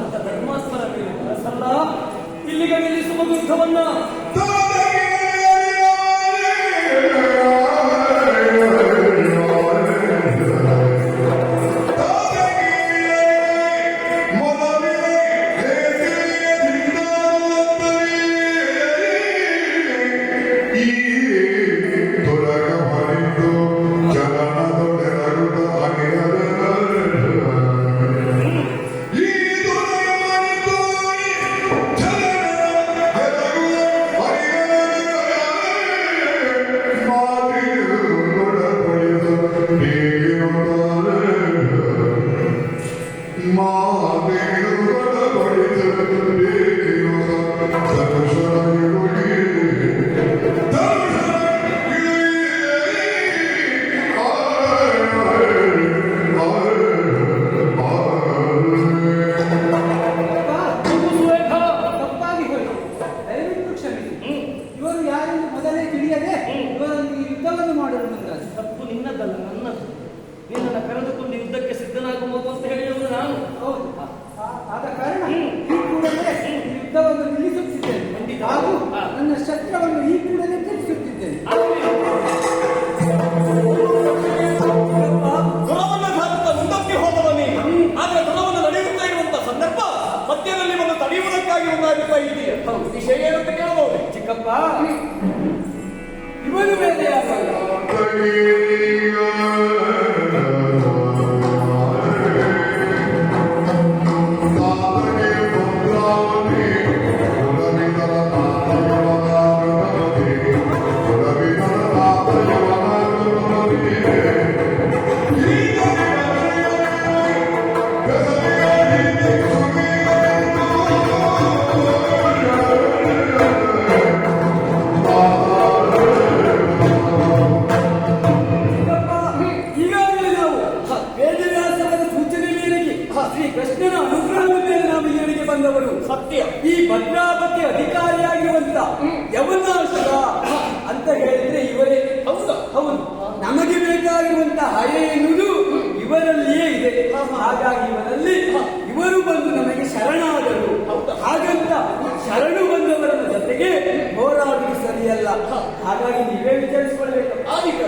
ಅಂತ ಧರ್ಮಾಸ್ಪರ ಮೇಲೆ ಬಳಸಲ್ಲ. ಇಲ್ಲಿಗೆ ನಿಲ್ಲಿಸುವ ಯುದ್ಧವನ್ನ ತಪ್ಪಾಗಿ ಹೋಯಿತು, ದಯವಿಟ್ಟು ಕ್ಷಮಿಸಿ. ಇವರು ಯಾರೆಂದು ಮೊದಲೇ ತಿಳಿಯದೆ ಇವರೊಂದಿಗೆ ಯುದ್ಧವನ್ನು ಮಾಡಲು ಮುಂದಾದ. ತಪ್ಪು ನಿನ್ನದಲ್ಲ, ನನ್ನದು. ನಿನ್ನನ್ನು ಕರೆದುಕೊಂಡು ಯುದ್ಧಕ್ಕೆ ಸಿದ್ಧನಾಗುವುದು ಅಂತ ಹೇಳಿದವನು ನಾನು. ಹೌದು. ಆದ ಕಾರಣ ಈ ಕೂಡಲೇ ಈ ಯುದ್ಧವನ್ನು ನಿಲ್ಲಿಸುತ್ತಿದ್ದೇನೆ ಹಾಗೂ ನನ್ನ ಶಸ್ತ್ರವನ್ನು ಈ ಕೂಡಲೇ ತಿಳಿಸುತ್ತಿದ್ದೇನೆ. ಗುಣವನ್ನು ಸಾಧುತ್ತಾ ಮುಂದಕ್ಕೆ ಹೋದವ ನೀನು. ಆದ್ರೆ ಗುಣವನ್ನು ನಡೆಯುತ್ತಾ ಇರುವಂತ ಸಂದರ್ಭ ಮಧ್ಯದಲ್ಲಿ ಒಂದು ತಡೆಯುವುದಕ್ಕಾಗಿ ಒಂದಾಗುತ್ತಾ ಇದೆಯಾ? ವಿಷಯ ಏನಂತ ಕೇಳಬಹುದು ಚಿಕ್ಕಪ್ಪ. ಇವನು ಮೇಲೆ ಯವನಾಸುರ ಅಂತ ಹೇಳಿದ್ರೆ ಇವರೇ. ಹೌದಾ? ಹೌದು, ನಮಗೆ ಬೇಕಾಗಿರುವಂತಹ ಹಯೆ ಎನ್ನುವುದು ಇವರಲ್ಲಿಯೇ ಇದೆ. ಹಾಗಾಗಿ ಇವರು ಬಂದು ನಮಗೆ ಶರಣಾದರು. ಹಾಗಂತ ಶರಣು ಬಂದವರ ಜೊತೆಗೆ ಹೋರಾಡುವುದು ಸರಿಯಲ್ಲ. ಹಾಗಾಗಿ ನೀವೇ ವಿಚಾರಿಸಿಕೊಳ್ಬೇಕು. ಆದಿಕ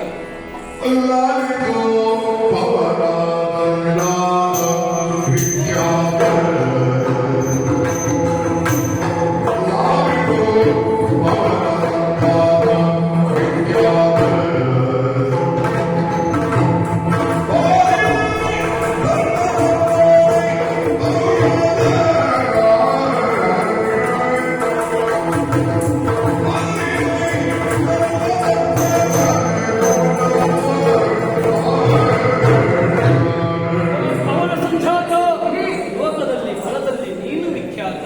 ಅವನ ಸಂಜಾತ ಲೋಕದಲ್ಲಿ ಫಲದಲ್ಲಿ ನೀನು ವಿಖ್ಯಾತ.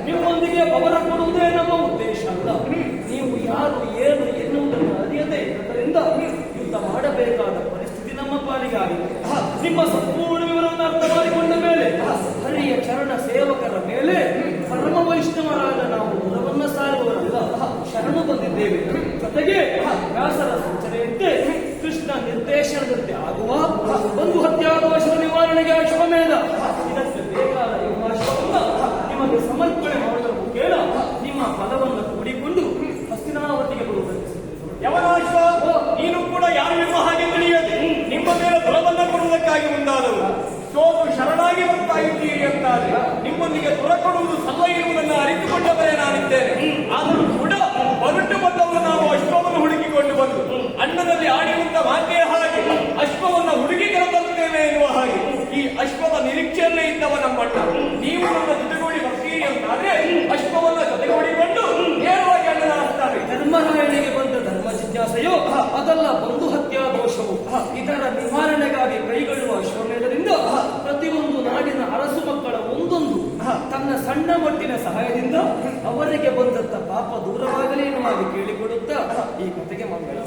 ನಿಮ್ಮೊಂದಿಗೆ ಪವನ ಕೊಡುವುದೇ ನಮ್ಮ ಉದ್ದೇಶ ಅಲ್ಲ. ನೀವು ಯಾರು ಏನು ಎನ್ನುವುದನ್ನು ಅರಿಯದೆ ಇರುವುದರಿಂದ ಯುದ್ಧ ಮಾಡಬೇಕಾದ ಪರಿಸ್ಥಿತಿ ನಮ್ಮ ಪಾಲಿಗಾಗಿದೆ. ನಿಮ್ಮ ಸಂಪೂರ್ಣ ವಿವರವನ್ನು ಅರ್ಥ ಮಾಡಿಕೊಂಡ ಮೇಲೆ ಹರಿಯ ಚರಣ ಸೇವಕರ ಮೇಲೆ ಪರಮ ವೈಷ್ಣವರಾದ ನಾವು ಗುಣವನ್ನ ಸಾರುವವರಲ್ಲ, ಶರಣು ಬಂದಿದ್ದೇವೆ. ಜೊತೆಗೆ ವ್ಯಾಸರ ಸೂಚನೆಯಂತೆ ಕೃಷ್ಣ ನಿರ್ದೇಶನದಂತೆ ಆಗುವ ಒಂದು ಹತ್ಯಾದೋಷದ ನಿವಾರಣೆಗೆ ಅಶ್ವಮೇಧ, ಇದಕ್ಕೆ ಬೇಕಾದ ಅಶ್ವವನ್ನ ನಿಮಗೆ ಸಮರ್ಪಣೆ ಮಾಡುವ ಮುಖೇನ ನಿಮ್ಮ ಫಲವನ್ನು ಕೂಡಿಕೊಂಡು ಹಸ್ತಿನಾವತಿಗೆ ಬರುವುದಕ್ಕೆ ಯವನಾಶ್ವ, ನೀನು ಕೂಡ ಯಾರು ಎನ್ನುವ ಹಾಗೆ ತಿಳಿಯದೆ ನಿಮ್ಮ ಮೇಲೆ ಬಲವನ್ನ ಕೊಡುವುದಕ್ಕಾಗಿ ಮುಂದಾದವರು ಸೋತು ಶರಣಾಗಿ ಬರ್ತಾ ಇದ್ದೀರಿ ಅಂತಾದ್ರೆ ನಿಮ್ಮೊಂದಿಗೆ ಕೊಡುವುದು ಸಲ್ಲ ಇರುವುದನ್ನು ಅರಿತುಕೊಂಡವರೇ ನಾನಿದ್ದೇನೆ. ಆದರೂ ಕೂಡ ಹೊರಟು ಬಂದವರು ನಾವು ಅಶ್ವವನ್ನು ಹುಡುಕಿಕೊಂಡು ಬಂದು ಅಣ್ಣನಲ್ಲಿ ಆಡಿರುವಂತ ಮಾತೇ ಹಾಗೆ ಅಶ್ವವನ್ನು ಹುಡುಕಿ ಕರೆತರುತ್ತೇವೆ ಎನ್ನುವ ಹಾಗೆ ಈ ಅಶ್ವದ ನಿರೀಕ್ಷೆಯಲ್ಲೇ ಇದ್ದವ ನಮ್ಮಣ್ಣ. ನೀವು ನನ್ನ ಜೊತೆಗೂಡಿ ಬರ್ತೀರಿ ಅಂತಾದ್ರೆ ಅಶ್ವವನ್ನ ಜೊತೆಗೂಡಿಕೊಂಡು ನೇರವಾಗಿ ಅಣ್ಣನ ಆಗ್ತಾರೆ. ಧರ್ಮರಾಯಣಿಗೆ ಬಂದ ಧರ್ಮ ಜಿಜ್ಞಾಸೆಯೋ ಅದಲ್ಲ ಬಂಧು ಹತ್ಯಾ ದೋಷವು. ಇದರ ನಿವಾರಣೆಗಾಗಿ ಕೈಗೊಳ್ಳುವ ಅಶ್ವಮೇಧದಿಂದ ಪ್ರತಿಯೊಂದು ನಾಡಿನ ಅರಸು ಮಕ್ಕಳ ಒಂದೊಂದು ತನ್ನ ಸಣ್ಣ ಮಟ್ಟಿನ ಸಹಾಯದಿಂದ ಅವರಿಗೆ ಬಂದಂತ ಪಾಪ ದೂರವಾಗಲಿ ಎನ್ನುವ ಹಾಗೆ ಕೇಳಿಕೊಡುತ್ತಾ ಈ ಕಥೆಗೆ ಮಂಗಳ.